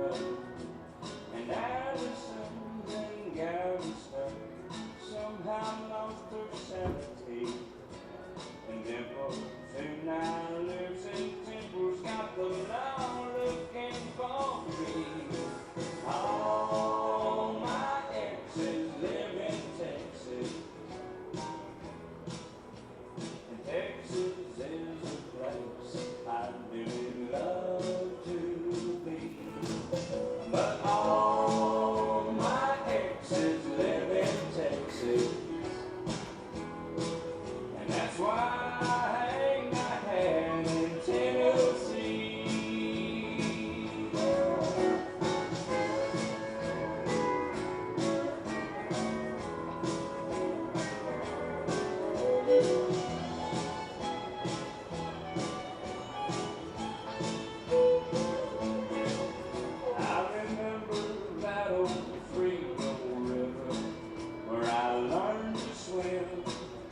road. And Allison and Galveston somehow lost her sanity. And Dimple, who now lives in Temple's got the law looking for me. All my exes live in Texas, and Texas is a place I'd really love to be. But all my exes live in Texas, and that's why I hang my hat in Tennessee. I remember that old Frio River where I learned to swim,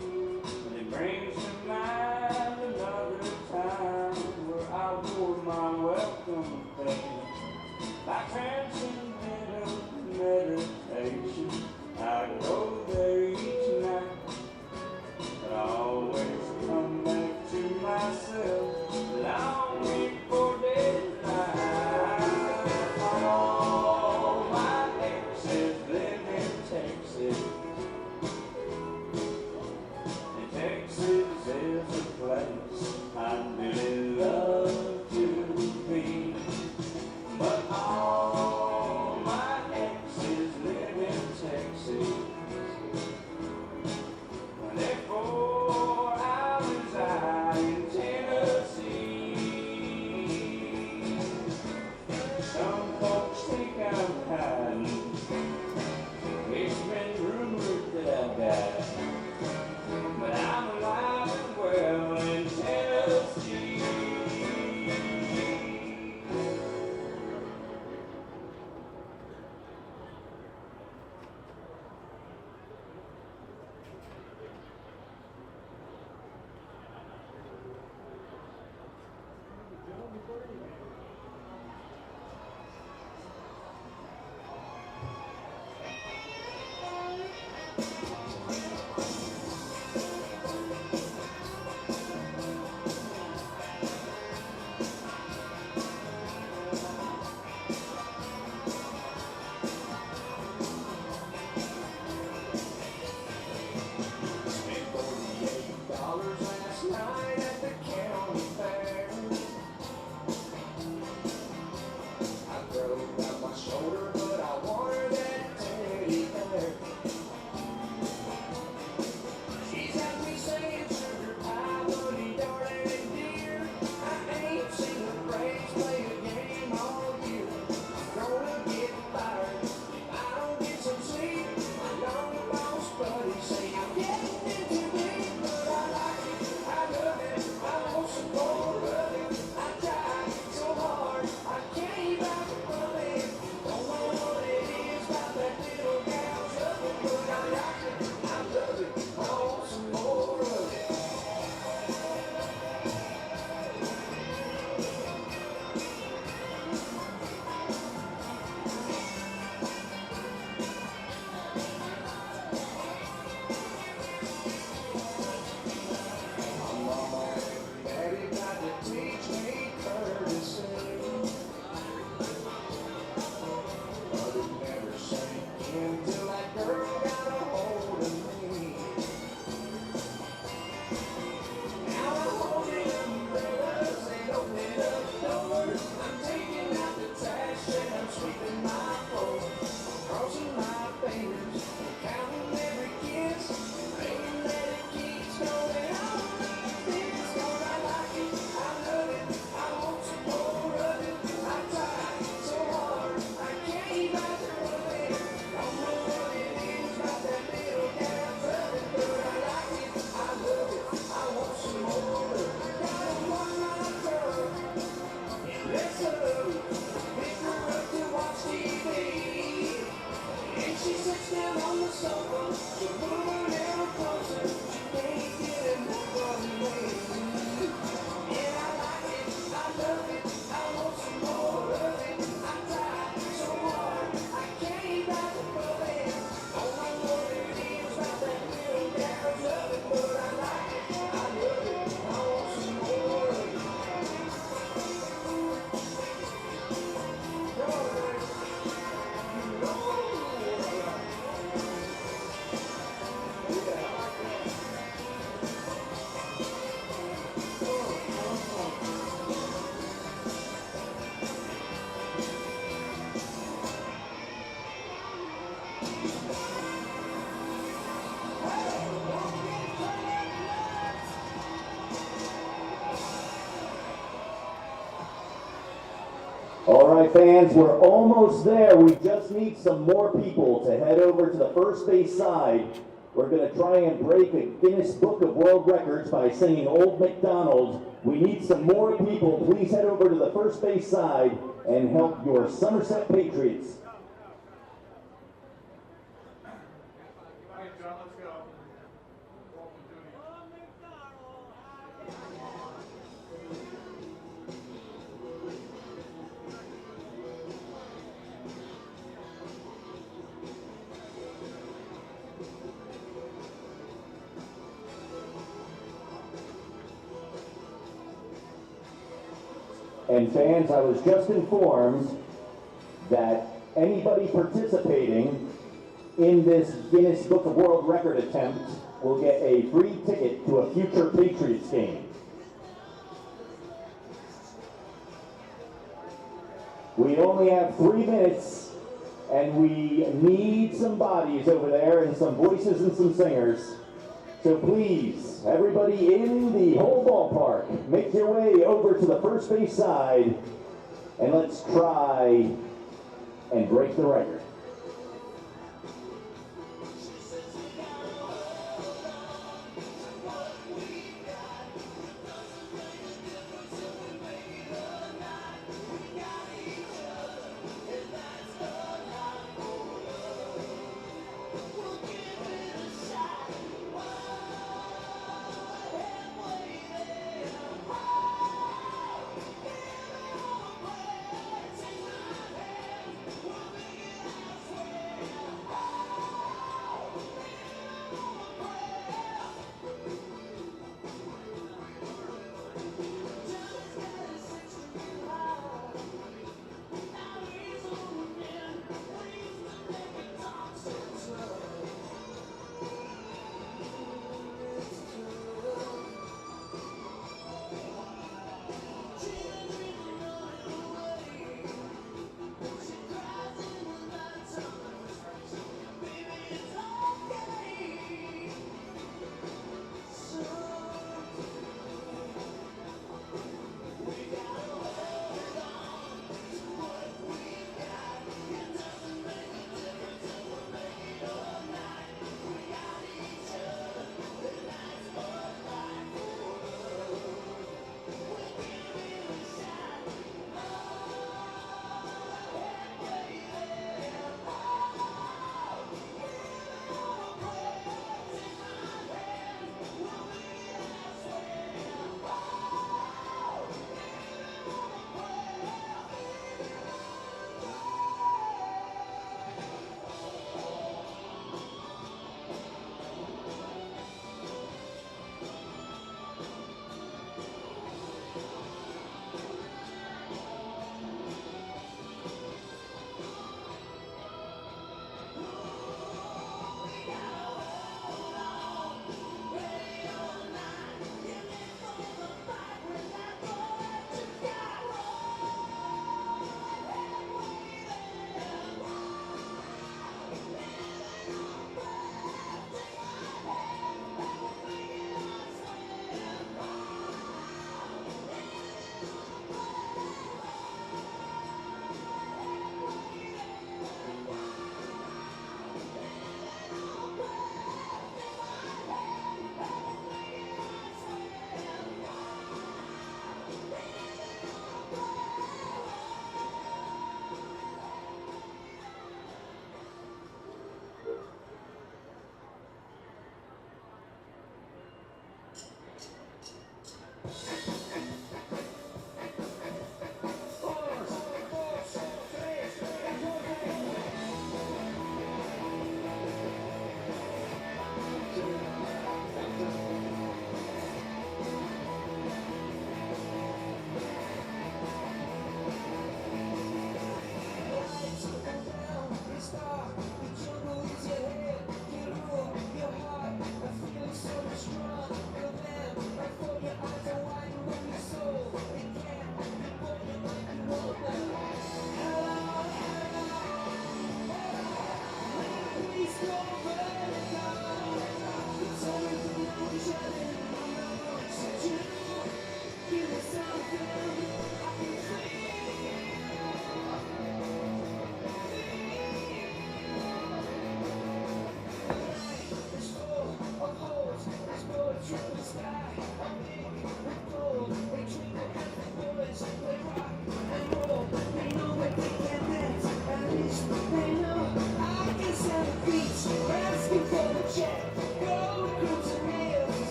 and it brings to mind another time where I wore my welcome thing. Like transcendental meditation, I go there each night, but I always come back to myself long before daylight. All my exes live in Texas, and Texas is a place I'd really love to be. But all my exes live in Texas, therefore I reside in Tennessee. Some folks think I'm hiding, it's been rumored that I died, but I'm alive and well in Tennessee. All right, fans, we're almost there. We just need some more people to head over to the first base side. We're going to try and break a Guinness Book of World Records by singing Old MacDonald. We need some more people. Please head over to the first base side and help your Somerset Patriots. And fans, I was just informed that anybody participating in this Guinness Book of World Record attempt will get a free ticket to a future Patriots game. We only have 3 minutes, and we need some bodies over there and some voices and some singers. So please, everybody in the whole ballpark, make your way over to the first base side, and let's try and break the record.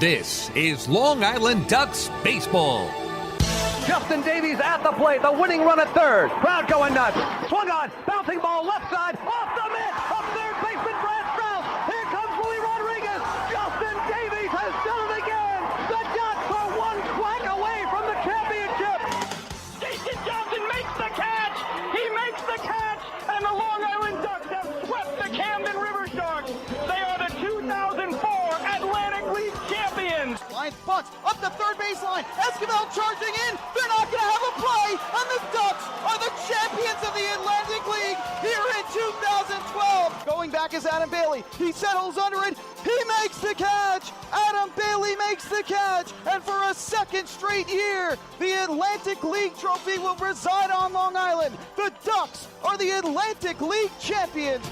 This is Long Island Ducks baseball. Justin Davies at the plate, the winning run at third. Crowd going nuts. Swung on, bouncing ball left side, off the mitt, up third baseman Brad Strauss. Here comes Willie Rodriguez. Justin Davies has done it again. The Ducks are one quack away from the championship. Jason Johnson makes the catch. He makes the catch, and the Long Island Ducks have swept the Camden River Sharks. They are the 2004 Atlantic League champions. Lions bunts up the third baseline. Esquivel charging in. They're not going to have a play, and the Ducks are the champions of the Atlantic League here in 2012. Going back is Adam Bailey. He settles under it. He makes the catch. Adam Bailey makes the catch. And for a second straight year, the Atlantic League trophy will reside on Long Island. The Ducks are the Atlantic League champions.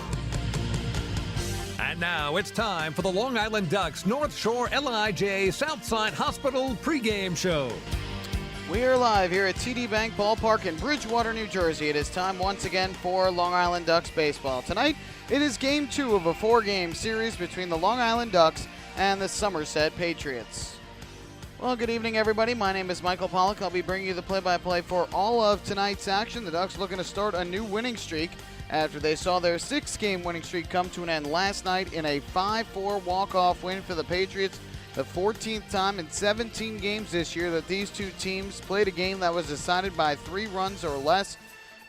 And now it's time for the Long Island Ducks North Shore LIJ Southside Hospital pregame show. We are live here at TD Bank Ballpark in Bridgewater, New Jersey. It is time once again for Long Island Ducks baseball. Tonight, it is game 2 of a 4-game series between the Long Island Ducks and the Somerset Patriots. Well, good evening, everybody. My name is Michael Pollack. I'll be bringing you the play-by-play for all of tonight's action. The Ducks looking to start a new winning streak after they saw their 6-game winning streak come to an end last night in a 5-4 walk-off win for the Patriots. The 14th time in 17 games this year that these two teams played a game that was decided by 3 runs or less.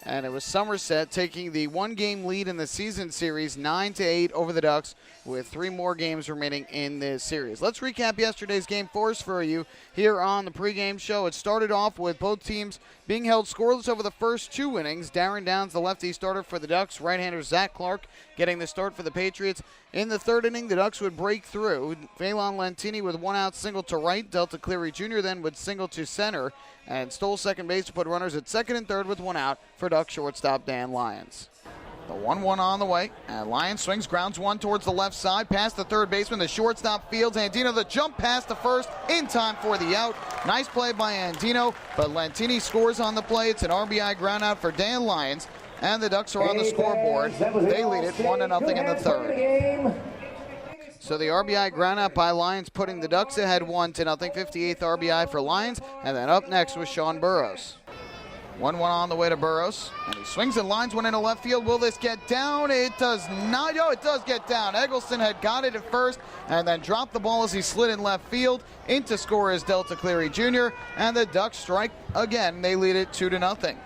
And it was Somerset taking the 1-game lead in the season series 9-8 over the Ducks with 3 more games remaining in this series. Let's recap yesterday's game for us for you here on the pregame show. It started off with both teams being held scoreless over the first 2 innings. Darren Downs, the lefty starter for the Ducks, right-hander Zach Clark getting the start for the Patriots. In the 3rd inning, the Ducks would break through. Phelan Lentini with 1-out single to right. Delta Cleary Jr. then would single to center and stole second base to put runners at 2nd and 3rd with 1 out for Ducks shortstop Dan Lyons. The 1-1 on the way, and Lyons swings, grounds one towards the left side, past the third baseman, the shortstop fields Andino, the jump pass to first, in time for the out. Nice play by Andino, but Lentini scores on the play. It's an RBI ground out for Dan Lyons, and the Ducks are on the scoreboard. They lead it 1-0 in the 3rd. So the RBI ground out by Lyons, putting the Ducks ahead 1-0, 58th RBI for Lyons, and then up next was Sean Burrows. 1-1 on the way to Burrows, and he swings and lines one into left field. Will this get down? It does not. Oh, it does get down. Eggleston had got it at first and then dropped the ball as he slid in left field. In to score is Delta Cleary Jr., and the Ducks strike again. They lead it 2-0.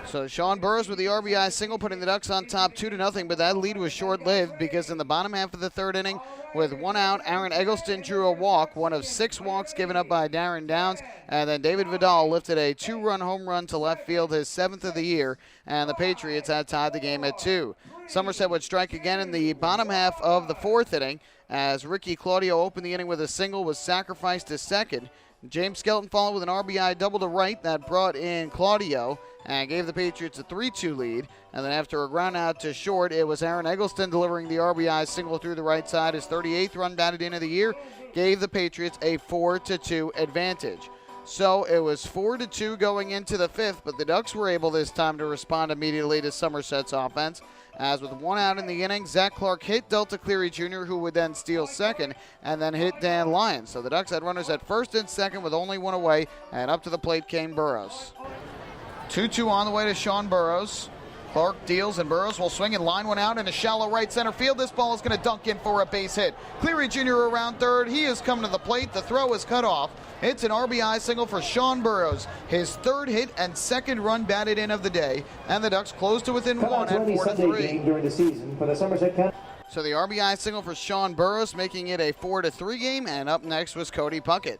So Sean Burrows with the RBI single, putting the Ducks on top 2-0, but that lead was short-lived because in the bottom half of the 3rd inning, with 1 out, Aaron Eggleston drew a walk, one of 6 walks given up by Darren Downs, and then David Vidal lifted a 2-run home run to left field, his 7th of the year, and the Patriots had tied the game at 2. Somerset would strike again in the bottom half of the 4th inning as Ricky Claudio opened the inning with a single, was sacrificed to second. James Skelton followed with an RBI double to right that brought in Claudio and gave the Patriots a 3-2 lead. And then after a ground out to short, it was Aaron Eggleston delivering the RBI single through the right side. His 38th run batted in of the year gave the Patriots a 4-2 advantage. So it was 4-2 going into the 5th, but the Ducks were able this time to respond immediately to Somerset's offense. As with 1 out in the inning, Zach Clark hit Delta Cleary Jr., who would then steal second, and then hit Dan Lyons. So the Ducks had runners at 1st and 2nd with only 1 away, and up to the plate came Burrows. 2-2 on the way to Sean Burrows. Clark deals, and Burrows will swing and line one out in a shallow right center field. This ball is going to dunk in for a base hit. Cleary Jr. around 3rd. He is coming to the plate. The throw is cut off. It's an RBI single for Sean Burrows, his 3rd hit and 2nd run batted in of the day, and the Ducks close to within 1 at 4-3. During the season for the Somerset County. So the RBI single for Sean Burrows, making it a 4-3 game, and up next was Cody Puckett.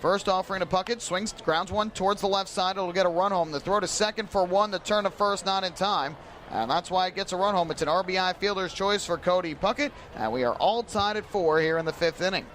First offering to Puckett, swings, grounds one towards the left side. It'll get a run home. The throw to second for 1, the turn to first not in time. And that's why it gets a run home. It's an RBI fielder's choice for Cody Puckett, and we are all tied at 4 here in the 5th inning.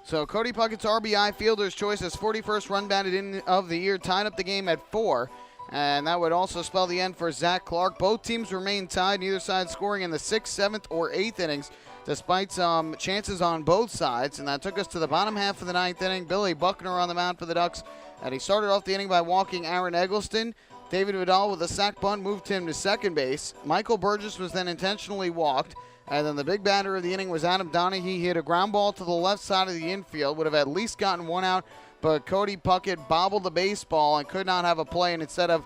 So Cody Puckett's RBI fielder's choice, his 41st run batted in of the year, tied up the game at 4. And that would also spell the end for Zach Clark. Both teams remain tied, neither side scoring in the 6th, 7th, or 8th innings, despite some chances on both sides. And that took us to the bottom half of the 9th inning. Billy Buckner on the mound for the Ducks. And he started off the inning by walking Aaron Eggleston. David Vidal with a sac bunt moved him to second base. Michael Burgess was then intentionally walked. And then the big batter of the inning was Adam Donahue. He hit a ground ball to the left side of the infield, would have at least gotten one out, but Cody Puckett bobbled the baseball and could not have a play. And instead of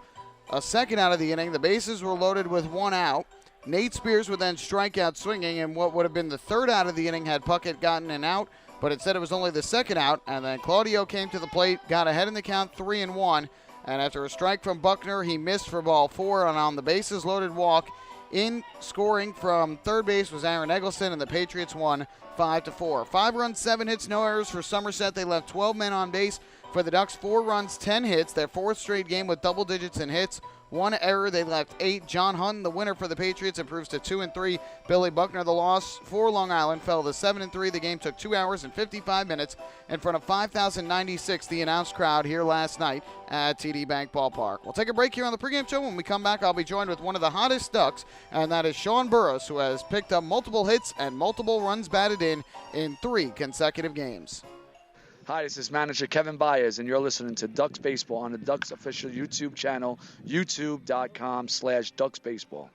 a second out of the inning, the bases were loaded with one out. Nate Spears would then strike out swinging, and what would have been the third out of the inning had Puckett gotten an out, but instead it was only the second out. And then Claudio came to the plate, got ahead in the count 3-1. And after a strike from Buckner, he missed for ball 4, and on the bases loaded walk, in scoring from third base was Aaron Eggleston, and the Patriots won 5-4. 5 runs, 7 hits, no errors for Somerset. They left 12 men on base. For the Ducks, 4 runs, 10 hits, their 4th straight game with double digits in hits. 1 error, they left 8. John Hunn, the winner for the Patriots, improves to 2-3. Billy Buckner, the loss for Long Island, fell to 7-3. The game took 2 hours and 55 minutes in front of 5,096, the announced crowd here last night at TD Bank Ballpark. We'll take a break here on the pregame show. When we come back, I'll be joined with one of the hottest Ducks, and that is Sean Burroughs, who has picked up multiple hits and multiple runs batted in 3 consecutive games. Hi, this is manager Kevin Byers, and you're listening to Ducks Baseball on the Ducks official YouTube channel, youtube.com/DucksBaseball.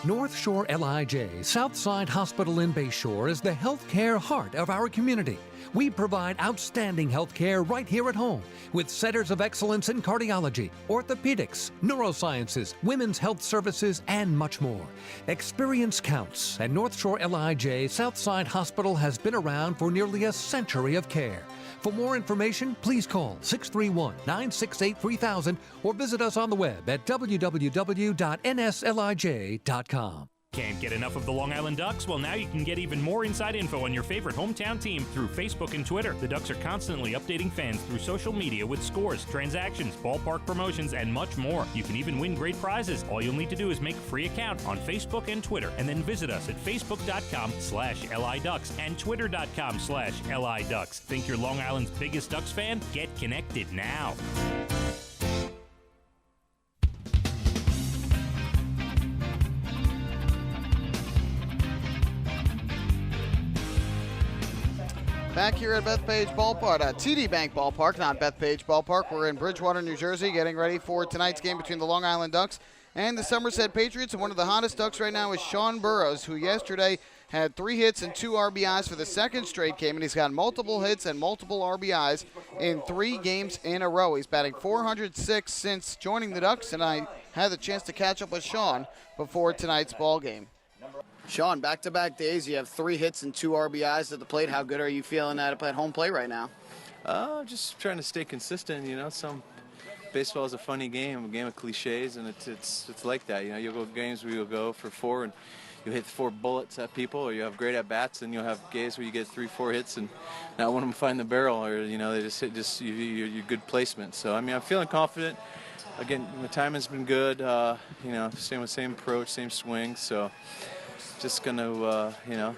North Shore LIJ Southside Hospital in Bayshore is the healthcare heart of our community. We provide outstanding healthcare right here at home with centers of excellence in cardiology, orthopedics, neurosciences, women's health services, and much more. Experience counts, and North Shore LIJ Southside Hospital has been around for nearly a century of care. For more information, please call 631-968-3000 or visit us on the web at www.nslij.com. Can't get enough of the Long Island Ducks? Well, now you can get even more inside info on your favorite hometown team through Facebook and Twitter. The Ducks are constantly updating fans through social media with scores, transactions, ballpark promotions, and much more. You can even win great prizes. All you'll need to do is make a free account on Facebook and Twitter, and then visit us at facebook.com/LIDucks and twitter.com/LIDucks. Think you're Long Island's biggest Ducks fan? Get connected now. Back here at Bethpage Ballpark, TD Bank Ballpark, not Bethpage Ballpark. We're in Bridgewater, New Jersey, getting ready for tonight's game between the Long Island Ducks and the Somerset Patriots. And one of the hottest Ducks right now is Sean Burroughs, who yesterday had 3 hits and 2 RBIs for the second straight game, and he's got multiple hits and multiple RBIs in 3 games in a row. He's batting .406 since joining the Ducks, and I had the chance to catch up with Sean before tonight's ball game. Sean, back-to-back days, you have 3 hits and 2 RBIs at the plate. How good are you feeling at home plate right now? Just trying to stay consistent. You know, baseball is a funny game, a game of cliches, and it's like that. You know, you'll go games where you'll go for 4 and you hit 4 bullets at people, or you have great at bats, and you'll have games where you get 3-4 hits and not one of them find the barrel, or you know they just hit your good placement. So I mean, I'm feeling confident. Again, the timing's been good. You know, same approach, same swing. So just gonna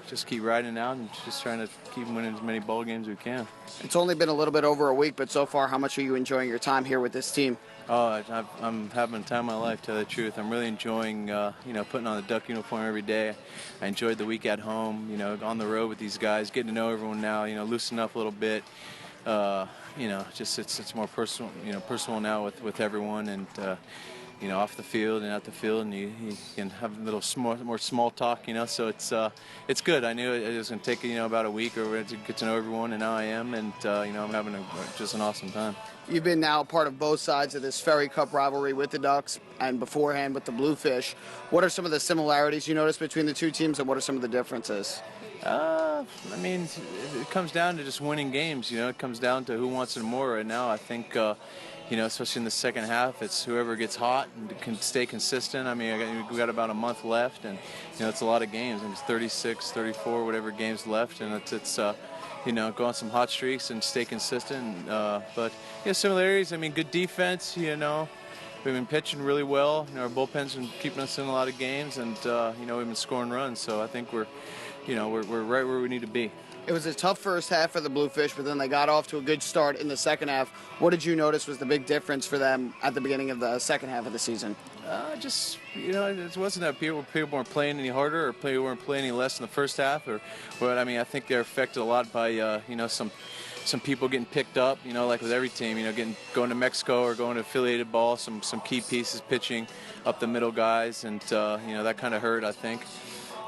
just keep riding out and just trying to keep winning as many ball games as we can. It's only been a little bit over a week, but so far, how much are you enjoying your time here with this team? Oh, I'm having the time of my life, to tell the truth. I'm really enjoying, putting on the Duck uniform every day. I enjoyed the week at home, on the road with these guys, getting to know everyone now, loosen up a little bit. It's more personal now with everyone, and off the field and at the field, and you can have a little more small talk, so it's good. I knew it was going to take about a week or to get to know everyone, and now I am, and I'm having just an awesome time. You've been now part of both sides of this Ferry Cup rivalry with the Ducks and beforehand with the Bluefish. What are some of the similarities you notice between the two teams, and what are some of the differences? It comes down to just winning games. It comes down to who wants it more right now. I think, especially in the second half, it's whoever gets hot and can stay consistent. We got about a month left, and, it's a lot of games. It's 36, 34, whatever games left, and it's go on some hot streaks and stay consistent. But similarities, good defense, we've been pitching really well. Our bullpen's been keeping us in a lot of games, and, we've been scoring runs. So I think we're right where we need to be. It was a tough first half for the Bluefish, but then they got off to a good start in the second half. What did you notice was the big difference for them at the beginning of the second half of the season? It wasn't that people weren't playing any harder or people weren't playing any less in the first half. I think they're affected a lot by, some people getting picked up, like with every team, going to Mexico or going to affiliated ball, some key pieces pitching up the middle guys, and, that kind of hurt, I think.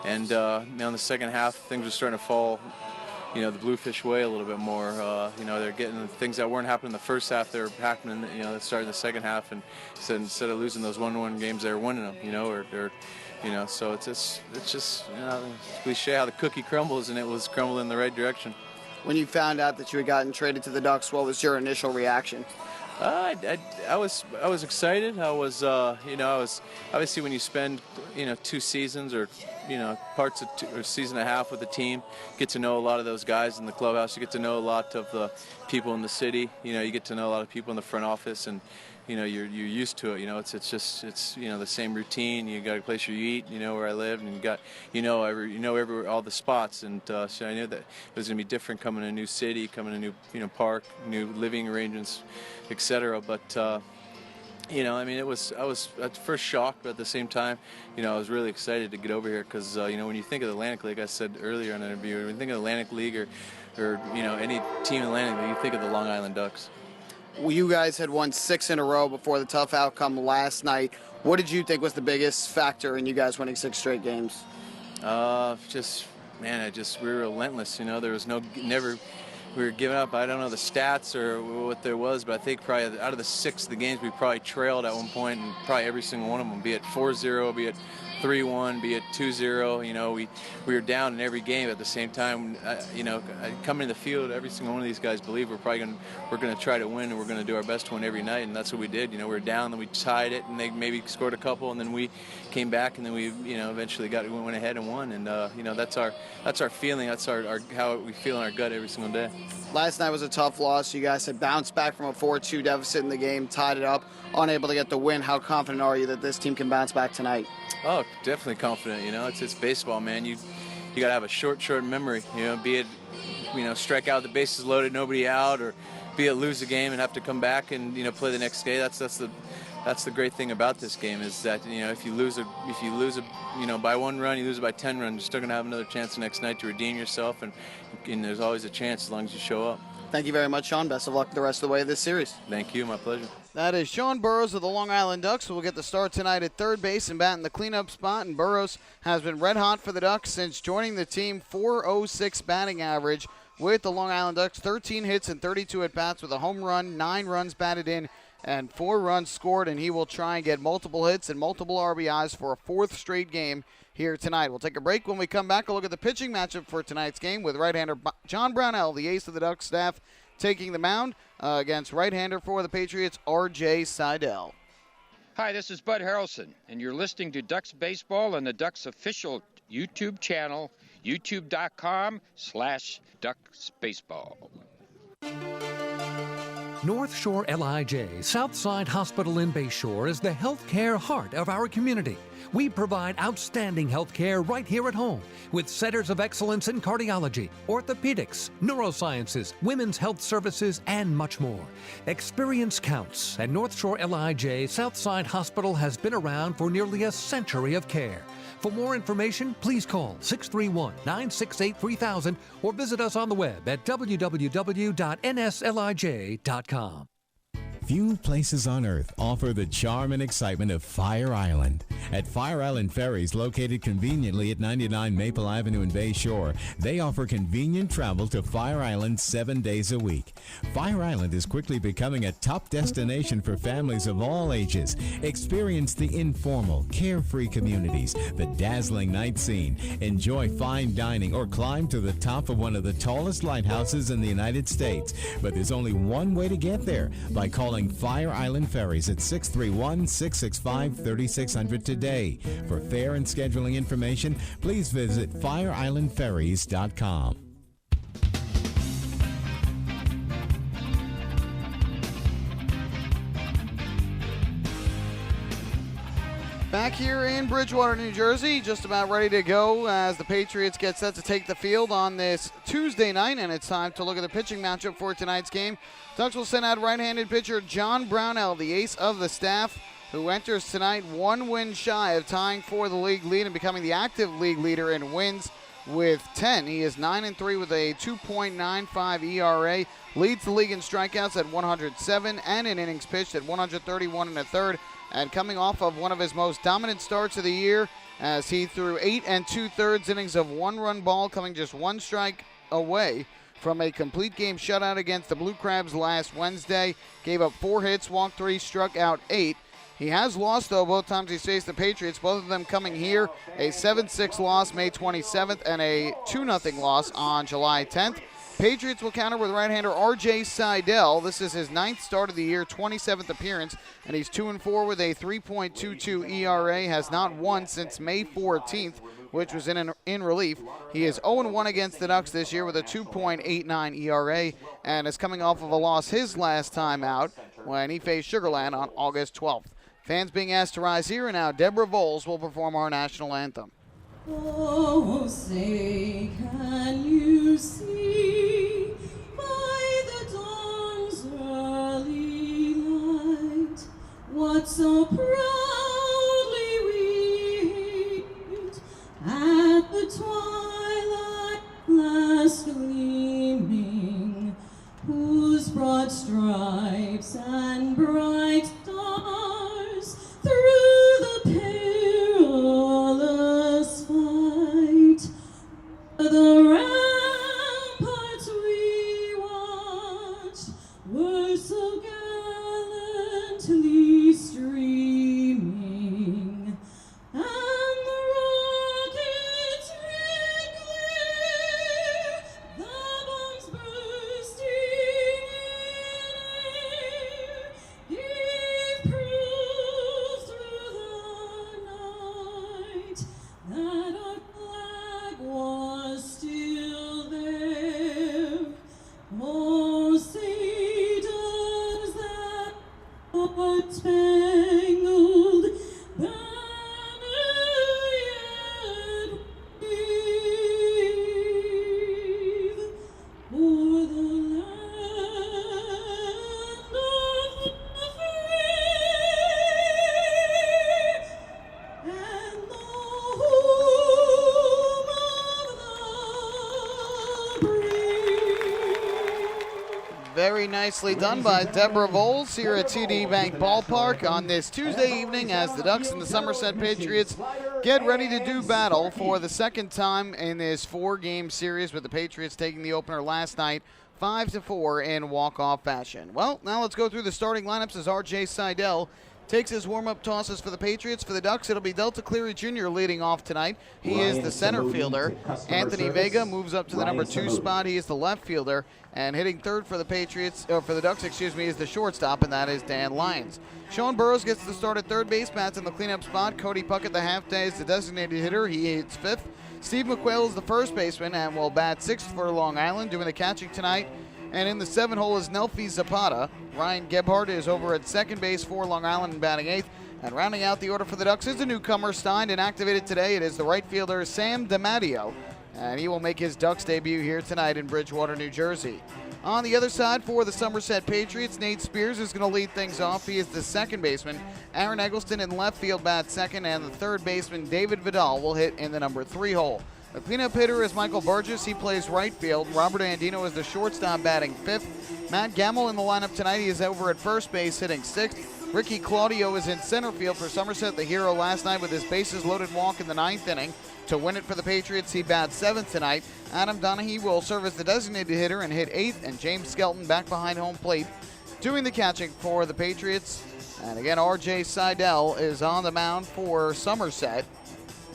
And now in the second half, things are starting to fall, the Bluefish way a little bit more. They're getting things that weren't happening in the first half. They're happening, starting the second half. And so instead of losing those 1-1 games, they're winning them. So it's just it's cliche how the cookie crumbles, and it was crumbling in the right direction. When you found out that you had gotten traded to the Ducks, what was your initial reaction? I was excited. I was obviously when you spend 2 seasons or parts of a season and a half with the team, get to know a lot of those guys in the clubhouse. You get to know a lot of the people in the city. You get to know a lot of people in the front office, and you're used to it. It's the same routine. You got a place where you eat. Where I live, and you got everywhere, all the spots. And so I knew that it was going to be different coming to a new city, coming to a new park, new living arrangements, etc. But I was at first shocked, but at the same time, I was really excited to get over here because when you think of the Atlantic League, I said earlier in the interview, when you think of the Atlantic League or any team in the Atlantic League, you think of the Long Island Ducks. Well, you guys had won 6 in a row before the tough outcome last night. What did you think was the biggest factor in you guys winning 6 straight games? We were relentless. There was we were giving up. I don't know the stats or what there was, but I think probably out of the 6 of the games, we probably trailed at one point, and probably every single one of them, be it 4-0, be it 3-1, be it 2-0. We were down in every game. At the same time, coming to the field, every single one of these guys believe we're going to try to win, and we're going to do our best to win every night, and that's what we did. We were down, then we tied it, and they maybe scored a couple, and then we came back, and then we eventually went ahead and won, and that's our feeling. That's our how we feel in our gut every single day. Last night was a tough loss. You guys had bounced back from a 4-2 deficit in the game, tied it up, unable to get the win. How confident are you that this team can bounce back tonight? Oh, definitely confident. It's baseball, man. You got to have a short memory. Be it strike out, the bases loaded, nobody out, or be it lose a game and have to come back and play the next day. That's the great thing about this game is that if you lose by 1 run, you lose it by 10 runs, you're still gonna have another chance the next night to redeem yourself, and there's always a chance as long as you show up. Thank you very much, Sean. Best of luck the rest of the way of this series. Thank you. My pleasure. That is Sean Burrows of the Long Island Ducks, who will get the start tonight at third base and bat in the cleanup spot. And Burrows has been red hot for the Ducks since joining the team. .406 batting average with the Long Island Ducks. 13 hits and 32 at-bats with a home run, 9 runs batted in, and 4 runs scored. And he will try and get multiple hits and multiple RBIs for a 4th straight game here tonight. We'll take a break. When we come back, we'll look at the pitching matchup for tonight's game with right-hander John Brownell, the ace of the Ducks staff, taking the mound against right-hander for the Patriots, R.J. Seidel. Hi, this is Bud Harrelson, and you're listening to Ducks Baseball on the Ducks official YouTube channel, youtube.com/DucksBaseball. North Shore LIJ Southside Hospital in Bayshore is the healthcare heart of our community. We provide outstanding healthcare right here at home with centers of excellence in cardiology, orthopedics, neurosciences, women's health services, and much more. Experience counts, and North Shore LIJ Southside Hospital has been around for nearly a century of care. For more information, please call 631-968-3000 or visit us on the web at www.nslij.com. Few places on earth offer the charm and excitement of Fire Island. At Fire Island Ferries, located conveniently at 99 Maple Avenue in Bay Shore, they offer convenient travel to Fire Island 7 days a week. Fire Island is quickly becoming a top destination for families of all ages. Experience the informal, carefree communities, the dazzling night scene, enjoy fine dining, or climb to the top of one of the tallest lighthouses in the United States. But there's only one way to get there, by calling Fire Island Ferries at 631-665-3600 today. For fare and scheduling information, please visit fireislandferries.com. Back here in Bridgewater, New Jersey, just about ready to go as the Patriots get set to take the field on this Tuesday night, and it's time to look at the pitching matchup for tonight's game. Ducks will send out right-handed pitcher John Brownell, the ace of the staff, who enters tonight 1 win shy of tying for the league lead and becoming the active league leader in wins with 10. He is 9-3 with a 2.95 ERA, leads the league in strikeouts at 107 and in innings pitched at 131 1/3. And coming off of one of his most dominant starts of the year as he threw 8 2/3 innings of one-run ball, coming just one strike away from a complete game shutout against the Blue Crabs last Wednesday. Gave up 4 hits, walked 3, struck out 8. He has lost, though, both times he's faced the Patriots, both of them coming here. A 7-6 loss May 27th and a 2-0 loss on July 10th. Patriots will counter with right-hander R.J. Seidel. This is his 9th start of the year, 27th appearance, and he's 2-4 with a 3.22 ERA. Has not won since May 14th, which was in relief. He is 0-1 against the Ducks this year with a 2.89 ERA, and is coming off of a loss his last time out when he faced Sugarland on August 12th. Fans being asked to rise here, and now Deborah Voles will perform our national anthem. Oh, say, can you see by the dawn's early light what so proudly we hailed at the twilight last gleaming, whose broad stripes and bright stars through the perilous fight, the ramparts we watched were so gallantly streaming, and the rockets red glare, the bombs bursting in air, gave proof through the night that our flag was still there. Oh, say does that spangled banner yet wave o'er the land of the free and the home of the brave. Very nicely done by Deborah Voles here at TD Bank Ballpark on this Tuesday evening as the Ducks and the Somerset Patriots get ready to do battle for the second time in this 4-game series, with the Patriots taking the opener last night 5-4 in walk-off fashion. Well, now let's go through the starting lineups as R.J. Seidel takes his warm-up tosses for the Patriots. For the Ducks, it'll be Delta Cleary Jr. leading off tonight. He is the center fielder. Anthony Vega moves up to the number 2 spot. He is the left fielder. And hitting third for the Patriots, or for the Ducks, is the shortstop, and that is Dan Lyons. Sean Burrows gets the start at third base. Matt's in the cleanup spot. Cody Puckett, the half day, is the designated hitter. He hits fifth. Steve McQuail is the first baseman and will bat sixth for Long Island. Doing the catching tonight, and in the 7 hole is Nelfi Zapata. Ryan Gebhardt is over at second base for Long Island and batting eighth. And rounding out the order for the Ducks is a newcomer signed and activated today. It is the right fielder Sam DiMatteo, and he will make his Ducks debut here tonight in Bridgewater, New Jersey. On the other side for the Somerset Patriots, Nate Spears is going to lead things off. He is the second baseman. Aaron Eggleston in left field bats second, and the third baseman David Vidal will hit in the number 3 hole. The cleanup hitter is Michael Burgess. He plays right field. Robert Andino is the shortstop batting fifth. Matt Gamble in the lineup tonight. He is over at first base hitting sixth. Ricky Claudio is in center field for Somerset, the hero last night with his bases loaded walk in the 9th inning. To win it for the Patriots, he bats 7th tonight. Adam Donahue will serve as the designated hitter and hit 8th, and James Skelton back behind home plate doing the catching for the Patriots. And again, R.J. Seidel is on the mound for Somerset,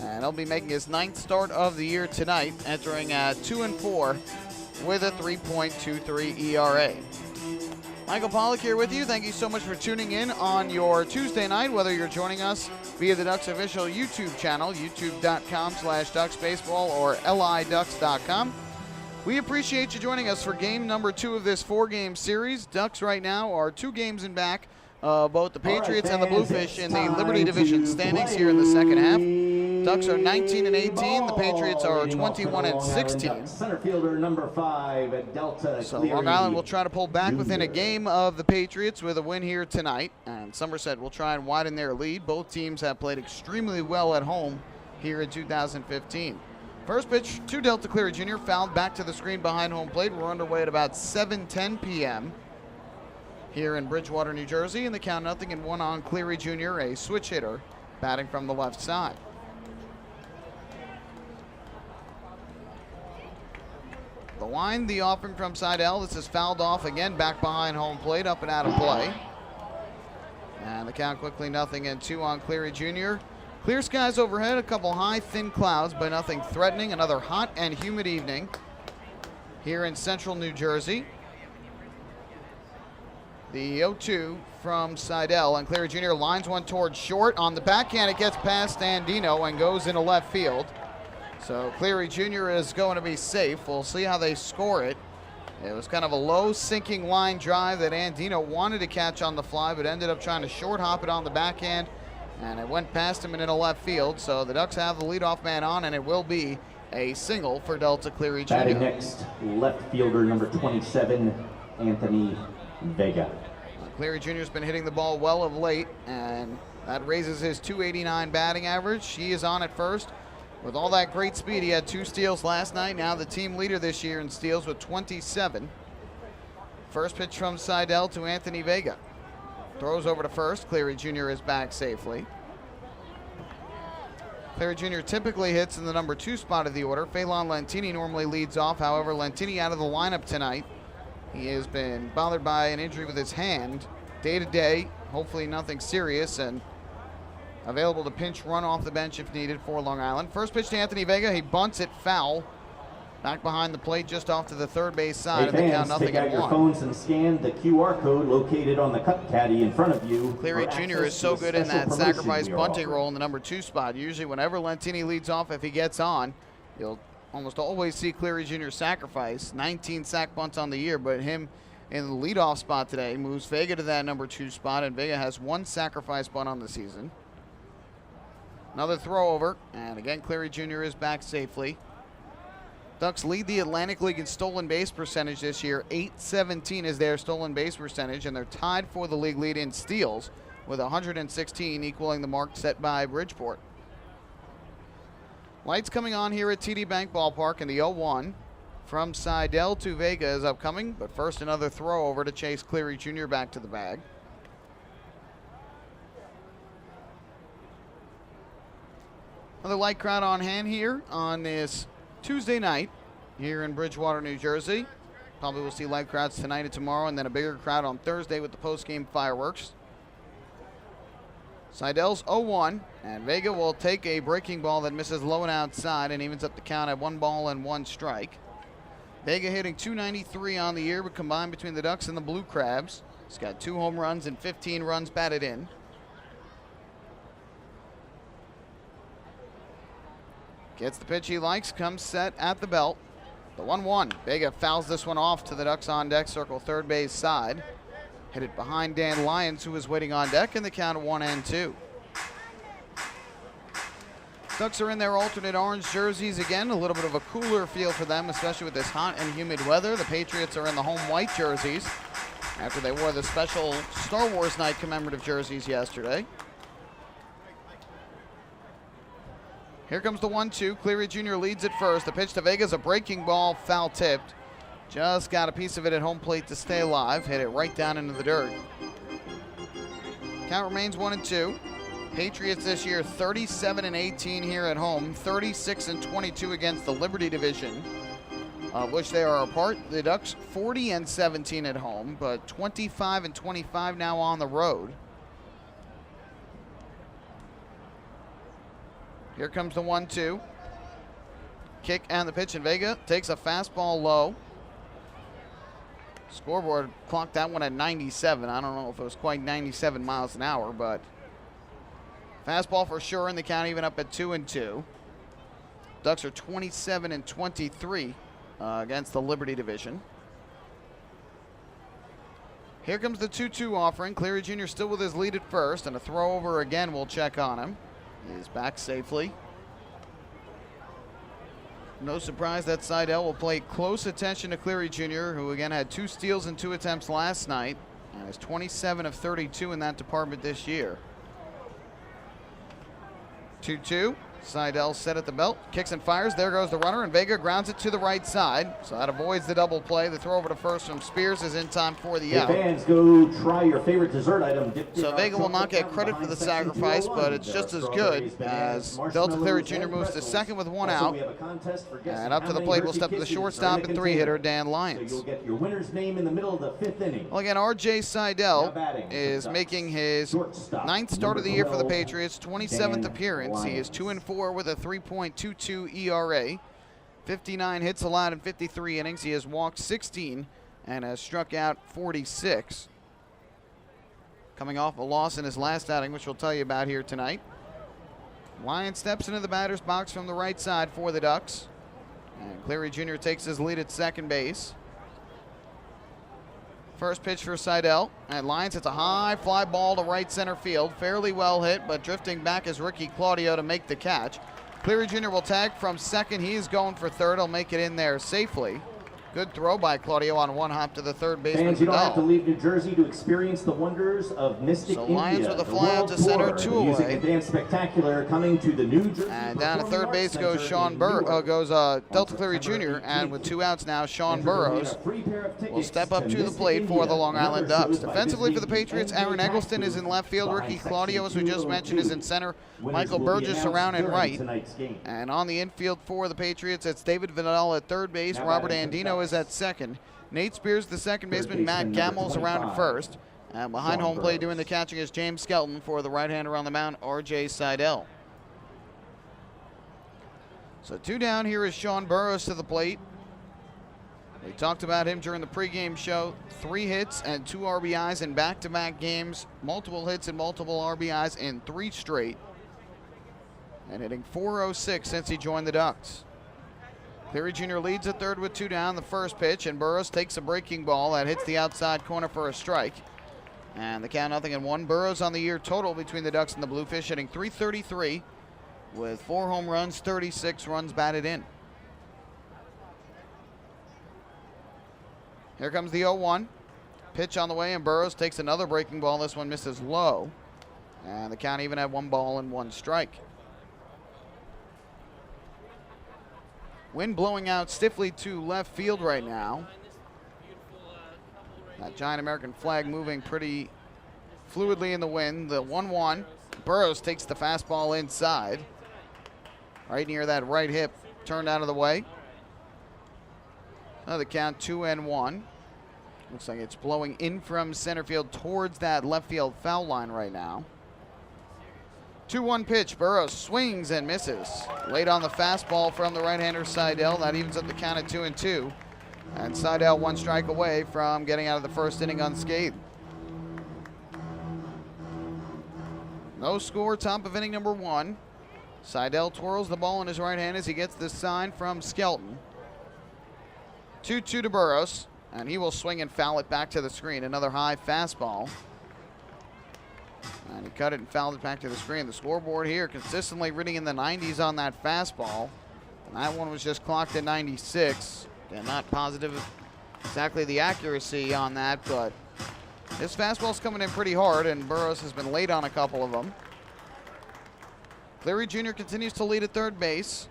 and he'll be making his 9th start of the year tonight, entering at 2-4 with a 3.23 ERA. Michael Pollock here with you. Thank you so much for tuning in on your Tuesday night, whether you're joining us via the Ducks official YouTube channel, youtube.com/DucksBaseball or liducks.com. We appreciate you joining us for game number 2 of this 4-game series. Ducks right now are 2 games in back both the Patriots and the Bluefish in the Liberty Division standings here in the second half. Ducks are 19-18. The Patriots are 21-16. Center fielder number 5 at Delta. So Long Island will try to pull back within a game of the Patriots with a win here tonight, and Somerset will try and widen their lead. Both teams have played extremely well at home here in 2015. First pitch to Delta Cleary Jr. fouled back to the screen behind home plate. We're underway at about 7:10 p.m. here in Bridgewater, New Jersey, and the count 0-1 on Cleary Jr., a switch hitter batting from the left side. line, the offering from Seidel. This is fouled off again, back behind home plate, up and out of play. And the count quickly 0-2 on Cleary Jr. Clear skies overhead, a couple high, thin clouds, but nothing threatening. Another hot and humid evening here in central New Jersey. The 0-2 from Seidel, and Cleary Jr. lines one towards short. On the backhand, it gets past Andino and goes into left field. So Cleary Jr. is going to be safe. We'll see how they score it. It was kind of a low sinking line drive that Andino wanted to catch on the fly, but ended up trying to short hop it on the backhand, and it went past him and into left field. So the Ducks have the leadoff man on, and it will be a single for Delta Cleary Jr. Batting next, left fielder number 27, Anthony Vega. Cleary Jr. has been hitting the ball well of late, and that raises his .289 batting average. He is on at first. With all that great speed, he had 2 steals last night. Now the team leader this year in steals with 27. First pitch from Seidel to Anthony Vega. Throws over to first. Cleary Jr. is back safely. Cleary Jr. typically hits in the number 2 spot of the order. Phelan Lentini normally leads off. However, Lentini out of the lineup tonight. He has been bothered by an injury with his hand. Day to day, hopefully nothing serious, and available to pinch run off the bench if needed for Long Island. First pitch to Anthony Vega. He bunts it foul. Back behind the plate, just off to the third base side. Hey And the count fans, take out 0-1. your phones and scan the QR code located on the cut caddy in front of you. Cleary for Jr. is access so to a good in special that promotion sacrifice we are bunting offering. role in the number 2 spot. Usually whenever Lentini leads off, if he gets on, you'll almost always see Cleary Jr. sacrifice. 19 sack bunts on the year, but him in the leadoff spot today moves Vega to that number 2 spot, and Vega has 1 sacrifice bunt on the season. Another throw over, and again Cleary Jr. is back safely. Ducks lead the Atlantic League in stolen base percentage this year. .817 is their stolen base percentage, and they're tied for the league lead in steals with 116, equaling the mark set by Bridgeport. Lights coming on here at TD Bank Ballpark, and the 0-1 from Seidel to Vega is upcoming, but first another throw over to chase Cleary Jr. back to the bag. Another light crowd on hand here on this Tuesday night here in Bridgewater, New Jersey. Probably will see light crowds tonight and tomorrow, and then a bigger crowd on Thursday with the post-game fireworks. Seidel's 0-1, and Vega will take a breaking ball that misses low and outside and evens up the count at 1 ball and 1 strike. Vega hitting .293 on the year, but combined between the Ducks and the Blue Crabs. He's got 2 home runs and 15 runs batted in. Gets the pitch he likes, comes set at the belt. The 1-1. Vega fouls this one off to the Ducks on deck circle, third base side. Hit it behind Dan Lyons, who is waiting on deck, and the count of 1-2. Ducks are in their alternate orange jerseys again. A little bit of a cooler feel for them, especially with this hot and humid weather. The Patriots are in the home white jerseys after they wore the special Star Wars night commemorative jerseys yesterday. Here comes the 1-2. Cleary Jr. leads at first. The pitch to Vega's a breaking ball, foul tipped. Just got a piece of it at home plate to stay alive. Hit it right down into the dirt. Count remains 1-2. Patriots this year 37-18 here at home, 36-22 against the Liberty Division, of which they are a part. The Ducks 40-17 at home, but 25-25 now on the road. Here comes the 1-2. Kick and the pitch, and Vega takes a fastball low. Scoreboard clocked that one at 97. I don't know if it was quite 97 miles an hour, but fastball for sure, and the count even up at 2-2. Ducks are 27-23 against the Liberty Division. Here comes the 2-2 offering. Cleary Jr. still with his lead at first, and a throw over again will check on him. He's back safely. No surprise that Seidel will pay close attention to Cleary Jr., who again had 2 steals and 2 attempts last night, and is 27 of 32 in that department this year. 2-2. Seidel set at the belt, kicks and fires. There goes the runner, and Vega grounds it to the right side. So that avoids the double play. The throw over to first from Spears is in time for the out. Fans, go try your favorite dessert item. So Vega will not get credit for the sacrifice, but it's just as good as Delta Cleary Jr. moves to second with one out. And up to the plate will step the shortstop and three-hitter Dan Lyons. You'll get your winner's name in the middle of the 5th inning. Well, again, R.J. Seidel is making his 9th start of the year for the Patriots, 27th appearance. He is 2-4 with a 3.22 ERA, 59 hits allowed in 53 innings. He has walked 16 and has struck out 46. Coming off a loss in his last outing, which we'll tell you about here tonight. Lyons steps into the batter's box from the right side for the Ducks. And Cleary Jr. takes his lead at second base. First pitch for Seidel, and Lyons hits a high fly ball to right center field. Fairly well hit, but drifting back is Ricky Claudio to make the catch. Cleary Jr. will tag from second. He is going for third. He'll make it in there safely. Good throw by Claudio on one hop to the third baseman. Fans, you don't have to leave New Jersey to experience the wonders of Mystic India. Lyons with a fly out to center, 2 away. Music and Dance Spectacular coming to the New Jersey. And down to third base goes Delta Cleary Jr. And with 2 outs now, Sean Burrows will step up to the plate for the Long Island Ducks. Defensively for the Patriots, Aaron Eggleston is in left field. Ricky Claudio, as we just mentioned, is in center. Michael Burgess around and right. And on the infield for the Patriots, it's David Vidal at third base. Robert Andino is at second. Nate Spears, the second baseman. Matt Gammel's around at first. And behind home plate doing the catching is James Skelton for the right-hander on the mound, R.J. Seidel. So 2 down. Here is Sean Burrows to the plate. We talked about him during the pregame show. 3 hits and 2 RBIs in back-to-back games. Multiple hits and multiple RBIs in 3 straight. And hitting .406 since he joined the Ducks. Cleary Jr. leads at third with 2 down. The first pitch, and Burrows takes a breaking ball that hits the outside corner for a strike. And the count 0-1. Burrows on the year total between the Ducks and the Bluefish, hitting .333 with 4 home runs, 36 runs batted in. Here comes the 0-1. Pitch on the way, and Burrows takes another breaking ball. This one misses low. And the count even at 1 ball and 1 strike. Wind blowing out stiffly to left field right now. That giant American flag moving pretty fluidly in the wind. The 1-1. Burrows takes the fastball inside. Right near that right hip, turned out of the way. The count 2-1. Looks like it's blowing in from center field towards that left field foul line right now. 2-1 pitch. Burrows swings and misses. Late on the fastball from the right-hander Seidel. That evens up the count at 2-2. And Seidel 1 strike away from getting out of the first inning unscathed. No score, top of inning number 1. Seidel twirls the ball in his right hand as he gets this sign from Skelton. 2-2 to Burrows, and he will swing and foul it back to the screen. Another high fastball. And he cut it and fouled it back to the screen. The scoreboard here consistently reading in the 90s on that fastball. And that one was just clocked at 96. Again, not positive exactly the accuracy on that, but this fastball's coming in pretty hard, and Burrows has been late on a couple of them. Cleary Jr. continues to lead at third base.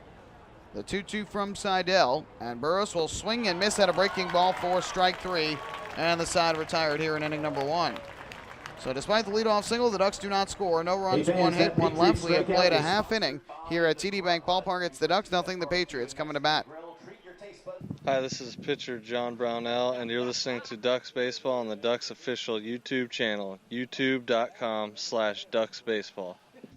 The 2-2 from Seidel, and Burrows will swing and miss at a breaking ball for strike 3, and the side retired here in inning number 1. So despite the leadoff single, the Ducks do not score. No runs, 1 hit, 1 left. We have played a half inning here at TD Bank Ballpark. It's the Ducks, nothing the Patriots coming to bat. Hi, this is pitcher John Brownell, and you're listening to Ducks Baseball on the Ducks official YouTube channel, youtube.com/DucksBaseball.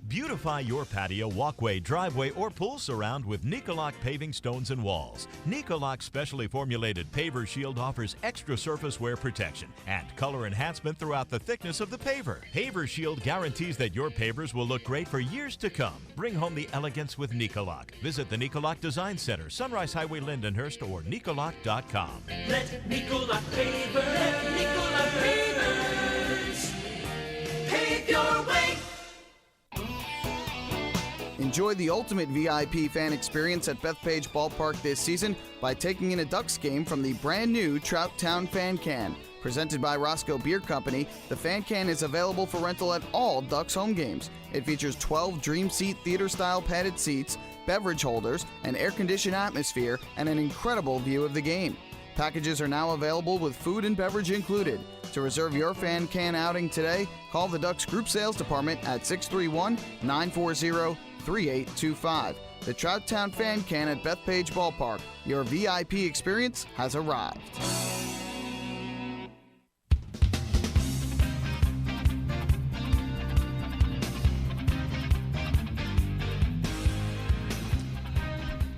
Beautify your patio, walkway, driveway, or pool surround with Nicoloc paving stones and walls. Nicoloc's specially formulated paver shield offers extra surface wear protection and color enhancement throughout the thickness of the paver. Paver shield guarantees that your pavers will look great for years to come. Bring home the elegance with Nicoloc. Visit the Nicoloc Design Center, Sunrise Highway, Lindenhurst, or Nicoloc.com. Let Nicoloc Pavers, let Nicoloc Pavers pave your way. Enjoy the ultimate VIP fan experience at Bethpage Ballpark this season by taking in a Ducks game from the brand new Trout Town Fan Can. Presented by Roscoe Beer Company, the Fan Can is available for rental at all Ducks home games. It features 12 Dream Seat theater-style padded seats, beverage holders, an air-conditioned atmosphere, and an incredible view of the game. Packages are now available with food and beverage included. To reserve your Fan Can outing today, call the Ducks Group Sales Department at 631-940-3825. The Trouttown Fan Can at Bethpage Ballpark. Your VIP experience has arrived.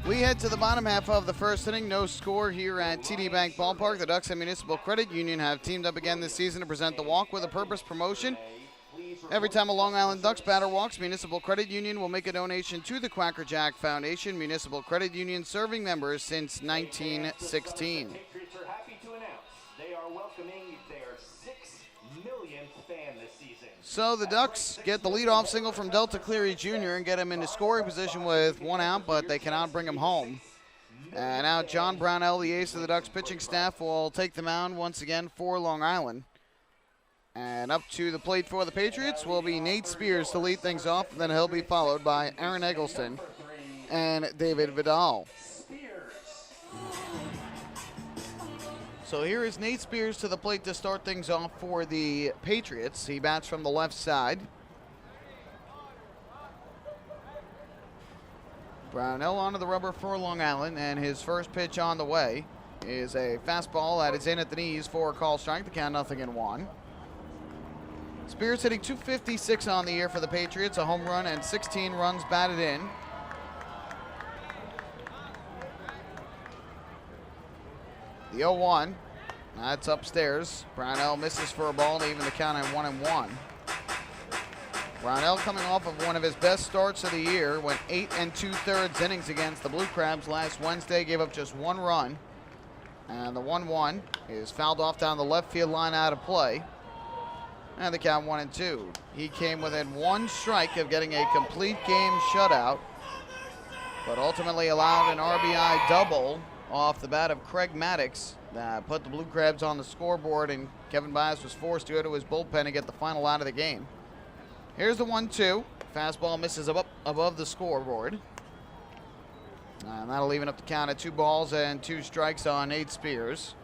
We head to the bottom half of the first inning. No score here at TD Bank Ballpark. The Ducks and Municipal Credit Union have teamed up again this season to present the Walk with a Purpose promotion. Every time a Long Island Ducks batter walks, Municipal Credit Union will make a donation to the Quacker Jack Foundation. Municipal Credit Union serving members since 1916. Patriots are happy to announce they are welcoming their 6 millionth fan this season. So the Ducks get the leadoff single from Delta Cleary Jr. and get him into scoring position with 1 out, but they cannot bring him home. And now John Brownell, the ace of the Ducks pitching staff, will take the mound once again for Long Island. And up to the plate for the Patriots will be Nate Spears to lead things off. Then he'll be followed by Aaron Eggleston and David Vidal. So here is Nate Spears to the plate to start things off for the Patriots. He bats from the left side. Brownell onto the rubber for Long Island, and his first pitch on the way is a fastball that is in at the knees for a call strike. The count 0-1. Spears hitting .256 on the year for the Patriots, a home run and 16 runs batted in. The 0-1, that's upstairs. Brownell misses for a ball to even the count at 1-1. Brownell coming off of one of his best starts of the year, went 8 2/3 innings against the Blue Crabs last Wednesday, gave up just 1 run. And the 1-1 is fouled off down the left field line out of play. And the count 1-2. He came within 1 strike of getting a complete game shutout, but ultimately allowed an RBI double off the bat of Craig Maddox that put the Blue Crabs on the scoreboard, and Kevin Byers was forced to go to his bullpen to get the final out of the game. Here's the 1-2. Fastball misses above the scoreboard. And that'll even up the count at 2 balls and 2 strikes on Nate Spears.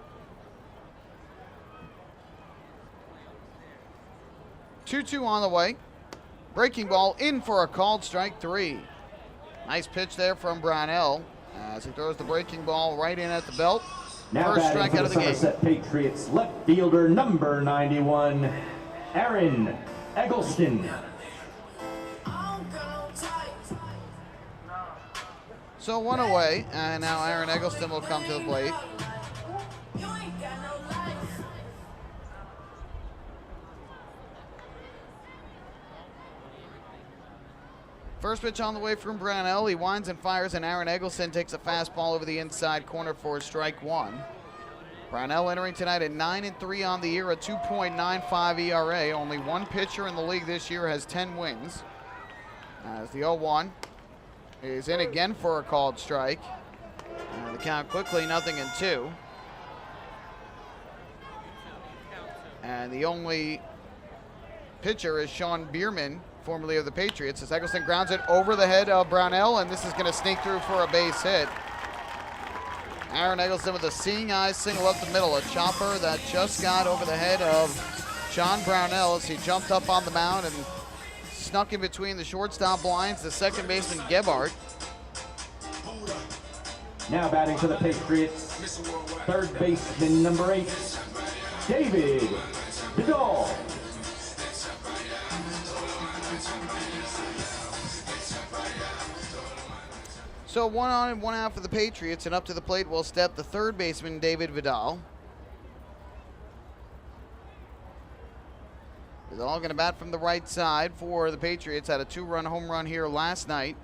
2-2 on the way. Breaking ball in for a called strike 3. Nice pitch there from Brownell as he throws the breaking ball right in at the belt. Now First batting strikeout for of the the game. Somerset Patriots, left fielder number 91, Aaron Eggleston. So 1 away, and now Aaron Eggleston will come to the plate. First pitch on the way from Brownell. He winds and fires, and Aaron Eggleston takes a fastball over the inside corner for strike 1. Brownell entering tonight at 9-3 on the year, a 2.95 ERA. Only 1 pitcher in the league this year has 10 wins. As the 0-1 is in again for a called strike. And the count quickly 0-2. And the only pitcher is Sean Bierman, formerly of the Patriots, as Eggleston grounds it over the head of Brownell, and this is going to sneak through for a base hit. Aaron Eggleston with a seeing eye single up the middle, a chopper that just got over the head of John Brownell as he jumped up on the mound and snuck in between the shortstop blinds, the second baseman Gebhardt. Now batting for the Patriots, third baseman number 8, David Vidal. So 1 on and 1 out for the Patriots, and up to the plate will step the third baseman, David Vidal. Vidal going to bat from the right side for the Patriots. Had a 2-run home run here last night.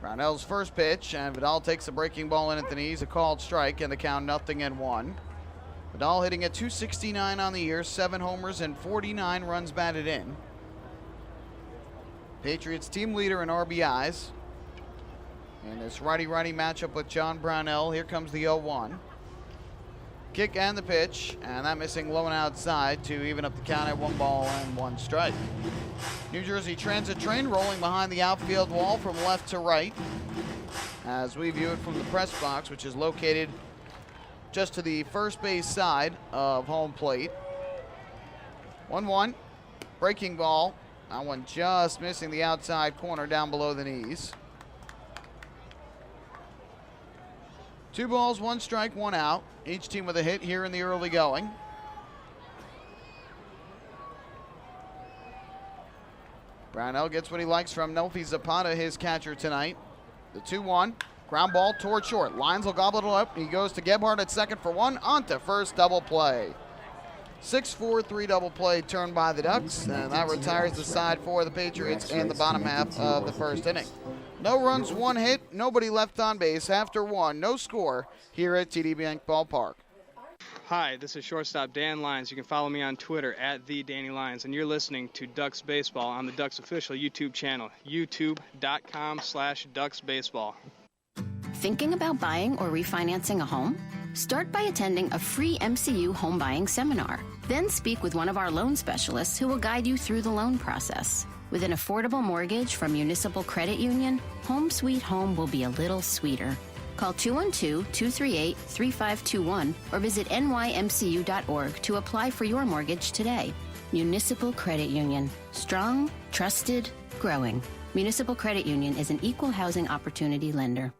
Brownell's first pitch, and Vidal takes a breaking ball in at the knees, a called strike, and the count 0-1. Vidal hitting at .269 on the year, 7 homers and 49 runs batted in. Patriots team leader in RBIs. In this righty-righty matchup with John Brownell, here comes the 0-1. kick and the pitch, and that missing low and outside to even up the count at 1 ball and 1 strike. New Jersey Transit train rolling behind the outfield wall from left to right as we view it from the press box, which is located just to the first base side of home plate. 1-1, breaking ball. That one just missing the outside corner down below the knees. 2 balls, 1 strike, 1 out. Each team with a hit here in the early going. Brownell gets what he likes from Nelfi Zapata, his catcher tonight. The 2-1, ground ball toward short. Lyons will gobble it up. He goes to Gebhardt at second for 1, on to first, double play. 6-4-3 double play turned by the Ducks, and that retires the side for the Patriots in the bottom half of the first inning. No runs, 1 hit, nobody left on base after 1, no score here at TD Bank Ballpark. Hi, this is shortstop Dan Lyons. You can follow me on Twitter at @TheDannyLyons, and you're listening to Ducks Baseball on the Ducks official YouTube channel, youtube.com/DucksBaseball. Thinking about buying or refinancing a home? Start by attending a free MCU home buying seminar. Then speak with one of our loan specialists who will guide you through the loan process. With an affordable mortgage from Municipal Credit Union, Home Sweet Home will be a little sweeter. Call 212-238-3521 or visit nymcu.org to apply for your mortgage today. Municipal Credit Union. Strong, trusted, growing. Municipal Credit Union is an equal housing opportunity lender.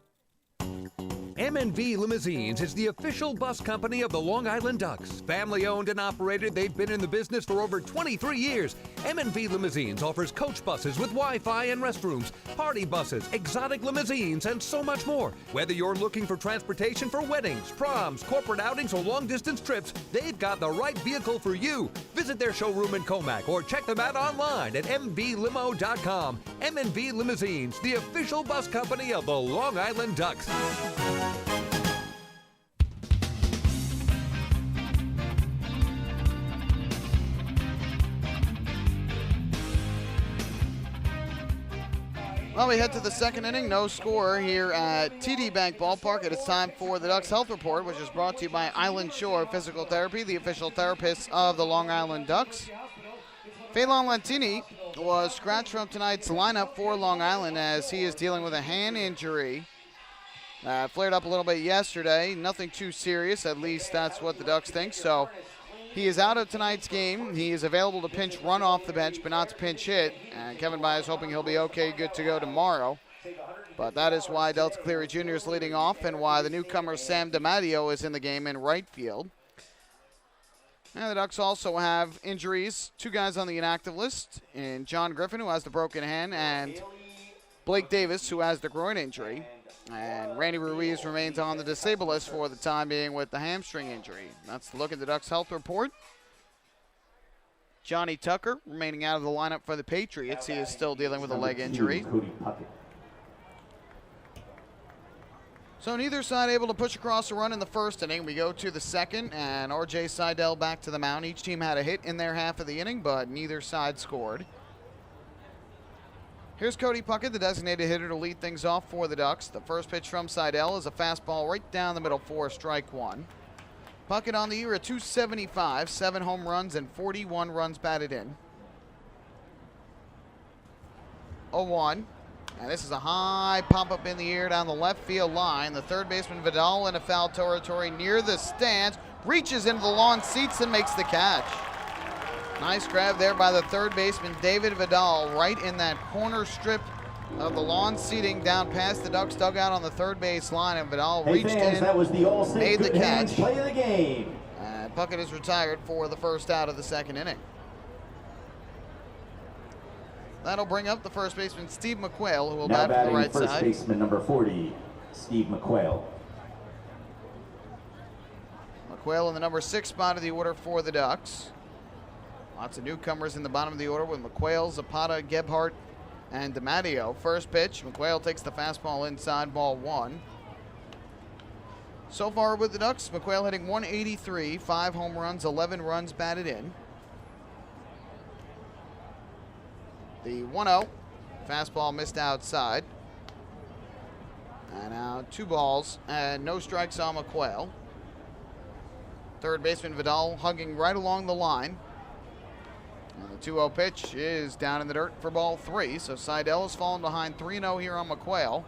M&V Limousines is the official bus company of the Long Island Ducks. Family owned and operated, they've been in the business for over 23 years. M&V Limousines offers coach buses with Wi-Fi and restrooms, party buses, exotic limousines, and so much more. Whether you're looking for transportation for weddings, proms, corporate outings, or long-distance trips, they've got the right vehicle for you. Visit their showroom in Comac or check them out online at mvlimo.com. M&V Limousines, the official bus company of the Long Island Ducks. Well, we head to the second inning. No score here at TD Bank Ballpark. It is time for the Ducks Health Report, which is brought to you by Island Shore Physical Therapy, the official therapists of the Long Island Ducks. Phelan Lentini was scratched from tonight's lineup for Long Island as he is dealing with a hand injury. Flared up a little bit yesterday. Nothing too serious, at least that's what the Ducks think. So he is out of tonight's game. He is available to pinch run off the bench, but not to pinch hit. And Kevin By is hoping he'll be okay, good to go tomorrow. But that is why Delta Cleary Jr. is leading off and why the newcomer Sam DiMatteo is in the game in right field. And the Ducks also have injuries. 2 guys on the inactive list, in John Griffin, who has the broken hand, and Blake Davis, who has the groin injury. And Randy Ruiz remains on the disabled list for the time being with the hamstring injury. That's the look at the Ducks Health Report. Johnny Tucker remaining out of the lineup for the Patriots. He is still dealing with a leg injury. So neither side able to push across a run in the first inning. We go to the second, and R.J. Seidel back to the mound. Each team had a hit in their half of the inning, but neither side scored. Here's Cody Puckett, the designated hitter, to lead things off for the Ducks. The first pitch from Seidel is a fastball right down the middle for strike 1. Puckett on the year at .275, 7 home runs and 41 runs batted in. 0-1. And this is a high pop-up in the air down the left field line. The third baseman Vidal in a foul territory near the stands. Reaches into the lawn seats and makes the catch. Nice grab there by the third baseman, David Vidal, right in that corner strip of the lawn seating down past the Ducks dugout on the third base line. And Vidal reached in, that was the All-State made the Good Hands catch. Play of the game. And Puckett is retired for the first out of the second inning. That'll bring up the first baseman, Steve McQuail, who will Now bat from the right first side. baseman number 40, Steve McQuail. McQuail in the number 6 spot of the order for the Ducks. Lots of newcomers in the bottom of the order with McQuail, Zapata, Gebhardt, and DiMatteo. First pitch, McQuail takes the fastball inside, ball 1. So far with the Ducks, McQuail hitting .183, 5 home runs, 11 runs batted in. The 1-0, fastball missed outside. And now 2 balls and no strikes on McQuail. Third baseman Vidal hugging right along the line. And the 2-0 pitch is down in the dirt for ball 3. So Seidel has fallen behind 3-0 here on McQuail.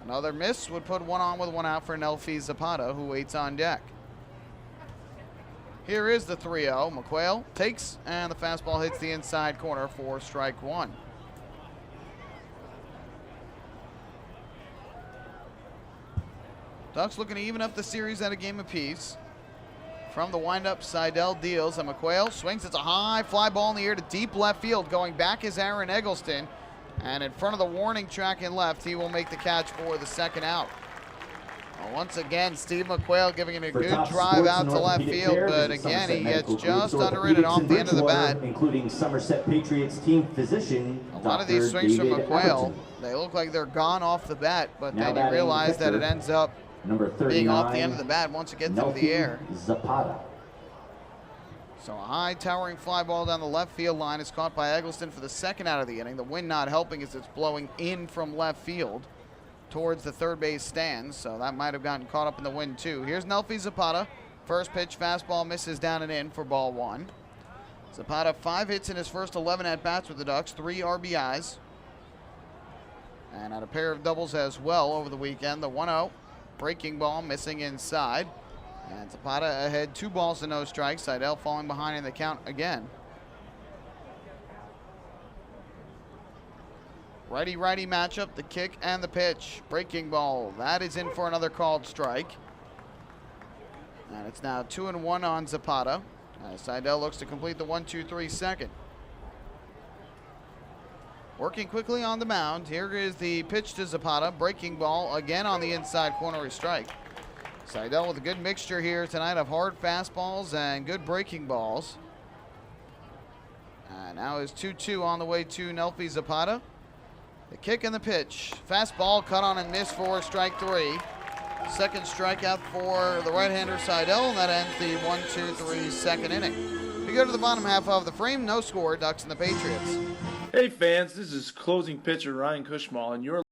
Another miss would put one on with one out for Nelfi Zapata, who waits on deck. Here is the 3-0. McQuail takes, and the fastball hits the inside corner for strike 1. Ducks looking to even up the series at a game apiece. From the windup, Seidel deals, and McQuail swings. It's a high fly ball in the air to deep left field. Going back is Aaron Eggleston, and in front of the warning track in left, he will make the catch for the second out. Well, once again, Steve McQuail giving it a good drive out to left field, but again, he gets just under it and off the end of the bat. Including Somerset Patriots team physician, a lot of these swings from McQuail, they look like they're gone off the bat, but then you realize that it ends up being off the end of the bat once it gets into the air. Zapata. So a high towering fly ball down the left field line is caught by Eggleston for the second out of the inning. The wind not helping as it's blowing in from left field towards the third base stands, so that might have gotten caught up in the wind too. Here's Nelfi Zapata. First pitch, fastball misses down and in for ball 1. Zapata 5 hits in his first 11 at-bats with the Ducks, 3 RBIs. And had a pair of doubles as well over the weekend. The 1-0. Breaking ball missing inside. And Zapata ahead 2 balls to no strikes. Seidel falling behind in the count again. Righty-righty matchup, the kick and the pitch. Breaking ball, that is in for another called strike. And it's now 2-1 on Zapata, as Seidel looks to complete the 1-2-3 second. Working quickly on the mound. Here is the pitch to Zapata. Breaking ball again on the inside corner is strike. Seidel with a good mixture here tonight of hard fastballs and good breaking balls. And now is 2-2 on the way to Nelfi Zapata. The kick and the pitch. Fastball cut on and missed for strike 3. Second strikeout for the right-hander Seidel, and that ends the 1-2-3 second inning. We go to the bottom half of the frame. No score. Ducks and the Patriots. Hey fans, this is closing pitcher Ryan Cushmall, and your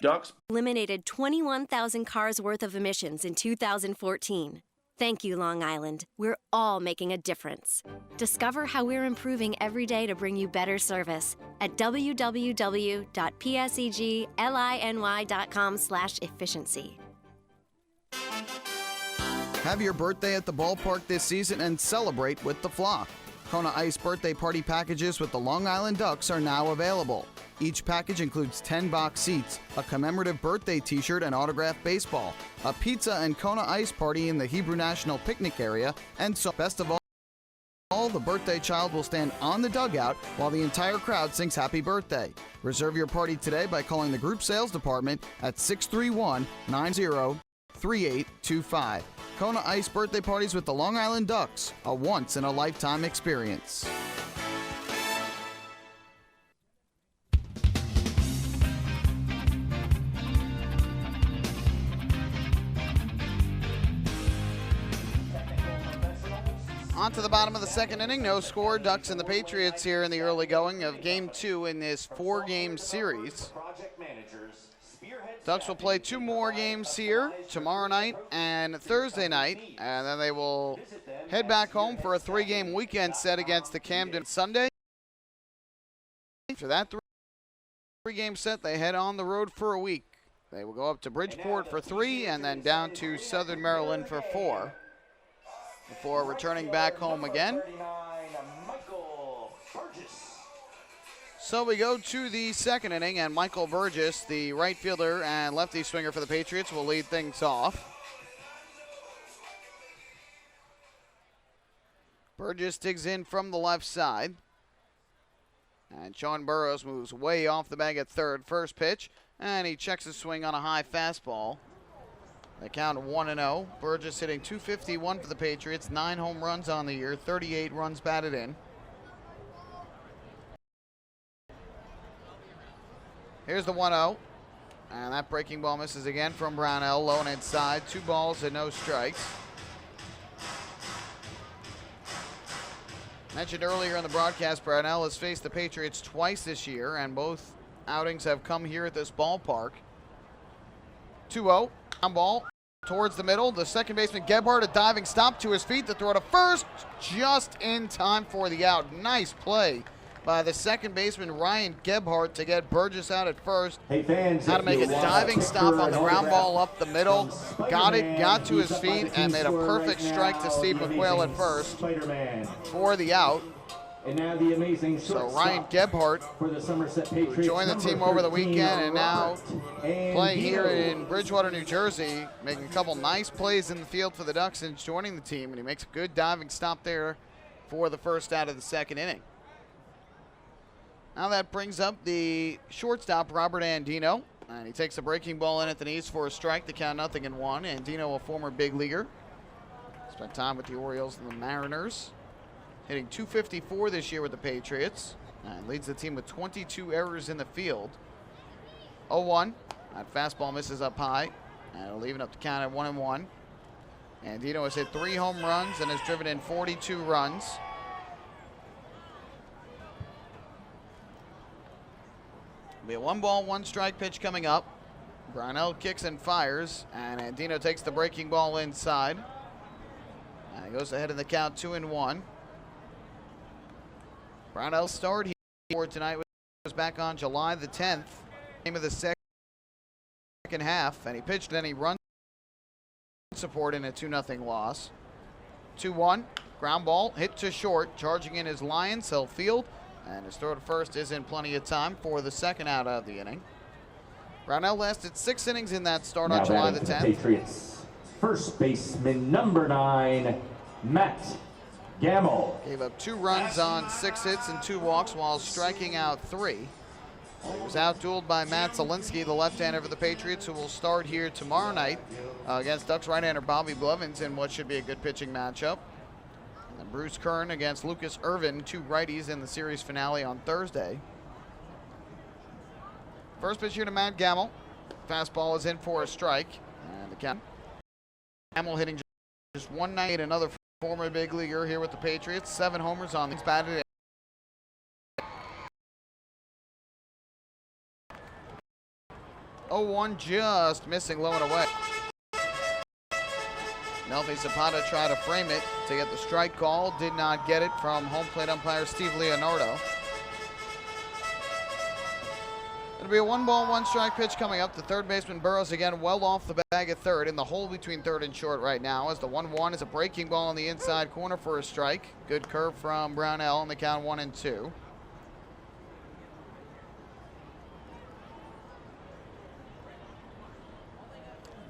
Ducks eliminated 21,000 cars worth of emissions in 2014. Thank you, Long Island. We're all making a difference. Discover how we're improving every day to bring you better service at www.psegly.com/efficiency. Have your birthday at the ballpark this season and celebrate with the flock. Kona Ice birthday party packages with the Long Island Ducks are now available. Each package includes 10 box seats, a commemorative birthday t-shirt and autographed baseball, a pizza and Kona Ice party in the Hebrew National Picnic area, and so best of all, the birthday child will stand on the dugout while the entire crowd sings happy birthday. Reserve your party today by calling the group sales department at 631-903825. Kona Ice birthday parties with the Long Island Ducks, a once-in-a-lifetime experience. On to the bottom of the second inning. No score. Ducks and the Patriots here in the early going of Game 2 in this 4-game series. Ducks will play 2 more games here tomorrow night and Thursday night, and then they will head back home for a 3-game weekend set against the Camden Sunday. After that 3-game set, they head on the road for a week. They will go up to Bridgeport for 3 and then down to Southern Maryland for 4 before returning back home again. So we go to the second inning, and Michael Burgess, the right fielder and lefty swinger for the Patriots, will lead things off. Burgess digs in from the left side. And Sean Burrows moves way off the bag at third. First pitch, and he checks his swing on a high fastball. They count 1-0. Burgess hitting .251 for the Patriots, 9 home runs on the year, 38 runs batted in. Here's the 1-0, and that breaking ball misses again from Brownell, low and inside. 2 balls and no strikes. Mentioned earlier in the broadcast, Brownell has faced the Patriots twice this year, and both outings have come here at this ballpark. 2-0, ground ball towards the middle. The second baseman, Gebhardt, a diving stop to his feet. The throw to first, just in time for the out. Nice play by the second baseman, Ryan Gebhardt, to get Burgess out at first. Hey fans, how to make a diving stop on the ground ball up the middle. Got it, got to his feet, and made a perfect strike to Steve McQuail at first for the out. And now the amazing so Ryan Gebhardt, for the Somerset Patriots, joined the team over the weekend and now playing here in Bridgewater, New Jersey, making a couple nice plays in the field for the Ducks since joining the team, and he makes a good diving stop there for the first out of the second inning. Now that brings up the shortstop, Robert Andino, and he takes a breaking ball in at the knees for a strike to count 0-1. Andino, a former big leaguer, spent time with the Orioles and the Mariners, hitting .254 this year with the Patriots, and leads the team with 22 errors in the field. 0-1, that fastball misses up high, and it'll even up the count at 1-1. Andino has hit 3 home runs and has driven in 42 runs. Be a 1-ball, 1-strike pitch coming up. Brownell kicks and fires, and Andino takes the breaking ball inside. And he goes ahead in the count 2-1. Brownell's start here tonight was back on July the 10th, game of the second half, and he pitched any run support in a 2-0 loss. 2-1, ground ball, hit to short, charging in his Lions, he'll field. And his throw to first is in plenty of time for the second out of the inning. Brownell lasted 6 innings in that start on July the 10th. Patriots first baseman number 9, Matt Gamble. Gave up 2 runs on 6 hits and 2 walks while striking out 3. He was outdueled by Matt Zielinski, the left-hander for the Patriots, who will start here tomorrow night against Ducks right-hander Bobby Blevins in what should be a good pitching matchup. And Bruce Kern against Lucas Irvin, 2 righties in the series finale on Thursday. First pitch here to Matt Gamble. Fastball is in for a strike. And the count. Gamble hitting just 198, another former big leaguer here with the Patriots. 7 homers on these batted. .01 just missing low and away. Melfi Zapata tried to frame it to get the strike call. Did not get it from home plate umpire Steve Leonardo. It'll be a 1-ball, 1-strike pitch coming up. The third baseman Burrows again well off the bag at third, in the hole between third and short right now, as the 1-1 is a breaking ball on the inside corner for a strike. Good curve from Brownell on the count 1-2.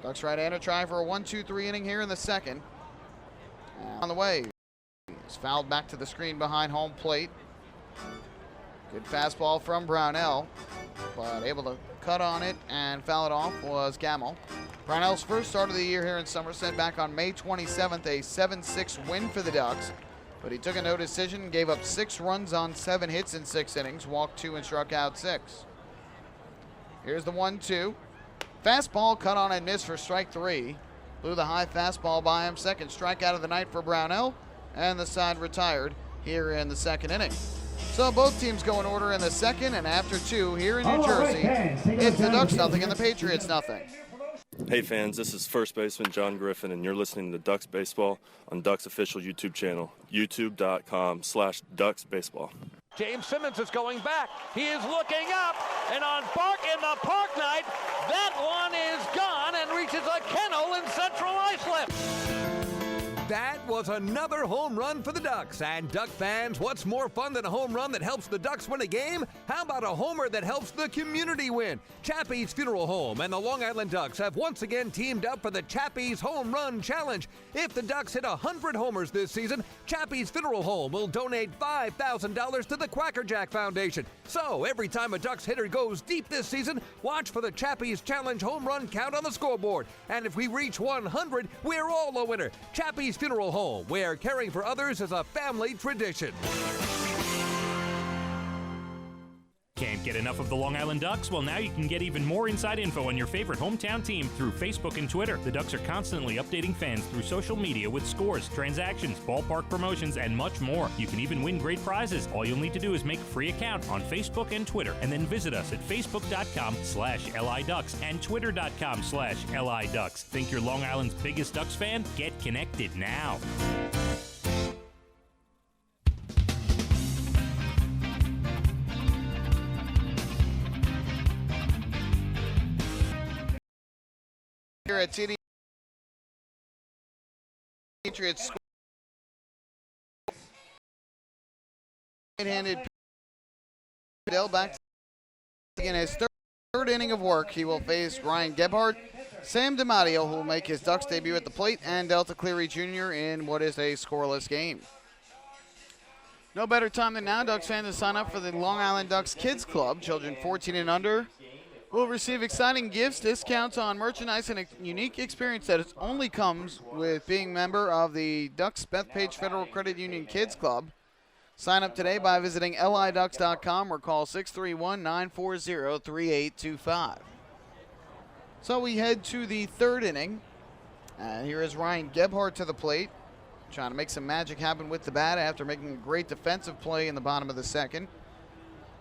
Ducks right-hander trying for a 1-2-3 inning here in the second. And on the way, it's fouled back to the screen behind home plate. Good fastball from Brownell, but able to cut on it and foul it off was Gamble. Brownell's first start of the year here in Somerset back on May 27th, a 7-6 win for the Ducks. But he took a no decision, gave up 6 runs on 7 hits in 6 innings, walked 2 and struck out 6. Here's the 1-2. Fastball cut on and missed for strike 3. Blew the high fastball by him. Second strikeout of the night for Brownell. And the side retired here in the second inning. So both teams go in order in the second, and after 2 here in New Jersey, it's the Ducks nothing and the Patriots nothing. Hey fans, this is first baseman John Griffin, and you're listening to Ducks Baseball on Ducks official YouTube channel, youtube.com/DucksBaseball. James Simmons is going back. He is looking up, and on Park in the Park Night, that one is gone and reaches a kennel in Central Islip. That was another home run for the Ducks. And Duck fans, what's more fun than a home run that helps the Ducks win a game? How about a homer that helps the community win? Chappie's Funeral Home and the Long Island Ducks have once again teamed up for the Chappie's Home Run Challenge. If the Ducks hit 100 homers this season, Chappie's Funeral Home will donate $5,000 to the Quackerjack Foundation. So every time a Ducks hitter goes deep this season, watch for the Chappie's Challenge home run count on the scoreboard. And if we reach 100, we're all a winner. Chappie's Funeral Home, where caring for others is a family tradition. Can't get enough of the Long Island Ducks? Well, now you can get even more inside info on your favorite hometown team through Facebook and Twitter. The Ducks are constantly updating fans through social media with scores, transactions, ballpark promotions, and much more. You can even win great prizes. All you'll need to do is make a free account on Facebook and Twitter, and then visit us at facebook.com/LIDucks and twitter.com/LIDucks. Think you're Long Island's biggest Ducks fan? Get connected now. Here at TD Patriots, right-handed Fidel back in his third inning of work. He will face Ryan Gebhardt, Sam DiMatteo, who will make his Ducks debut at the plate, and Delta Cleary Jr. in what is a scoreless game. No better time than now, Ducks fans, to sign up for the Long Island Ducks Kids Club. Children 14 and under will receive exciting gifts, discounts on merchandise, and a unique experience that only comes with being a member of the Ducks Bethpage Federal Credit Union Kids Club. Sign up today by visiting liducks.com or call 631-940-3825. So we head to the third inning. Here is Ryan Gebhardt to the plate, trying to make some magic happen with the bat after making a great defensive play in the bottom of the second.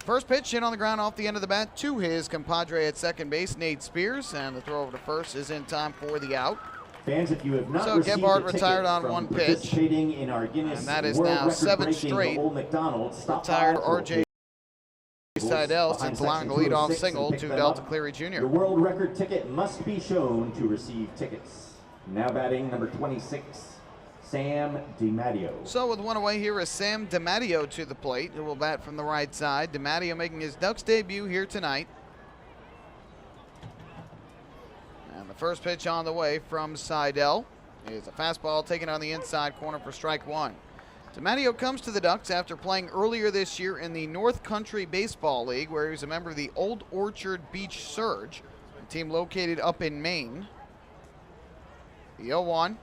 First pitch hit on the ground off the end of the bat to his compadre at second base, Nate Spears, and the throw over to first is in time for the out. Fans, if you have not so received Gebhardt a retired on from one pitch, participating in our Guinness and that is World now Record 7 breaking straight. Old McDonald, Retired R.J. Seidel since allowing the leadoff single to Delta Cleary Jr. Your world record ticket must be shown to receive tickets. Now batting number 26, Sam DiMatteo. So with one away, here is Sam DiMatteo to the plate, who will bat from the right side. DiMatteo making his Ducks debut here tonight. And the first pitch on the way from Seidel is a fastball taken on the inside corner for strike one. DiMatteo comes to the Ducks after playing earlier this year in the North Country Baseball League, where he was a member of the Old Orchard Beach Surge, a team located up in Maine. The 0-1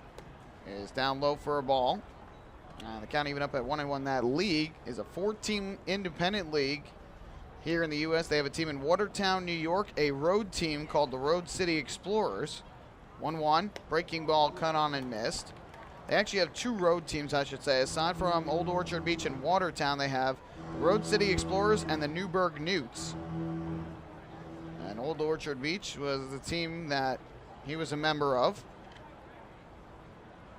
is down low for a ball. The count even up at 1-1. That league is a 4-team independent league here in the U.S. They have a team in Watertown, New York, a road team called the Road City Explorers. 1-1, breaking ball cut on and missed. They actually have two road teams, I should say. Aside from Old Orchard Beach and Watertown, they have Road City Explorers and the Newburgh Newts. And Old Orchard Beach was the team that he was a member of.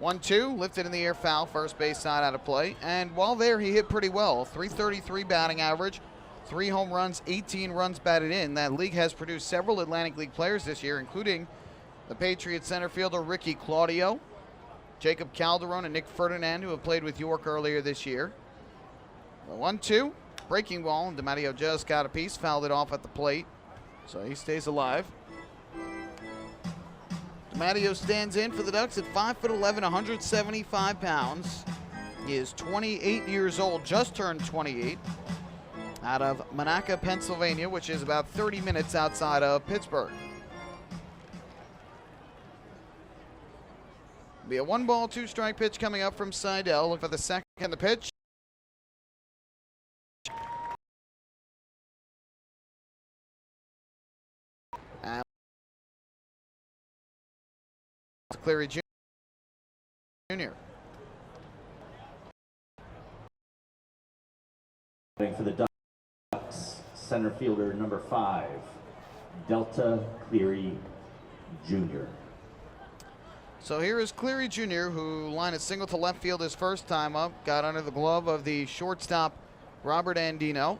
1-2, lifted in the air, foul, first base side out of play. And while there, he hit pretty well. 333 batting average, 3 home runs, 18 runs batted in. That league has produced several Atlantic League players this year, including the Patriots center fielder Ricky Claudio, Jacob Calderon, and Nick Ferdinand, who have played with York earlier this year. The 1-2, breaking ball, and DiMatteo just got a piece, fouled it off at the plate, so he stays alive. DiMatteo stands in for the Ducks at 5'11", 175 pounds. He is 28 years old, just turned 28, out of Monaca, Pennsylvania, which is about 30 minutes outside of Pittsburgh. Be a 1-ball, 2-strike pitch coming up from Seidel. Look for the second, the pitch. And Cleary Jr. For the Ducks, center fielder number 5, Delta Cleary Jr. So here is Cleary Jr., who lined a single to left field his first time up, got under the glove of the shortstop, Robert Andino.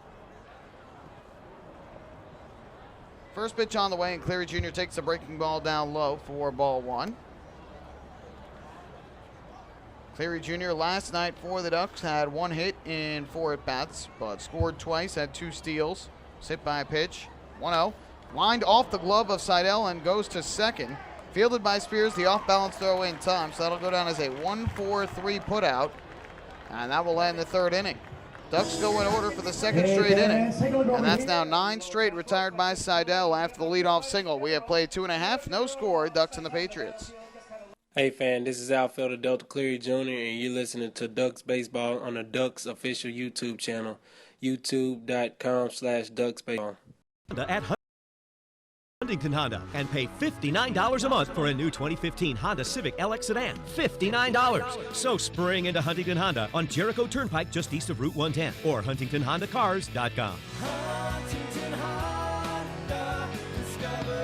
First pitch on the way, and Cleary Jr. takes the breaking ball down low for ball 1. Cleary Jr. last night for the Ducks had 1 hit in 4 at-bats, but scored twice, had 2 steals. Hit by a pitch, 1-0. Lined off the glove of Seidel and goes to second. Fielded by Spears, the off-balance throw in time, so that'll go down as a 1-4-3 putout, and that will end the third inning. Ducks go in order for the second straight inning, and that's now 9 straight retired by Seidel after the leadoff single. We have played 2.5, no score, Ducks and the Patriots. Hey fan, this is outfielder Delta Cleary Jr. and you're listening to Ducks Baseball on the Ducks official YouTube channel. youtube.com/ducksbaseball. At Huntington Honda and pay $59 a month for a new 2015 Honda Civic LX sedan. $59. So spring into Huntington Honda on Jericho Turnpike just east of Route 110 or huntingtonhondacars.com. Huntington Honda, discover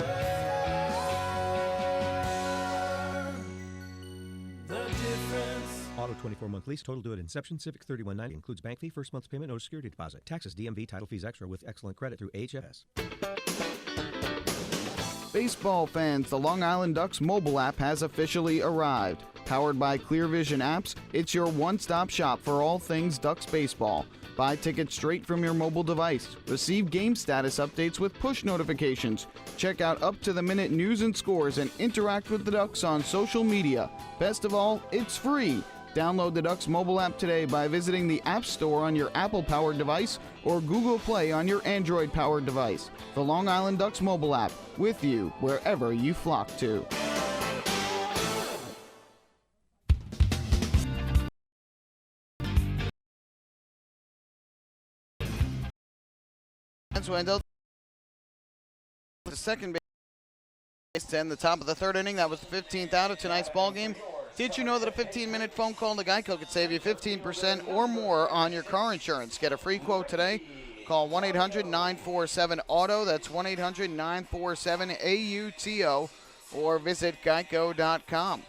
the difference. Auto 24-month lease, total due at inception. Civic $31.90 includes bank fee, first month's payment, no security deposit. Taxes, DMV, title fees extra with excellent credit through HFS. Baseball fans, the Long Island Ducks mobile app has officially arrived. Powered by Clear Vision Apps, it's your one-stop shop for all things Ducks baseball. Buy tickets straight from your mobile device. Receive game status updates with push notifications. Check out up-to-the-minute news and scores and interact with the Ducks on social media. Best of all, it's free. Download the Ducks mobile app today by visiting the App Store on your Apple-powered device or Google Play on your Android-powered device. The Long Island Ducks mobile app, with you wherever you flock to. Wendell, the second base to end the top of the third inning. That was the 15th out of tonight's ball game. Did you know that a 15-minute phone call to Geico could save you 15% or more on your car insurance? Get a free quote today. Call 1-800-947-AUTO. That's 1-800-947-AUTO. Or visit geico.com.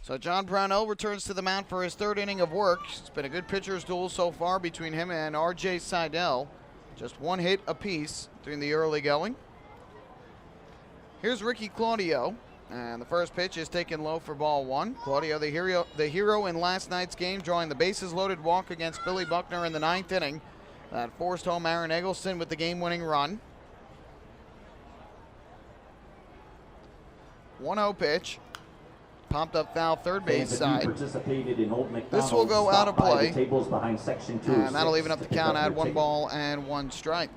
So John Brownell returns to the mound for his third inning of work. It's been a good pitcher's duel so far between him and R.J. Seidel. Just one hit apiece during the early going. Here's Ricky Claudio. And the first pitch is taken low for ball one. Claudio, the hero in last night's game, drawing the bases-loaded walk against Billy Buckner in the ninth inning. That forced home Aaron Eggleston with the game-winning run. 1-0 pitch. Popped up foul third base side. This will go out of play. And that'll even up the count at 1 ball and 1 strike.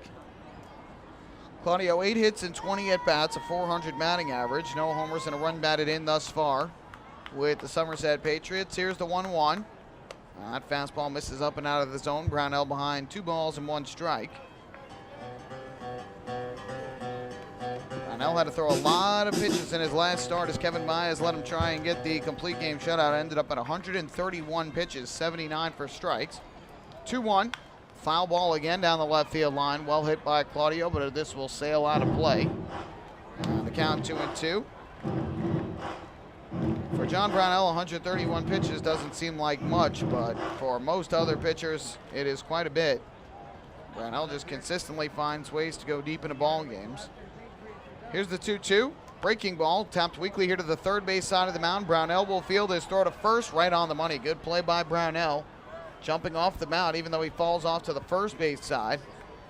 Claudio, 8 hits and 20 at-bats, a .400 batting average. No homers and a run batted in thus far with the Somerset Patriots. Here's the 1-1. That fastball misses up and out of the zone. Brownell behind 2 balls and 1 strike. Brownell had to throw a lot of pitches in his last start as Kevin Baez let him try and get the complete game shutout. Ended up at 131 pitches, 79 for strikes. 2-1. Foul ball again down the left field line. Well hit by Claudio, but this will sail out of play. The count 2-2. For John Brownell, 131 pitches doesn't seem like much, but for most other pitchers, it is quite a bit. Brownell just consistently finds ways to go deep into ball games. Here's the 2-2. Breaking ball, tapped weakly here to the third base side of the mound. Brownell will field his throw to first, right on the money. Good play by Brownell. Jumping off the mound, even though he falls off to the first base side.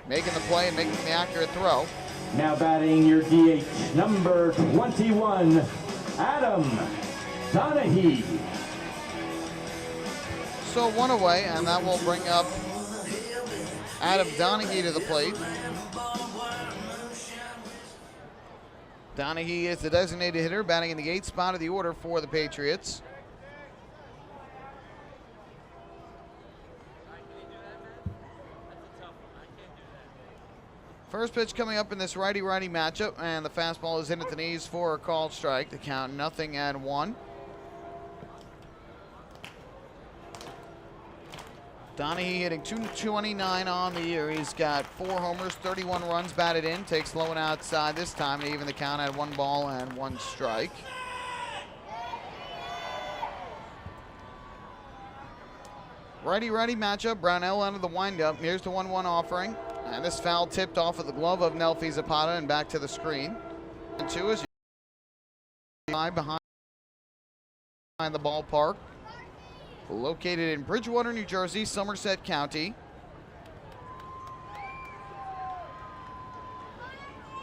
Making the play and making the accurate throw. Now batting your DH, number 21, Adam Donahue. So 1 away, and that will bring up Adam Donahue to the plate. Donahue is the designated hitter, batting in the 8th spot of the order for the Patriots. First pitch coming up in this righty-righty matchup, and the fastball is in at the knees for a called strike. The count 0-1. Donahue hitting .229 on the year. He's got 4 homers, 31 runs batted in. Takes low and outside this time, and even the count at 1 ball and 1 strike. Righty-righty matchup. Brownell under the windup. Here's the 1-1 offering. And this foul tipped off of the glove of Nelfi Zapata and back to the screen. And 2 is behind the ballpark. Located in Bridgewater, New Jersey, Somerset County.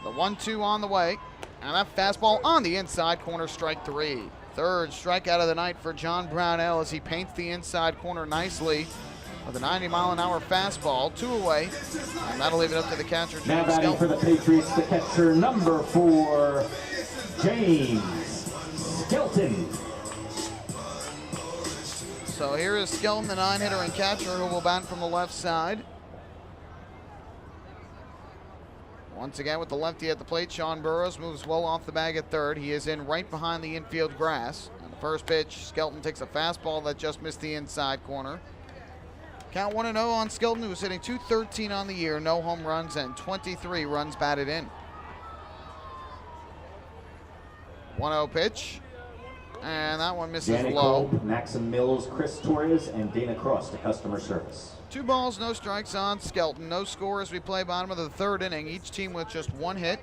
The 1-2 on the way. And that fastball on the inside corner, strike 3. Third strikeout of the night for John Brownell as he paints the inside corner nicely with a 90-mile-an-hour fastball. 2 away, and that'll leave it up to the catcher, James Now batting for the Patriots, the catcher, number 4, James Skelton. So here is Skelton, the 9-hitter and catcher, who will bat from the left side. Once again with the lefty at the plate, Sean Burrows moves well off the bag at third. He is in right behind the infield grass. On the first pitch, Skelton takes a fastball that just missed the inside corner. Count 1-0 on Skelton, who's hitting .213 on the year, no home runs and 23 runs batted in. 1-0 pitch, and that one misses Janet low. Kolb, Maxim Mills, Chris Torres, and Dana Cross to customer service. 2 balls, no strikes on Skelton. No score as we play bottom of the third inning. Each team with just 1 hit,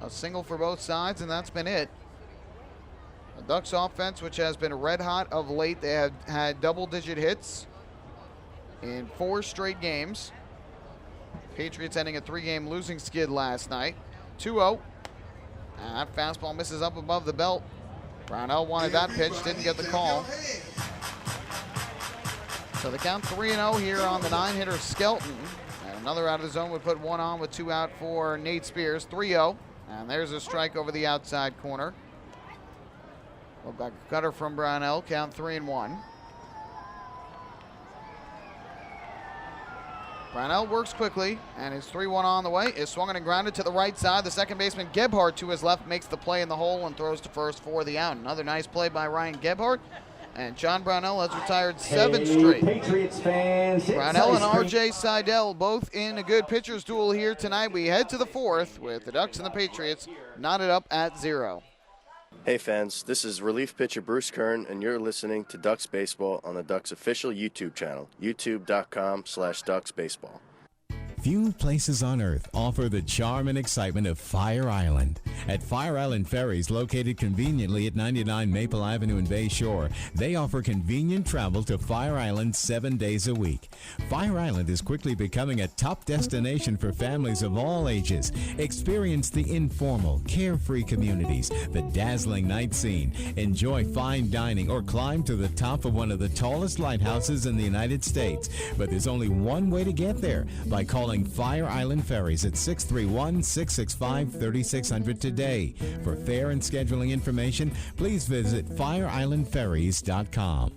a single for both sides, and that's been it. The Ducks offense, which has been red hot of late, they have had double-digit hits in 4 straight games. Patriots ending a 3-game losing skid last night. 2-0. And that fastball misses up above the belt. Brownell wanted that pitch, didn't get the call. So the count 3-0 here on the 9-hitter Skelton. And another out of the zone would put 1 on with 2 out for Nate Spears. 3-0. And there's a strike over the outside corner. Look back cutter from Brownell. Count 3-1. Brownell works quickly, and his 3-1 on the way is swung and grounded to the right side. The second baseman, Gebhardt, to his left, makes the play in the hole and throws to first for the out. Another nice play by Ryan Gebhardt, and John Brownell has retired 7 straight. Patriots fans, Brownell and R.J. Seidel both in a good pitcher's duel here tonight. We head to the 4th with the Ducks and the Patriots knotted up at 0. Hey fans, this is relief pitcher Bruce Kern, and you're listening to Ducks Baseball on the Ducks official YouTube channel, youtube.com/DucksBaseball. Few places on earth offer the charm and excitement of Fire Island. At Fire Island Ferries, located conveniently at 99 Maple Avenue in Bay Shore, they offer convenient travel to Fire Island 7 days a week. Fire Island is quickly becoming a top destination for families of all ages. Experience the informal, carefree communities, the dazzling night scene, enjoy fine dining, or climb to the top of one of the tallest lighthouses in the United States. But there's only one way to get there, by calling Fire Island Ferries at 631-665-3600 today. For fare and scheduling information, please visit fireislandferries.com.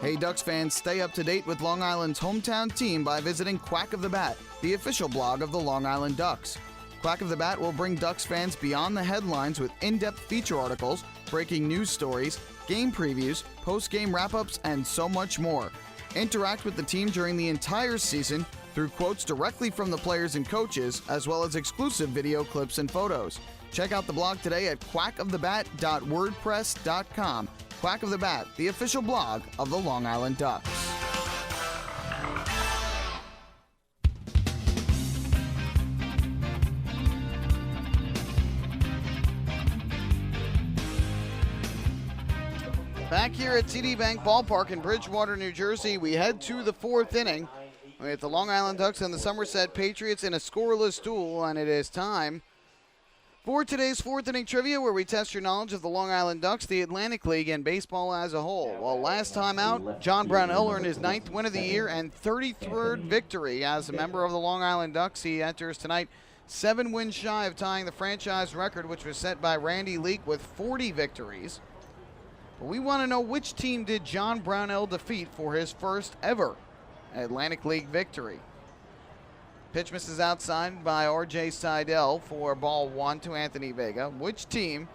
Hey Ducks fans, stay up to date with Long Island's hometown team by visiting Quack of the Bat, the official blog of the Long Island Ducks. Quack of the Bat will bring Ducks fans beyond the headlines with in-depth feature articles, breaking news stories, game previews, post-game wrap-ups, and so much more. Interact with the team during the entire season through quotes directly from the players and coaches, as well as exclusive video clips and photos. Check out the blog today at quackofthebat.wordpress.com. Quack of the Bat, the official blog of the Long Island Ducks. Back here at TD Bank Ballpark in Bridgewater, New Jersey, we head to the 4th inning with the Long Island Ducks and the Somerset Patriots in a scoreless duel, and it is time for today's 4th inning trivia, where we test your knowledge of the Long Island Ducks, the Atlantic League, and baseball as a whole. Well, last time out, John Brownell earned his 9th win of the year and 33rd victory as a member of the Long Island Ducks. He enters tonight 7 wins shy of tying the franchise record, which was set by Randy Leake with 40 victories. But we want to know, which team did John Brownell defeat for his first ever Atlantic League victory? Pitch misses outside by R.J. Seidel for ball 1 to Anthony Vega. Which team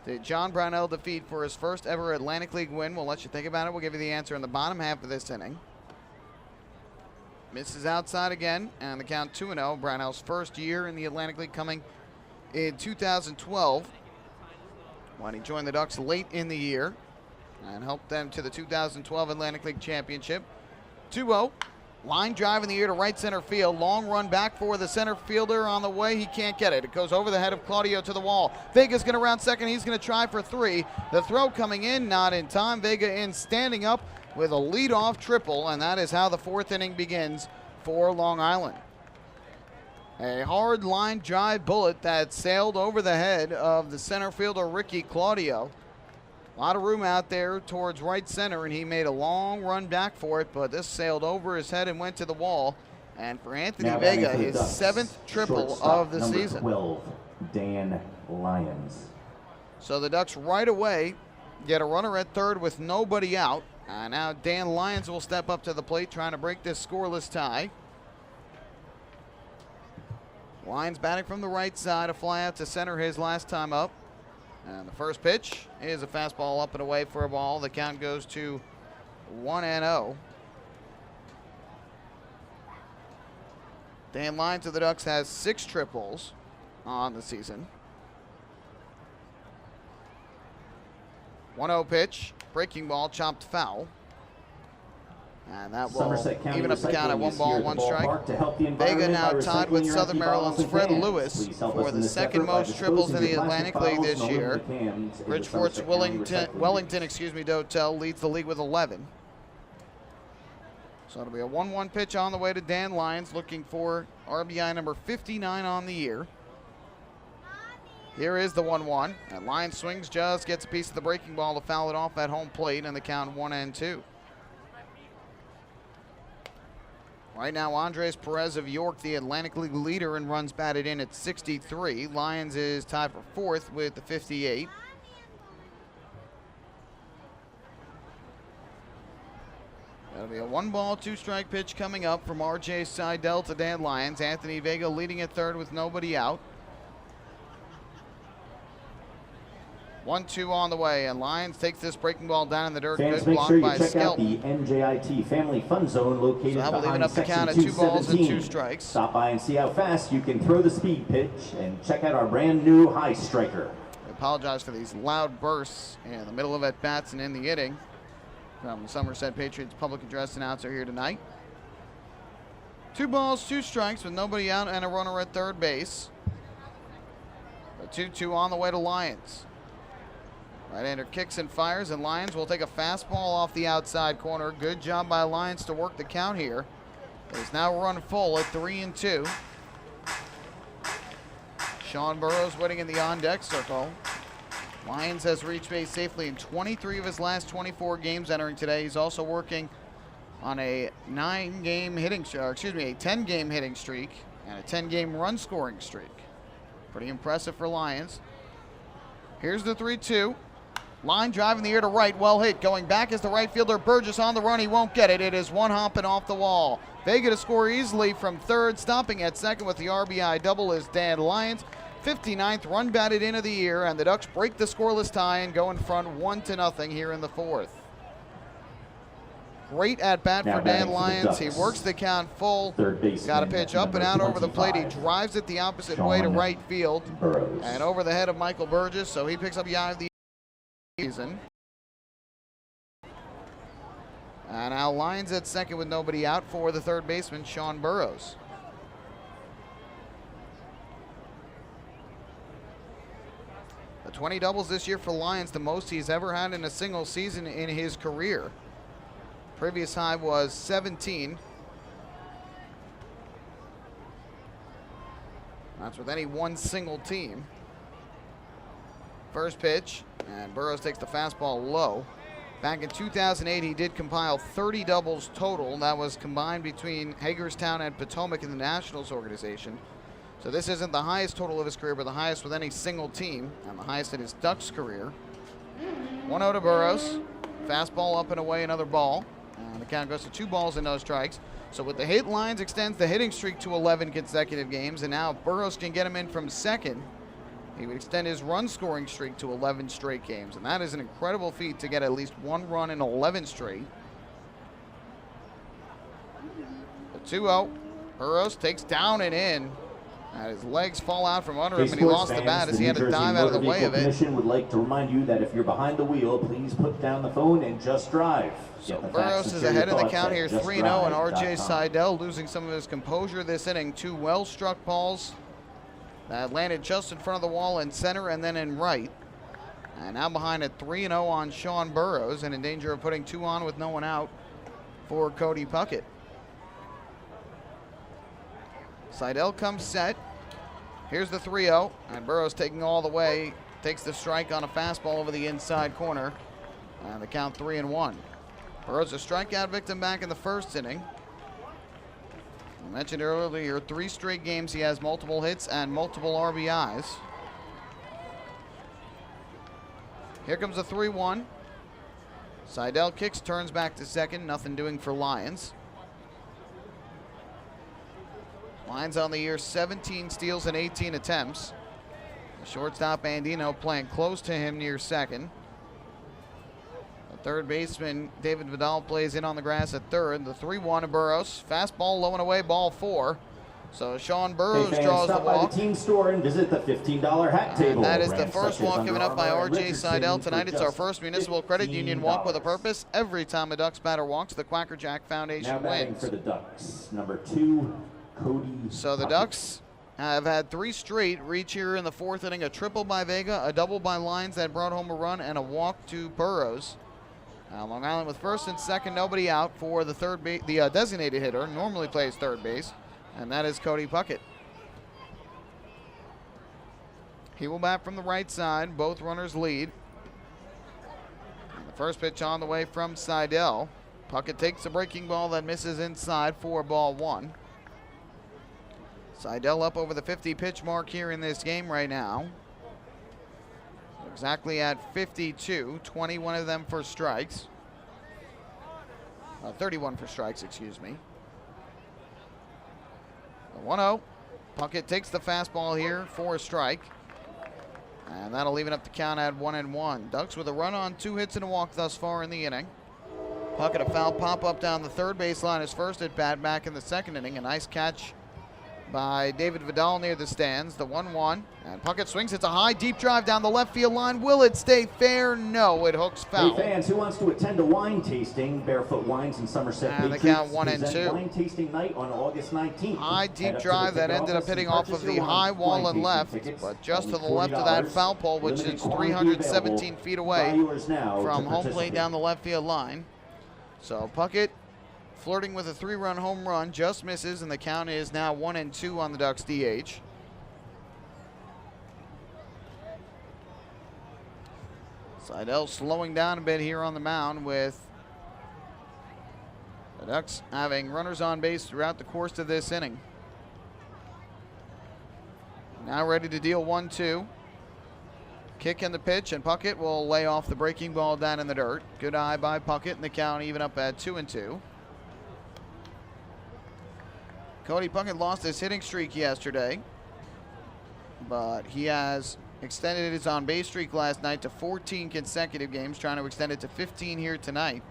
did John Brownell defeat for his first ever Atlantic League win? We'll let you think about it. We'll give you the answer in the bottom half of this inning. Misses outside again, and the count 2-0. Brownell's first year in the Atlantic League coming in 2012, when he joined the Ducks late in the year and helped them to the 2012 Atlantic League Championship. 2-0. Line drive in the air to right center field. Long run back for the center fielder on the way. He can't get it. It goes over the head of Claudio to the wall. Vega's going to round second. He's going to try for 3. The throw coming in, not in time. Vega in standing up with a leadoff triple, and that is how the 4th inning begins for Long Island. A hard line drive bullet that sailed over the head of the center fielder Ricky Claudio. A lot of room out there towards right center, and he made a long run back for it, but this sailed over his head and went to the wall. And for Anthony Vega, his 7th triple of the season. 12, Dan Lyons. So the Ducks right away get a runner at third with nobody out, And now Dan Lyons will step up to the plate trying to break this scoreless tie. Lyons batting from the right side, a fly out to center his last time up. And the first pitch is a fastball up and away for a ball. The count goes to 1-0. Dan Lyons of the Ducks has 6 triples on the season. 1-0 pitch, breaking ball, chopped foul. And that will even up the count at 1 ball, 1 strike. Vega now tied with Southern Maryland's Fred Lewis for the second most triples in the Atlantic League this year. Bridgeport's Wellington Dotel leads the league with 11. So it'll be a 1-1 pitch on the way to Dan Lyons, looking for RBI number 59 on the year. Here is the 1-1, and Lyons swings, just gets a piece of the breaking ball to foul it off at home plate, and the count 1-2. Right now, Andres Perez of York, the Atlantic League leader in runs batted in at 63. Lyons is tied for 4th with the 58. That'll be a 1 ball, 2 strike pitch coming up from R.J. Seidel to Dan Lyons. Anthony Vega leading at 3rd with nobody out. 1-2 on the way, and Lyons takes this breaking ball down in the dirt. Fans, Good make block sure you by check out Skelton. the NJIT Family Fun Zone located So behind even up the section count at 2 balls and 2 217. strikes. Stop by and see how fast you can throw the speed pitch, and check out our brand new high striker. I apologize for these loud bursts in the middle of at-bats and in the inning from Somerset Patriots public address announcer here tonight. 2 balls, 2 strikes with nobody out and a runner at 3rd base. A 2-2 on the way to Lyons. Right-hander kicks and fires, and Lyons will take a fastball off the outside corner. Good job by Lyons to work the count here. It's now run full at 3-2. Sean Burrows waiting in the on-deck circle. Lyons has reached base safely in 23 of his last 24 games entering today. He's also working on a 10-game hitting streak and a 10-game run scoring streak. Pretty impressive for Lyons. Here's the 3-2. Line drive in the air to right, well hit. Going back is the right fielder Burgess on the run. He won't get it. It is 1 hop and off the wall. Vega to score easily from 3rd. Stopping at 2nd with the RBI double is Dan Lyons. 59th run batted in of the year, and the Ducks break the scoreless tie and go in front 1-0 here in the 4th. Great at bat for Dan Lyons. He works the count full. Got a pitch up and out over the plate. He drives it the opposite way to right field and over the head of Michael Burgess. So he picks up the eye of the season. And now Lyons at 2nd with nobody out for the 3rd baseman, Sean Burrows. The 20 doubles this year for Lyons, the most he's ever had in a single season in his career. Previous high was 17. That's with any one single team. First pitch, and Burrows takes the fastball low. Back in 2008, he did compile 30 doubles total. That was combined between Hagerstown and Potomac in the Nationals organization. So this isn't the highest total of his career, but the highest with any single team, and the highest in his Ducks career. 1-0 to Burrows. Fastball up and away, another ball. And the count goes to 2 balls and no strikes. So with the hit, Lyons extends the hitting streak to 11 consecutive games, and now if Burrows can get him in from 2nd, he would extend his run scoring streak to 11 straight games, and that is an incredible feat to get at least 1 run in 11 straight. The 2-0. Burrows takes down and in. And his legs fall out from under him, and he lost the bat as he had to dive out of the way of it. The Commission would like to remind you that if you're behind the wheel, please put down the phone and just drive. So Burrows is ahead of the count here, 3-0, and R.J. Seidel losing some of his composure this inning. 2 well-struck balls that landed just in front of the wall in center and then in right. And now behind at 3-0 on Sean Burrows, and in danger of putting 2 on with no one out for Cody Puckett. Seidel comes set. Here's the 3-0, and Burrows taking all the way, takes the strike on a fastball over the inside corner, and the count 3-1. Burrows a strikeout victim back in the 1st inning. I mentioned earlier, 3 straight games he has multiple hits and multiple RBIs. Here comes the 3-1. Seidel kicks, turns back to second. Nothing doing for Lions. Lions on the year, 17 steals and 18 attempts. The shortstop Andino playing close to him near second. The third baseman David Vidal plays in on the grass at third. The 3-1 of Burrows. Fastball low and away, ball 4. So Sean Burrows draws the stop walk. by the team store and visit the $15 hat table. And that is the Brands first such as walk given Under up by Armour and R.J. Richardson Seidel for tonight. It's our just first Municipal Credit Union walk with a $15. purpose. Every time a Ducks batter walks, the Quacker Jack Foundation Now batting wins. for the Ducks, number 2, Cody. So the Puckett. Ducks have had 3 straight reach here in the 4th inning. A triple by Vega, a double by Lyons that brought home a run, and a walk to Burrows. Long Island with first and second, nobody out for the the designated hitter, normally plays third base, and that is Cody Puckett. He will bat from the right side. Both runners lead. And the first pitch on the way from Seidel. Puckett takes a breaking ball that misses inside for ball 1. Seidel up over the 50 pitch mark here in this game right now. Exactly at 52, 21 of them for strikes. 31 for strikes, excuse me. 1-0. Puckett takes the fastball here for a strike. And that'll even up the count at 1-1. Ducks with a run on 2 hits and a walk thus far in the inning. Puckett a foul pop up down the third baseline, his first at bat back in the second inning. A nice catch by David Vidal near the stands. The 1-1. And Puckett swings. It's a high, deep drive down the left field line. Will it stay fair? No, it hooks foul. Hey fans, who wants to attend a wine tasting? Barefoot Wines and Somerset And Patriots the count 1-2. present wine tasting night on August 19th. High, Head deep up to drive the that ticket ended up office hitting and off of purchase the your high wine wall and tasting left, tickets. but just to Only the left of $40. that foul pole, which Limited is quantity 317 available. feet Buy away yours now from to home plate participate. down the left field line. So Puckett flirting with a 3-run home run, just misses, and the count is now 1-2 on the Ducks DH. Seidel slowing down a bit here on the mound, with the Ducks having runners on base throughout the course of this inning. Now ready to deal 1-2. Kick in the pitch, and Puckett will lay off the breaking ball down in the dirt. Good eye by Puckett, and the count even up at 2-2. Cody Puckett lost his hitting streak yesterday, but he has extended his on-base streak last night to 14 consecutive games, trying to extend it to 15 here tonight.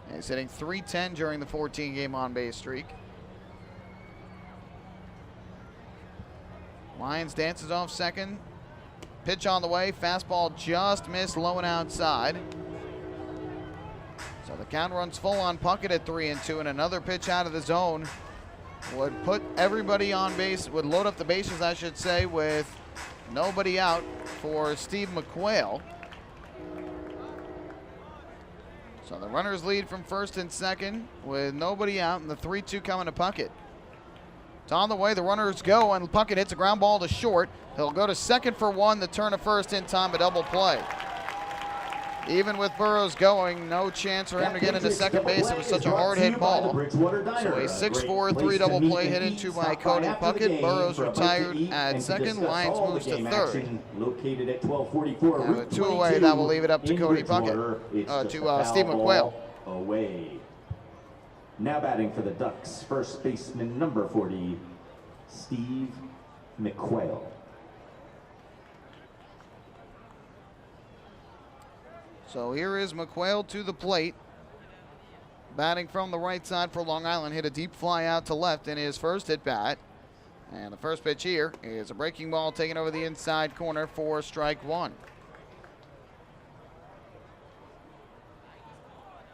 And he's hitting .310 during the 14-game on-base streak. Lyons dances off second. Pitch on the way. Fastball just missed low and outside. So the count runs full on Puckett at 3-2, and another pitch out of the zone would put everybody on base, would load up the bases, I should say, with nobody out for Steve McQuail. So the runners lead from first and second with nobody out, and the 3-2 coming to Puckett. It's on the way, the runners go, and Puckett hits a ground ball to short. He'll go to second for 1, the turn of first in time, a double play. Even with Burrows going, no chance for him to get into second base. It was such a hard hit ball. So a 6-4, 3 double play hit into by Cody Puckett. Burrows retired at second. Lyons moves to third. Located at 1244 And with 2 away, that will leave it up to Cody Puckett, to Steve McQuail. Away. Now batting for the Ducks, first baseman number 40, Steve McQuail. So here is McQuail to the plate. Batting from the right side for Long Island. Hit a deep fly out to left in his first at bat. And the first pitch here is a breaking ball taken over the inside corner for strike 1.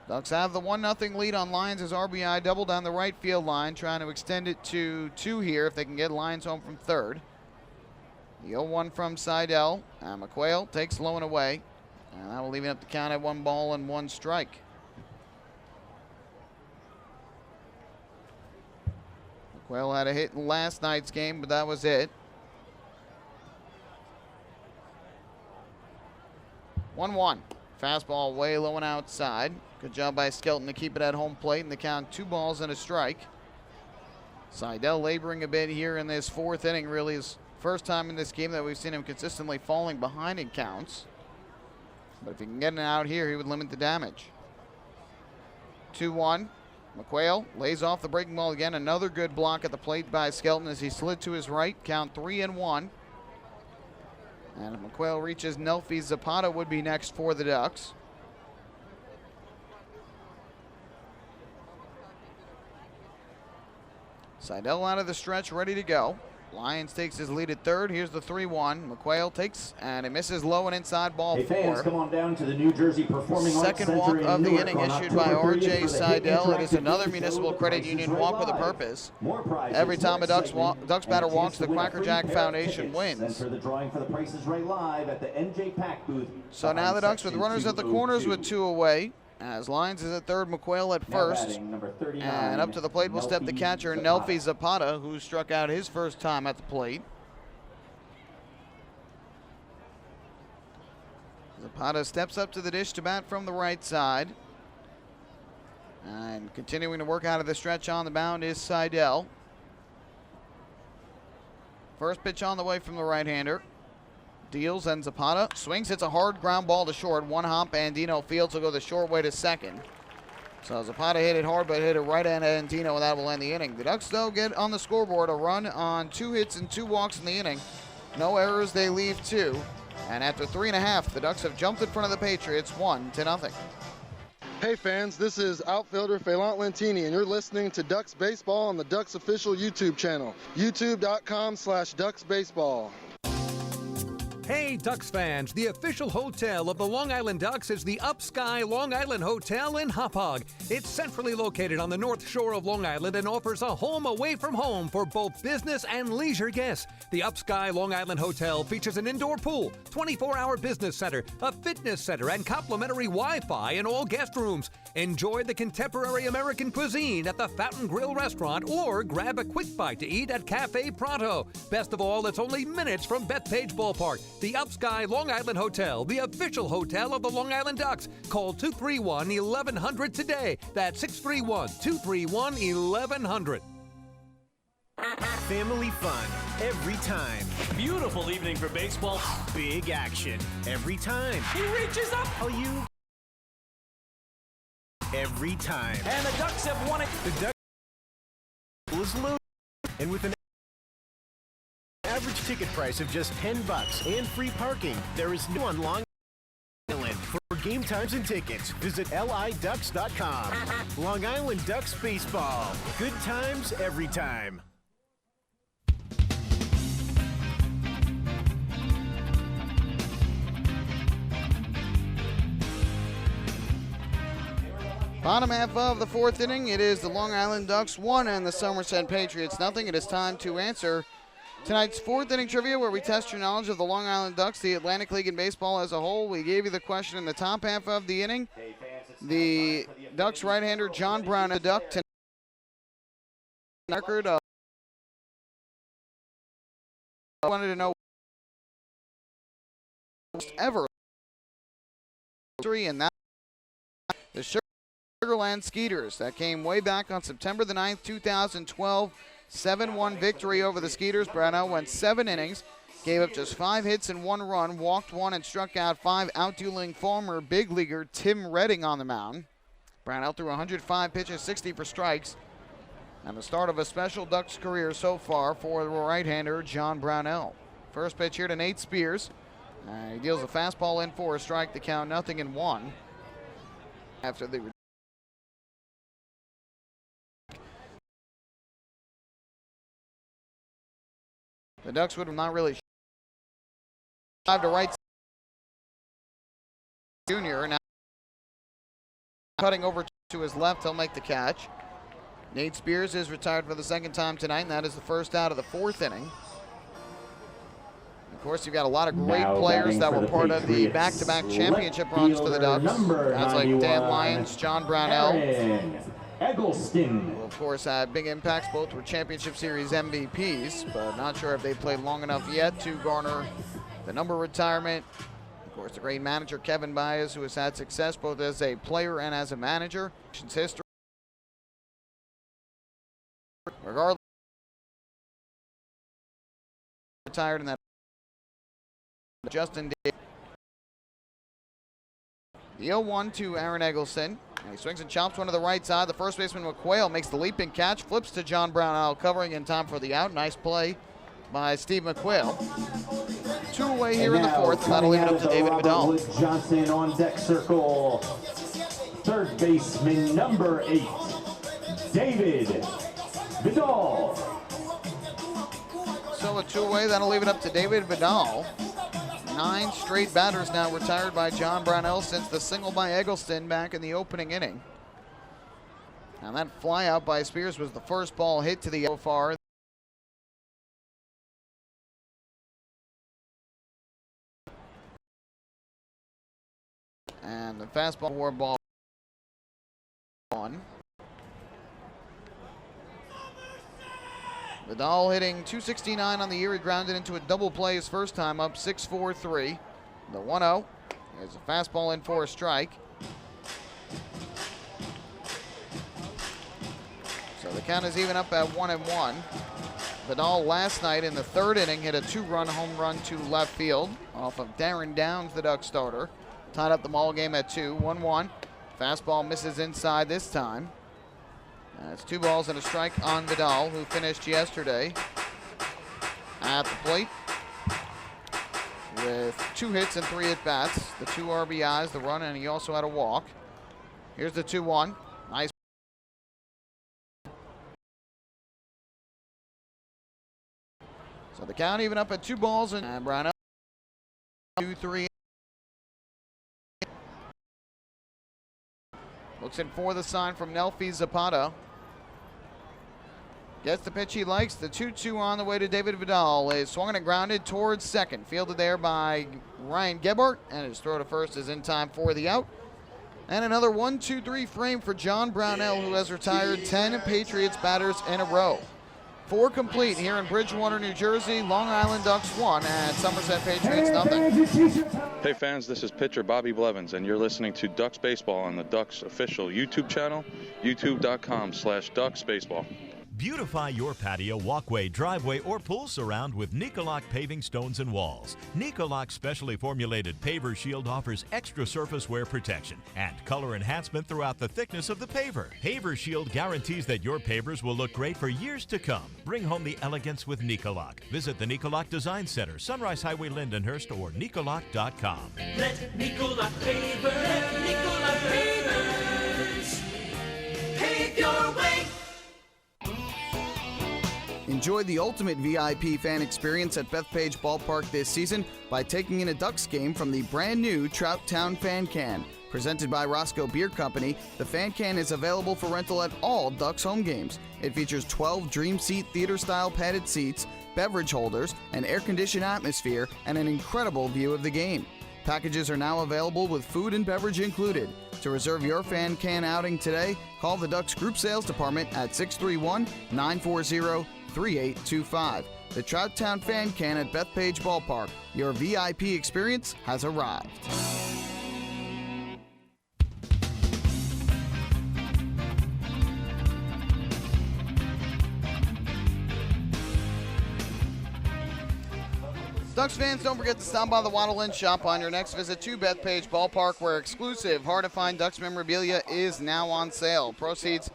Ducks have the 1-0 lead on Lyons' RBI double down the right field line, trying to extend it to 2 here if they can get Lyons home from third. The 0-1 from Seidel. And McQuail takes low and away. And that will leave it up the count at 1 ball and 1 strike. McQuail had a hit in last night's game, but that was it. 1-1. Fastball way low and outside. Good job by Skelton to keep it at home plate, and the count 2 balls and a strike. Seidel laboring a bit here in this 4th inning. Really is first time in this game that we've seen him consistently falling behind in counts. But if he can get it out here, he would limit the damage. 2-1. McQuail lays off the breaking ball again. Another good block at the plate by Skelton as he slid to his right. Count 3-1. And if McQuail reaches Nelfi, Zapata would be next for the Ducks. Seidel out of the stretch, ready to go. Lyons takes his lead at third. Here's the 3-1. McQuail takes, and it misses low and inside, ball hey, 4. Fans, come on down to the New Jersey Performing Arts Second Center walk in of the Newark inning on issued by October 30th R.J. for the Seidel. It is interactive another game municipal show, credit The union Price is walk with a Right purpose. More prizes, Every time more a Ducks excitement, batter and a walks chance the to win a Quacker free Jack pair of Foundation tickets. wins. Enter the drawing for the Price is Right live at the NJ Pack booth. So now the Ducks with runners at the corners with 2 away. As Lyons is at third, McQuail at first. And up to the plate will step the catcher, Nelfi Zapata, who struck out his first time at the plate. Zapata steps up to the dish to bat from the right side. And continuing to work out of the stretch on the mound is Seidel. First pitch on the way from the right-hander. Deals and Zapata swings, hits a hard ground ball to short. One hop, Andino Fields will go the short way to second. So Zapata hit it hard, but hit it right at Andino, and that will end the inning. The Ducks, though, get on the scoreboard a run on 2 hits and 2 walks in the inning. No errors, they leave 2. And after 3.5, the Ducks have jumped in front of the Patriots 1-0. Hey fans, this is outfielder Phelant Lentini, and you're listening to Ducks Baseball on the Ducks official YouTube channel, youtube.com/DucksBaseball. Hey, Ducks fans, the official hotel of the Long Island Ducks is the Upsky Long Island Hotel in Hauppauge. It's centrally located on the north shore of Long Island and offers a home away from home for both business and leisure guests. The Upsky Long Island Hotel features an indoor pool, 24-hour business center, a fitness center, and complimentary Wi-Fi in all guest rooms. Enjoy the contemporary American cuisine at the Fountain Grill restaurant or grab a quick bite to eat at Cafe Pronto. Best of all, it's only minutes from Bethpage Ballpark. The Upsky Long Island Hotel, the official hotel of the Long Island Ducks. Call 231-1100 today. That's 631-231-1100. Family fun every time. Beautiful evening for baseball. Big action every time. He reaches up. Oh, you. Every time. And the Ducks have won it. The Ducks is loaded. And with an average ticket price of just $10 and free parking, there is no on Long Island. For game times and tickets, visit liducks.com. Long Island Ducks Baseball. Good times every time. Bottom half of the 4th inning, it is the Long Island Ducks 1 and the Somerset Patriots 0. It is time to answer tonight's 4th inning trivia, where we test your knowledge of the Long Island Ducks, the Atlantic League, and baseball as a whole. We gave you the question in the top half of the inning. The Ducks right-hander John Brown, the Duck, record of wanted to know ever and that the Sugarland Skeeters. That came way back on September the 9th, 2012. 7-1 victory over the Skeeters. Brownell went 7 innings, gave up just 5 hits and 1 run, walked 1 and struck out 5, outdueling former big leaguer Tim Redding on the mound. Brownell threw 105 pitches, 60 for strikes, and the start of a special Ducks career so far for the right-hander John Brownell. First pitch here to Nate Spears. He deals a fastball in for a strike, the count 0-1. After the Ducks would have not really drive to right junior. Now cutting over to his left, he'll make the catch. Nate Spears is retired for the 2nd time tonight, and that is the first out of the 4th inning. Of course, you've got a lot of great players that were part of the back-to-back championship runs for the Ducks. Guys like Dan Lyons, John Brownell. Eggleston. Who, of course, had big impacts. Both were championship series MVPs, but not sure if they played long enough yet to garner the number retirement. Of course, the great manager Kevin Baez, who has had success both as a player and as a manager. History. Regardless, retired in that. Justin did. The 0-1 to Aaron Eggleston. And he swings and chops one to the right side. The first baseman, McQuail, makes the leaping catch, flips to John Brownell, covering in time for the out. Nice play by Steve McQuail. 2 away here in the fourth, and that'll leave it up to David Vidal. Wood Johnson on deck circle. Third baseman number 8, David Vidal. So a 2 away, that'll leave it up to David Vidal. 9 straight batters now retired by John Brownell since the single by Eggleston back in the opening inning. And that fly out by Spears was the first ball hit to the so far. And the fastball war ball 1. Vidal hitting .269 on the year. He grounded into a double play his first time up, 6-4-3. The 1-0. There's a fastball in for a strike. So the count is even up at 1-1. Vidal last night in the third inning hit a 2-run home run to left field off of Darren Downs, the Duck starter. Tied up the ball game at 2, 1-1. Fastball misses inside this time. It's 2 balls and a strike on Vidal, who finished yesterday at the plate with 2 hits and 3 at-bats. The 2 RBIs, the run, and he also had a walk. Here's the 2-1. Nice. So the count even up at 2 balls, and Brownell 2-3. Looks in for the sign from Nelfi Zapata. Gets the pitch he likes. The 2-2 on the way to David Vidal is swung and grounded towards second. Fielded there by Ryan Gebhardt, and his throw to first is in time for the out. And another 1-2-3 frame for John Brownell, who has retired 10 Patriots batters in a row. 4 complete here in Bridgewater, New Jersey. Long Island Ducks 1 and Somerset Patriots nothing. Hey fans, this is pitcher Bobby Blevins, and you're listening to Ducks Baseball on the Ducks official YouTube channel, youtube.com/DucksBaseball. Beautify your patio, walkway, driveway, or pool surround with Nicoloc paving stones and walls. Nicoloc's specially formulated paver shield offers extra surface wear protection and color enhancement throughout the thickness of the paver. Paver shield guarantees that your pavers will look great for years to come. Bring home the elegance with Nicoloc. Visit the Nicoloc Design Center, Sunrise Highway, Lindenhurst, or Nicoloc.com. Let Nicoloc pavers pave your way. Enjoy the ultimate VIP fan experience at Bethpage Ballpark this season by taking in a Ducks game from the brand new Trout Town Fan Can. Presented by Roscoe Beer Company, the Fan Can is available for rental at all Ducks home games. It features 12 Dream Seat theater-style padded seats, beverage holders, an air-conditioned atmosphere, and an incredible view of the game. Packages are now available with food and beverage included. To reserve your Fan Can outing today, call the Ducks Group Sales Department at 631-940-3825. The Trout Town Fan Can at Bethpage Ballpark. Your VIP experience has arrived. Ducks fans, don't forget to stop by the Waddle Inn shop on your next visit to Bethpage Ballpark, where exclusive, hard-to-find Ducks memorabilia is now on sale. Proceeds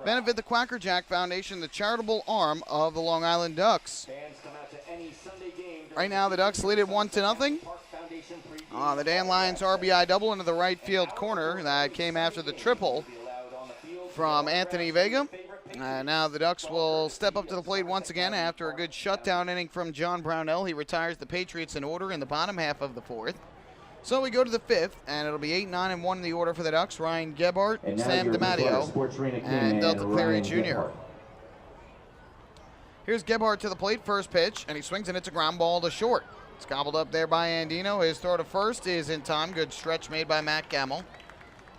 benefit the Quacker Jack Foundation, the charitable arm of the Long Island Ducks. Right now, the Ducks lead it 1-0. The Dan Lyons RBI double into the right field corner. That came after the triple from Anthony Vega. Now the Ducks will step up to the plate once again after a good shutdown inning from John Brownell. He retires the Patriots in order in the bottom half of the fourth. So we go to the fifth, and it'll be 8-9-1 in the order for the Ducks. Ryan Gebhardt, Sam DiMatteo, and Delta Cleary Jr. Here's Gebhardt to the plate, first pitch, and he swings and it's a ground ball to short. It's gobbled up there by Andino. His throw to first is in time. Good stretch made by Matt Gamble.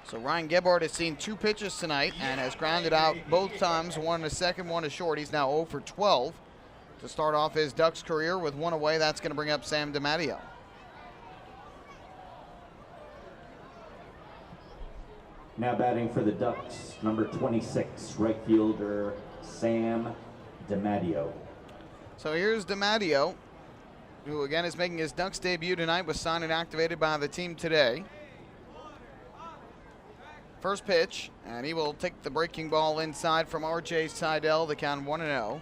So Ryan Gebhardt has seen 2 pitches tonight and has grounded out both times, one to second, one to short. He's now 0 for 12 to start off his Ducks career with 1 away. That's going to bring up Sam DiMatteo. Now batting for the Ducks, number 26, right fielder Sam DiMatteo. So here's DiMatteo, who again is making his Ducks debut tonight, was signed and activated by the team today. First pitch, and he will take the breaking ball inside from R.J. Seidel, the count 1-0.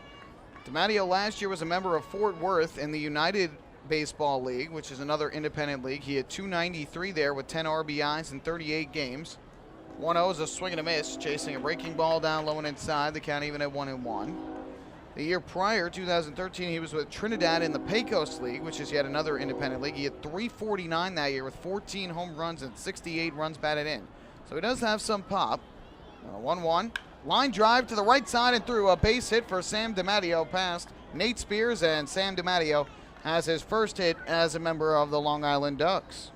DiMatteo last year was a member of Fort Worth in the United Baseball League, which is another independent league. He had 293 there with 10 RBIs in 38 games. 1-0 is a swing and a miss, chasing a breaking ball down low and inside, the count even at 1-1. The year prior, 2013, he was with Trinidad in the Pecos League, which is yet another independent league. He had 349 that year with 14 home runs and 68 runs batted in. So he does have some pop. 1-1. Line drive to the right side and through. A base hit for Sam DiMatteo past Nate Spears, and Sam DiMatteo has his first hit as a member of the Long Island Ducks.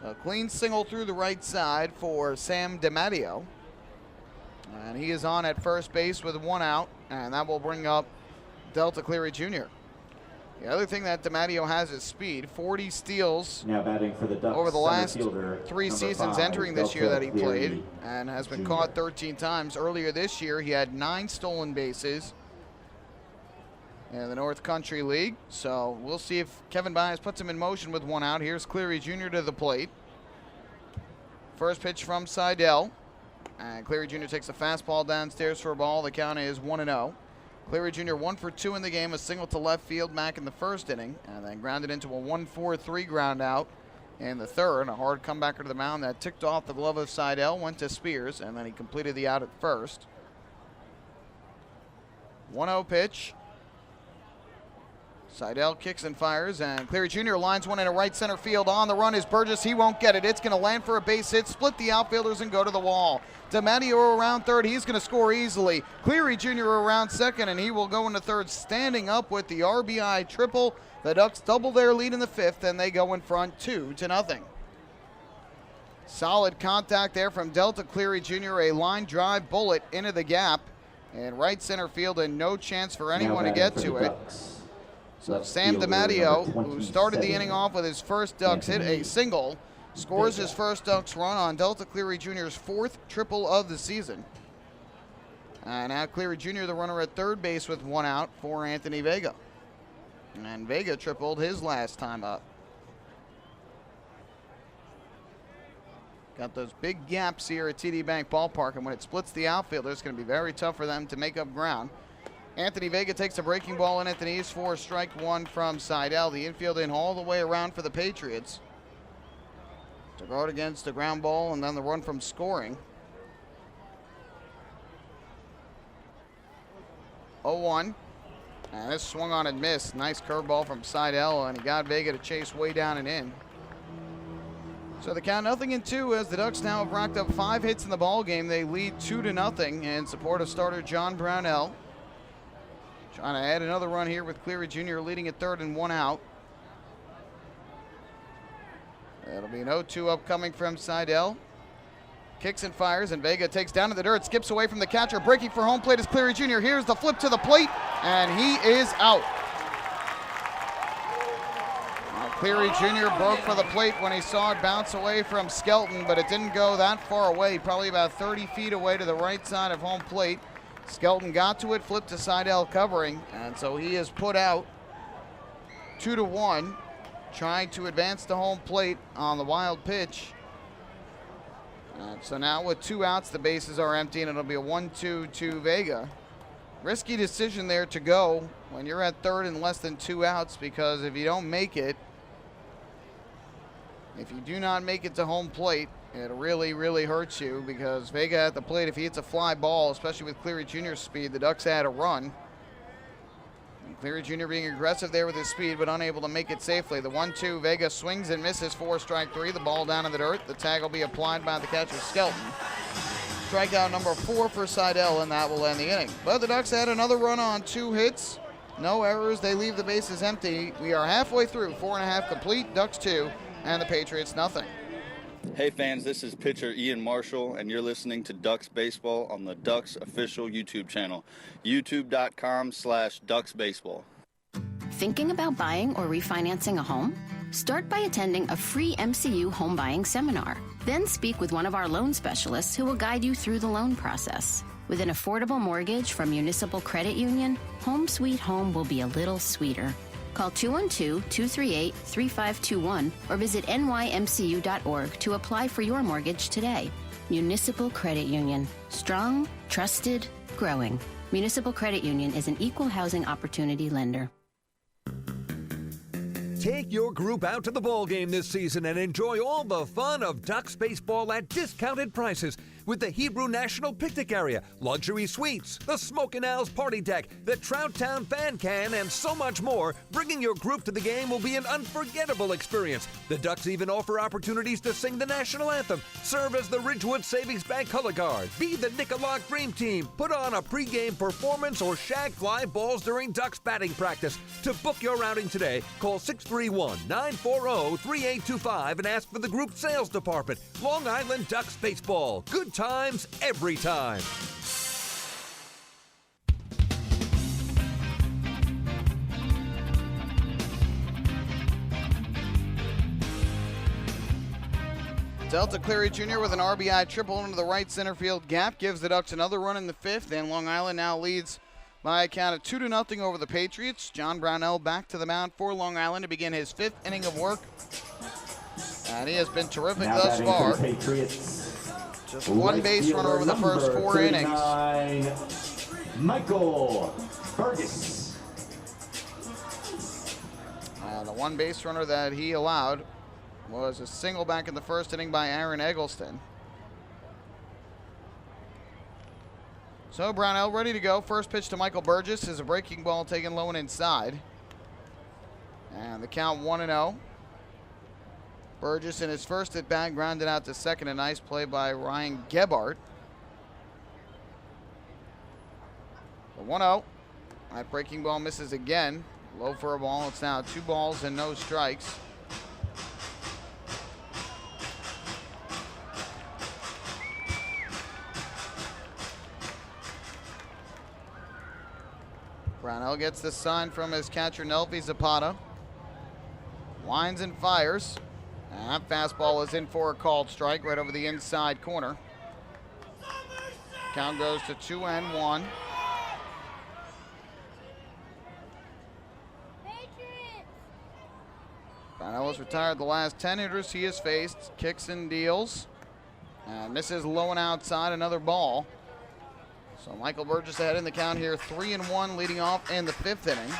So a clean single through the right side for Sam DiMatteo. And he is on at first base with 1 out, and that will bring up Delta Cleary Jr. The other thing that DiMatteo has is speed. 40 steals now batting for the Ducks, over the last fielder, 3 seasons 5, entering this year that he Delta played, Cleary and has been Jr. caught 13 times. Earlier this year, he had 9 stolen bases in the North Country League. So we'll see if Kevin Byers puts him in motion with 1 out. Here's Cleary Jr. to the plate. First pitch from Seidel. And Cleary Jr. takes a fastball downstairs for a ball. The count is 1-0. Cleary Jr. 1 for 2 in the game, a single to left field back in the first inning, and then grounded into a 1-4-3 ground out in the third. A hard comebacker to the mound that ticked off the glove of Seidel, went to Spears, and then he completed the out at first. 1-0 pitch. Seidel kicks and fires, and Cleary Jr. lines one into right center field. On the run is Burgess. He won't get it. It's going to land for a base hit, split the outfielders, and go to the wall. DiMatteo around third. He's going to score easily. Cleary Jr. around second, and he will go into third, standing up with the RBI triple. The Ducks double their lead in the fifth, and they go in front 2-0. Solid contact there from Delta Cleary Jr. A line drive bullet into the gap in right center field, and no chance for anyone to get to it. So Sam DiMatteo, who started the inning off with his first Ducks hit, a single, scores his first Ducks run on Delta Cleary Jr.'s 4th triple of the season. And now Cleary Jr., the runner at third base with 1 out for Anthony Vega. And Vega tripled his last time up. Got those big gaps here at TD Bank Ballpark, and when it splits the outfield, it's going to be very tough for them to make up ground. Anthony Vega takes a breaking ball in at the knees for strike 1 from Seidel. The infield in all the way around for the Patriots to guard against the ground ball and then the run from scoring. 0-1. And this swung on and missed. Nice curveball from Seidel, and he got Vega to chase way down and in. So the count 0-2 as the Ducks now have racked up 5 hits in the ball game. They lead 2-0 in support of starter John Brownell. Trying to add another run here with Cleary Jr. leading at third and 1 out. It'll be an 0-2 upcoming from Seidel. Kicks and fires, and Vega takes down to the dirt, skips away from the catcher. Breaking for home plate is Cleary Jr. Here's the flip to the plate, and he is out. Cleary Jr. broke for the plate when he saw it bounce away from Skelton, but it didn't go that far away, probably about 30 feet away to the right side of home plate. Skelton got to it, flipped to Seidel covering, and so he is put out 2-1, trying to advance to home plate on the wild pitch. So now with 2 outs, the bases are empty, and it'll be a 1-2 to Vega. Risky decision there to go when you're at third and less than 2 outs, because if you don't make it, if you do not make it to home plate, it really, really hurts you, because Vega at the plate, if he hits a fly ball, especially with Cleary Jr.'s speed, the Ducks had a run. And Cleary Jr. being aggressive there with his speed, but unable to make it safely. The 1-2, Vega swings and misses for strike 3. The ball down in the dirt. The tag will be applied by the catcher, Skelton. Strikeout number 4 for Seidel, and that will end the inning. But the Ducks had another run on 2 hits. No errors. They leave the bases empty. We are halfway through, 4.5 complete. Ducks 2, and the Patriots nothing. Hey fans, this is pitcher Ian Marshall, and you're listening to Ducks Baseball on the Ducks official YouTube channel, youtube.com/DucksBaseball. Thinking about buying or refinancing a home? Start by attending a free MCU home buying seminar. Then speak with one of our loan specialists who will guide you through the loan process. With an affordable mortgage from Municipal Credit Union, Home Sweet Home will be a little sweeter. Call 212-238-3521 or visit nymcu.org to apply for your mortgage today. Municipal Credit Union. Strong, trusted, growing. Municipal Credit Union is an equal housing opportunity lender. Take your group out to the ball game this season and enjoy all the fun of Ducks baseball at discounted prices with the Hebrew National Picnic Area, luxury suites, the Smokin' Owls Party Deck, the Trout Town Fan Can, and so much more. Bringing your group to the game will be an unforgettable experience. The Ducks even offer opportunities to sing the national anthem, serve as the Ridgewood Savings Bank color guard, be the Nicolak Dream Team, put on a pregame performance, or shag fly balls during Ducks batting practice. To book your outing today, call 631-940-3825 and ask for the group sales department. Long Island Ducks Baseball. Good times every time. Delta Cleary Jr. with an RBI triple into the right center field gap gives the Ducks another run in the fifth, and Long Island now leads by a count of 2-0 over the Patriots. John Brownell back to the mound for Long Island to begin his fifth inning of work, and he has been terrific thus far. Just one base runner over the first 4 innings. Michael Burgess. And the one base runner that he allowed was a single back in the first inning by Aaron Eggleston. So Brownell ready to go. First pitch to Michael Burgess is a breaking ball taken low and inside. And the count 1-0. Burgess in his first at bat grounded out to second. A nice play by Ryan Gebhardt. The 1-0. That breaking ball misses again. Low for a ball. It's now 2 balls and no strikes. Brownell gets the sign from his catcher, Nelvi Zapata. Winds and fires. And that fastball is in for a called strike right over the inside corner. Count goes to 2-1. Brownell has retired the last 10 hitters he has faced. Kicks and deals. And misses low and outside, another ball. So Michael Burgess ahead in the count here, 3-1 leading off in the fifth inning.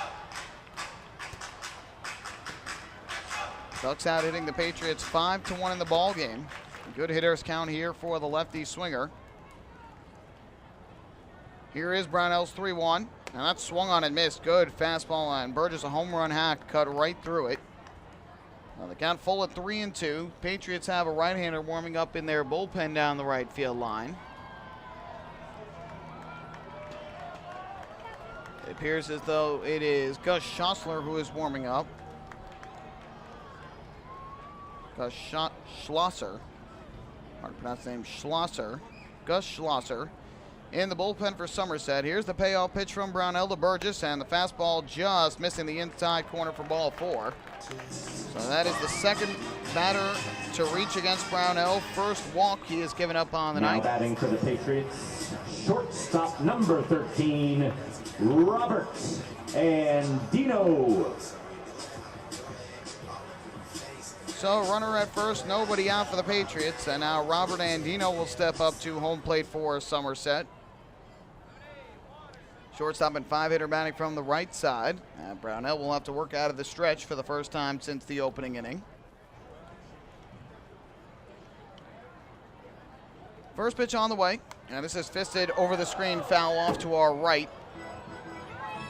Ducks out hitting the Patriots 5-1 in the ball game. Good hitters count here for the lefty swinger. Here is Brownell's 3-1. And that's swung on and missed. Good fastball, and Burgess a home run hack cut right through it. Now the count full at 3-2. Patriots have a right-hander warming up in their bullpen down the right field line. It appears as though it is Gus Schossler who is warming up. Gus Schlosser. Hard to pronounce the name. Schlosser. Gus Schlosser in the bullpen for Somerset. Here's the payoff pitch from Brownell to Burgess, and the fastball just missing the inside corner for ball 4. So that is the second batter to reach against Brownell. First walk he has given up on the night. Now batting for the Patriots, shortstop number 13, Robert Andino. So runner at first, nobody out for the Patriots, and now Robert Andino will step up to home plate for Somerset. Shortstop and 5-hitter batting from the right side. Brownell will have to work out of the stretch for the first time since the opening inning. First pitch on the way, and this is fisted over the screen, foul off to our right.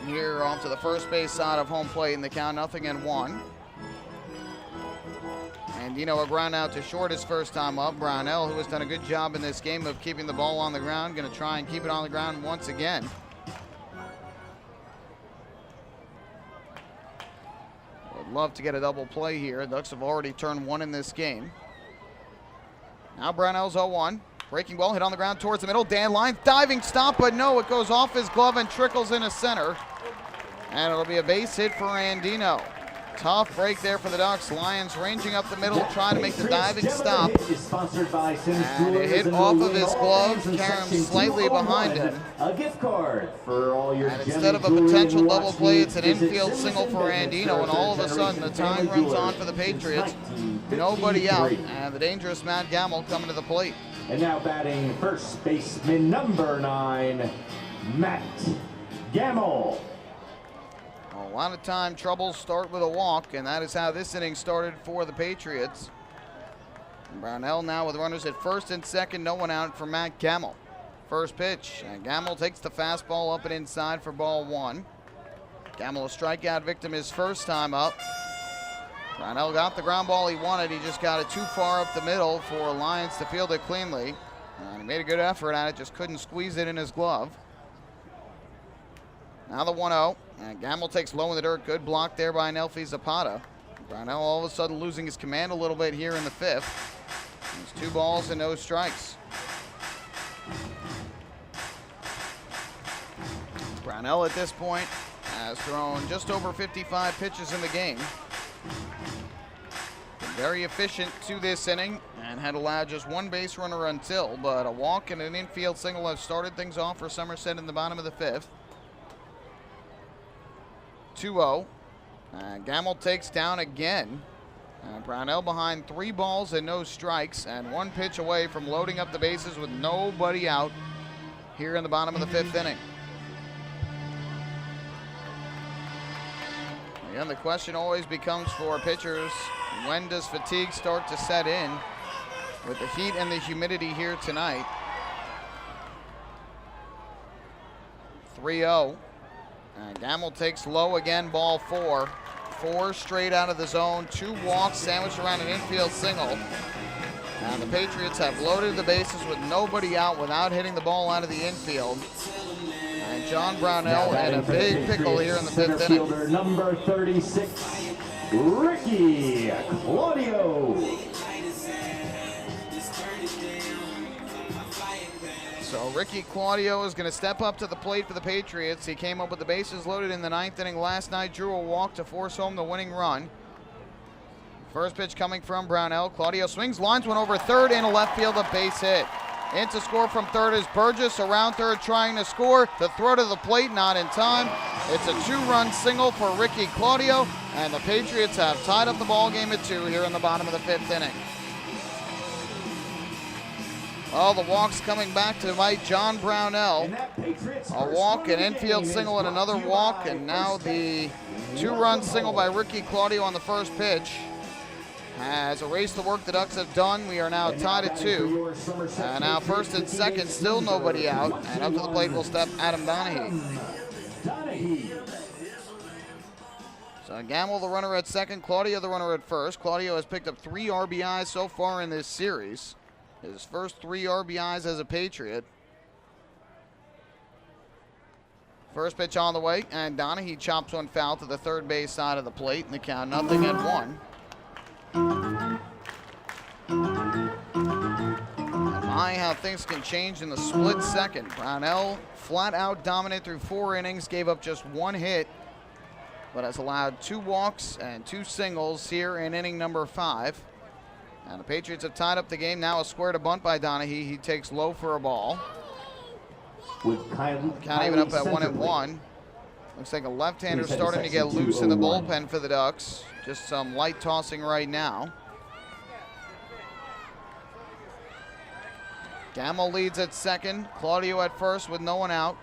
Here off to the first base side of home plate in the count, 0-1. And a ground out to short his first time up. Brownell, who has done a good job in this game of keeping the ball on the ground, going to try and keep it on the ground once again. Would love to get a double play here. The Ducks have already turned 1 in this game. Now Brownell's 0-1. Breaking ball hit on the ground towards the middle. Dan Lyons diving stop, but no, it goes off his glove and trickles into center. And it'll be a base hit for Andino. Tough break there for the Ducks. Lions ranging up the middle, trying to make the diving stop. And it hit off of his glove, carrying him slightly behind him. A gift card for all ball. Your And instead of a potential double play, it's an infield single for Andino, and all of a sudden the time runs on for the Patriots. Nobody out, and the dangerous Matt Gamble coming to the plate. And now batting first baseman number 9, Matt Gamble. A lot of time troubles start with a walk, and that is how this inning started for the Patriots. Brownell now with runners at first and second, no one out for Matt Gamble. First pitch, and Gamble takes the fastball up and inside for ball 1. Gamble a strikeout victim his first time up. Brownell got the ground ball he wanted. He just got it too far up the middle for Lyons to field it cleanly. And he made a good effort at it, just couldn't squeeze it in his glove. Now the 1-0, and Gamble takes low in the dirt. Good block there by Nelfi Zapata. Brownell all of a sudden losing his command a little bit here in the 5th. It's 2 balls and no strikes. Brownell at this point has thrown just over 55 pitches in the game. Been very efficient to this inning and had allowed just 1 base runner until, but a walk and an infield single have started things off for Somerset in the bottom of the 5th. 2-0. Gamble takes down again. Brownell behind 3 balls and no strikes, and 1 pitch away from loading up the bases with nobody out here in the bottom of the 5th inning. Again, the question always becomes for pitchers, when does fatigue start to set in with the heat and the humidity here tonight? 3-0. Gamble takes low again, ball 4. 4 straight out of the zone, 2 walks sandwiched around an infield single. And the Patriots have loaded the bases with nobody out without hitting the ball out of the infield. And John Brownell in a big pickle here in the 5th inning. Fielder number 36, Ricky Claudio. So Ricky Claudio is going to step up to the plate for the Patriots. He came up with the bases loaded in the 9th inning last night, drew a walk to force home the winning run. First pitch coming from Brownell. Claudio swings, lines one over third into left field, a base hit. In to score from third is Burgess, around third trying to score. The throw to the plate, not in time. It's a 2-run single for Ricky Claudio, and the Patriots have tied up the ball game at 2 here in the bottom of the 5th inning. Well, the walks coming back to Mike John Brownell. A walk, an infield single, and another walk, and now the 2-run single by Ricky Claudio on the first pitch has erased the work the Ducks have done. We are now tied at 2. And now first and second, still nobody out. And up to the plate will step Adam Donahue. So Gamble the runner at second, Claudio the runner at first. Claudio has picked up 3 RBIs so far in this series. His first 3 RBIs as a Patriot. First pitch on the way, and Donahue chops one foul to the third base side of the plate, and the count 0-1. And my, how things can change in the split second. Brownell flat out dominant through 4 innings, gave up just 1 hit, but has allowed 2 walks and 2 singles here in inning number 5. And the Patriots have tied up the game. Now a square to bunt by Donahue. He takes low for a ball. Count even up at 1-1. Looks like a left-hander starting to get loose in the bullpen for the Ducks. Just some light tossing right now. Gamble leads at second. Claudio at first with no one out.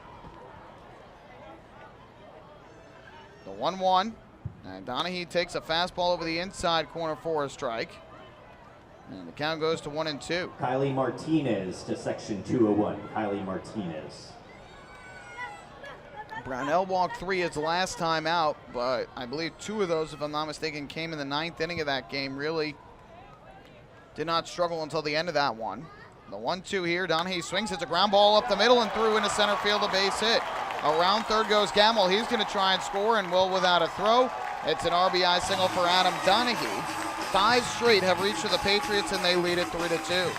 The 1-1. And Donahue takes a fastball over the inside corner for a strike. And the count goes to 1-2. Kylie Martinez to section 201. Kylie Martinez. Brownell walked 3 his last time out, but I believe 2 of those, if I'm not mistaken, came in the 9th inning of that game. Really did not struggle until the end of that one. The 1-2 here. Donahue swings, hits a ground ball up the middle and through into center field, a base hit. Around third goes Gamble. He's going to try and score and will without a throw. It's an RBI single for Adam Donahue. 5 straight have reached for the Patriots, and they lead it 3-2.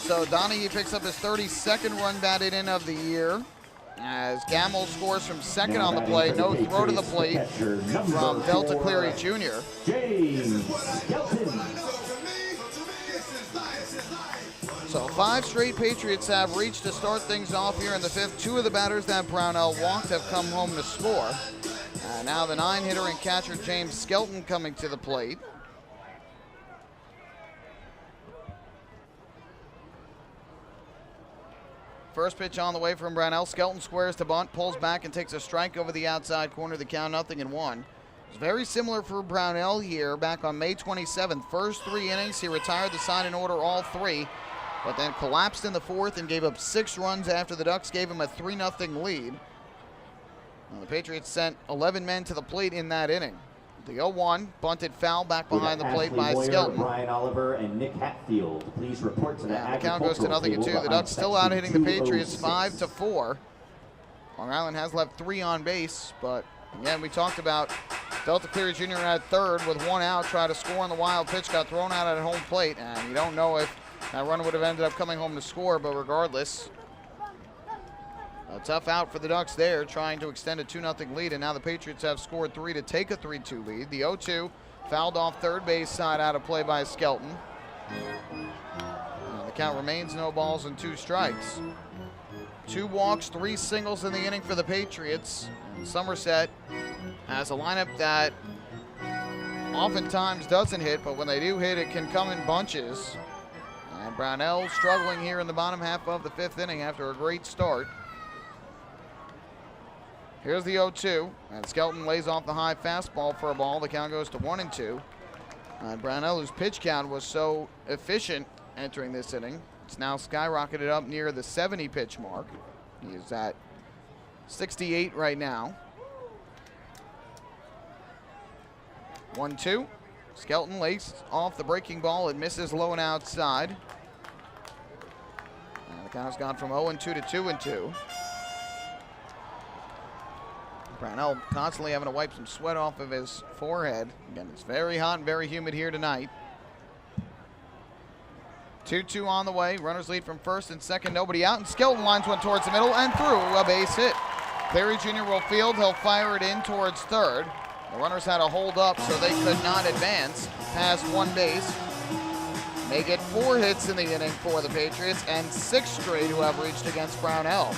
So Donahue picks up his 32nd run batted in of the year as Gamble scores from second on the play. No throw to the plate from Delta Cleary Jr. James Skelton. So 5 straight Patriots have reached to start things off here in the 5th. 2 of the batters that Brownell walked have come home to score. Now the 9-hitter and catcher James Skelton coming to the plate. First pitch on the way from Brownell. Skelton squares to bunt, pulls back and takes a strike over the outside corner. The count 0-1. It's very similar for Brownell here back on May 27th. First 3 innings, he retired the side in order all 3, but then collapsed in the 4th and gave up 6 runs after the Ducks gave him a 3-0 lead. The Patriots sent 11 men to the plate in that inning. The 0-1 bunted foul back behind the plate by Skelton. Brian Oliver and Nick Hatfield, please report to the count goes to 0-2. The Ducks still out hitting the Patriots 5-4. Long Island has left 3 on base, but again, we talked about Delta Cleary Jr. at third with 1 out, tried to score on the wild pitch, got thrown out at home plate, and you don't know if that run would have ended up coming home to score, but regardless, a tough out for the Ducks there, trying to extend a 2-0 lead, and now the Patriots have scored 3 to take a 3-2 lead. The 0-2 fouled off third base side out of play by Skelton. The count remains no balls and 2 strikes. 2 walks, 3 singles in the inning for the Patriots. And Somerset has a lineup that oftentimes doesn't hit, but when they do hit, it can come in bunches. And Brownell struggling here in the bottom half of the 5th inning after a great start. Here's the 0-2, and Skelton lays off the high fastball for a ball. The count goes to 1-2. And Brownell, whose pitch count was so efficient entering this inning, it's now skyrocketed up near the 70 pitch mark. He is at 68 right now. 1-2. Skelton lays off the breaking ball and misses low and outside. And the count has gone from 0-2 to 2-2. Brownell constantly having to wipe some sweat off of his forehead. Again, it's very hot and very humid here tonight. 2-2 on the way. Runners lead from first and second. Nobody out, and Skelton lines one towards the middle and through a base hit. Cleary Jr. will field. He'll fire it in towards third. The runners had to hold up so they could not advance past one base. They get 4 hits in the inning for the Patriots and 6 straight who have reached against Brownell.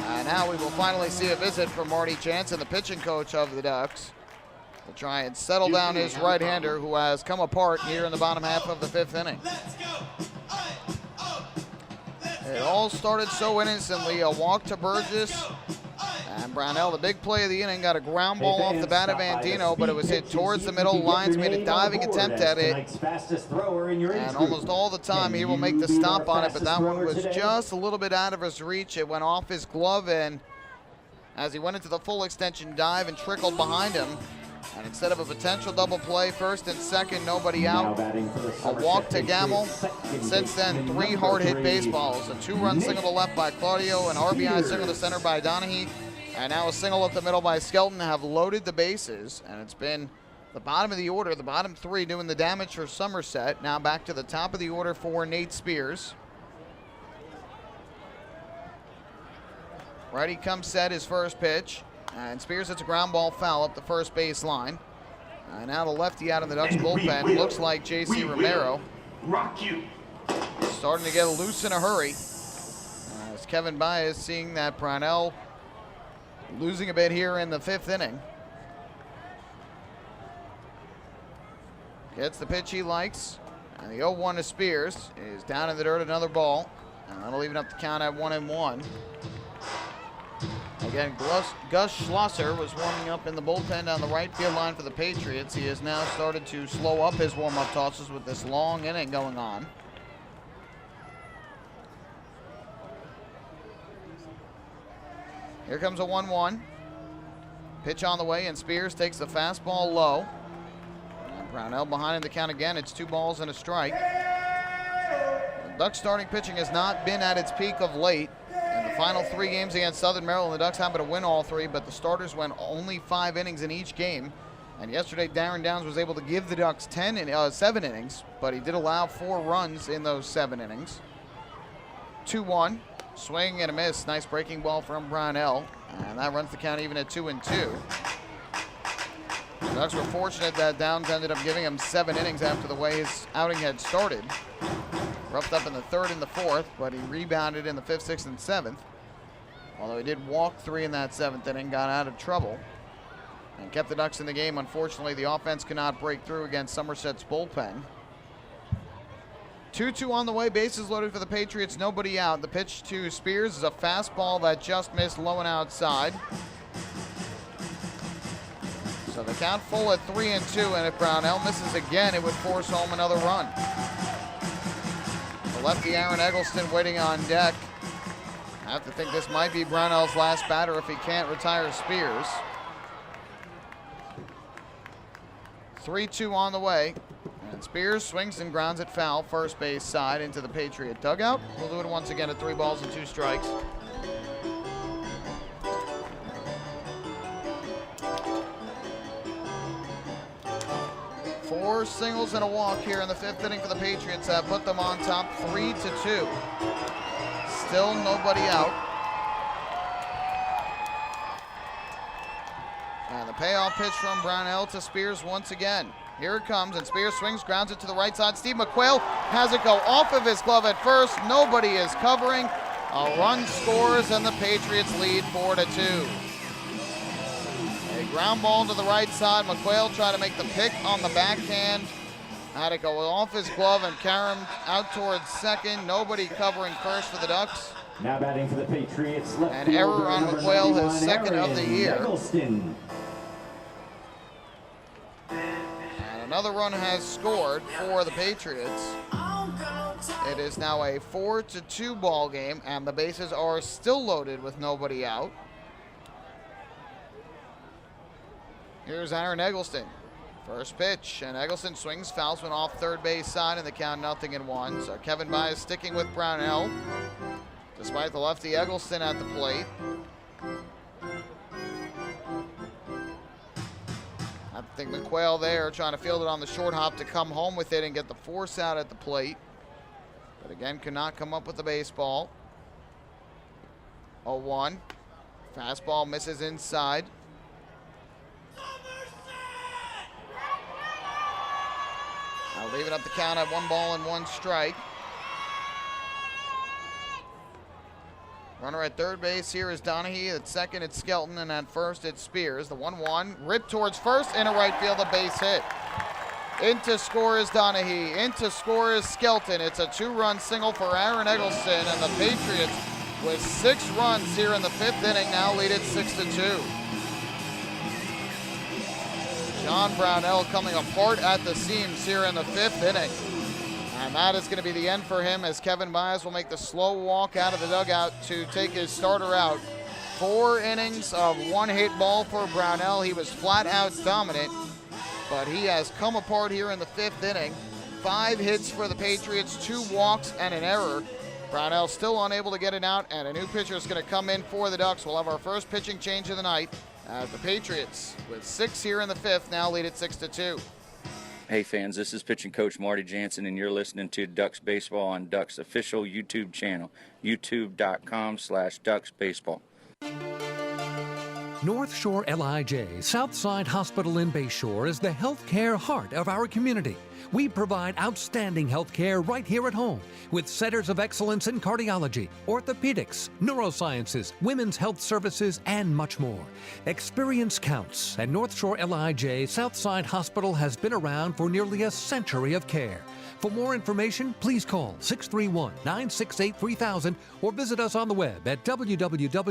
And now we will finally see a visit from Marty Jansen, the pitching coach of the Ducks. We'll try and settle down his right-hander, who has come apart here in the bottom half of the 5th inning. It all started so innocently. A walk to Burgess. And Brownell, the big play of the inning, got a ground ball off the bat of Andino, but it was hit towards the middle. Lyons made a diving attempt at it. And almost all the time he will make the stop on it, but that one was just a little bit out of his reach. It went off his glove, and as he went into the full extension dive and trickled behind him. And instead of a potential double play, first and second, nobody out. A walk to Gamble. Since then, 3 hard-hit baseballs. A 2-run single to left by Claudio, an RBI single to center by Donahue, and now a single up the middle by Skelton have loaded the bases. And it's been the bottom of the order, the bottom 3 doing the damage for Somerset. Now back to the top of the order for Nate Spears. Righty comes set his first pitch. And Spears hits a ground ball foul up the first base line. And now the lefty out of the Ducks bullpen looks like J.C. Romero. Rock you. Starting to get loose in a hurry. As Kevin Baez seeing that Brownell losing a bit here in the 5th inning. Gets the pitch he likes. And the 0-1 to Spears is down in the dirt, another ball. And that'll even up the count at 1-1. Again, Gus Schlosser was warming up in the bullpen down the right field line for the Patriots. He has now started to slow up his warm-up tosses with this long inning going on. Here comes a 1-1. Pitch on the way, and Spears takes the fastball low. And Brownell behind in the count again. It's 2 balls and a strike. The Ducks starting pitching has not been at its peak of late. In the final 3 games against Southern Maryland, the Ducks happen to win all 3, but the starters went only 5 innings in each game. And yesterday, Darren Downs was able to give the Ducks 7 innings, but he did allow 4 runs in those 7 innings. 2-1, swing and a miss. Nice breaking ball from Brownell, and that runs the count even at 2-2. The Ducks were fortunate that Downs ended up giving him 7 innings after the way his outing had started. Roughed up in the third and the fourth, but he rebounded in the fifth, sixth, and seventh. Although he did walk 3 in that seventh inning, got out of trouble, and kept the Ducks in the game. Unfortunately, the offense could not break through against Somerset's bullpen. 2-2 on the way, bases loaded for the Patriots, nobody out. The pitch to Spears is a fastball that just missed low and outside. So the count full at 3-2, and if Brownell misses again, it would force home another run. The lefty Aaron Eggleston waiting on deck. I have to think this might be Brownell's last batter if he can't retire Spears. 3-2 on the way. And Spears swings and grounds it foul, first base side into the Patriot dugout. We'll do it once again at 3 balls and 2 strikes. Four singles and a walk here in the fifth inning for the Patriots that put them on top 3-2. Still nobody out. And the payoff pitch from Brownell to Spears once again. Here it comes, and Spears swings, grounds it to the right side. Steve McQuail has it go off of his glove at first. Nobody is covering. A run scores, and the Patriots lead 4-2. A ground ball to the right side. McQuail tried to make the pick on the backhand. Had it go off his glove and carry him out towards second. Nobody covering first for the Ducks. Now batting for the Patriots. An error on McQuail, his second of the year. Eggleston. And another run has scored for the Patriots. It is now a 4-2 ball game, and the bases are still loaded with nobody out. Here's Aaron Eggleston. First pitch, and Eggleston swings, fouls one off third base side, and the count 0-1. So Kevin Byers sticking with Brownell, despite the lefty Eggleston at the plate. I think McQuail there trying to field it on the short hop to come home with it and get the force out at the plate. But again, could not come up with the baseball. 0-1. Fastball misses inside. Now leaving up the count at 1 ball and 1 strike. Runner at third base here is Donahue. At second, it's Skelton, and at first, it's Spears. The 1-1, ripped towards first, into right field, a base hit. Into score is Donahue. Into score is Skelton. It's a 2-run single for Aaron Eggleston, and the Patriots, with 6 runs here in the fifth inning, now lead it 6-2. John Brownell coming apart at the seams here in the fifth inning. And that is going to be the end for him, as Kevin Byers will make the slow walk out of the dugout to take his starter out. 4 innings of 1-hit ball for Brownell. He was flat out dominant, but he has come apart here in the fifth inning. 5 hits for the Patriots, 2 walks and an error. Brownell still unable to get it out, and a new pitcher is going to come in for the Ducks. We'll have our first pitching change of the night, as the Patriots, with 6 here in the fifth, now lead it 6-2. Hey fans, this is pitching coach Marty Jansen, and you're listening to Ducks Baseball on Ducks official YouTube channel, youtube.com/DucksBaseball. North Shore LIJ Southside Hospital in Bayshore is the healthcare heart of our community. We provide outstanding healthcare right here at home with centers of excellence in cardiology, orthopedics, neurosciences, women's health services, and much more. Experience counts, and North Shore LIJ Southside Hospital has been around for nearly a century of care. For more information, please call 631-968-3000 or visit us on the web at www.nslij.com.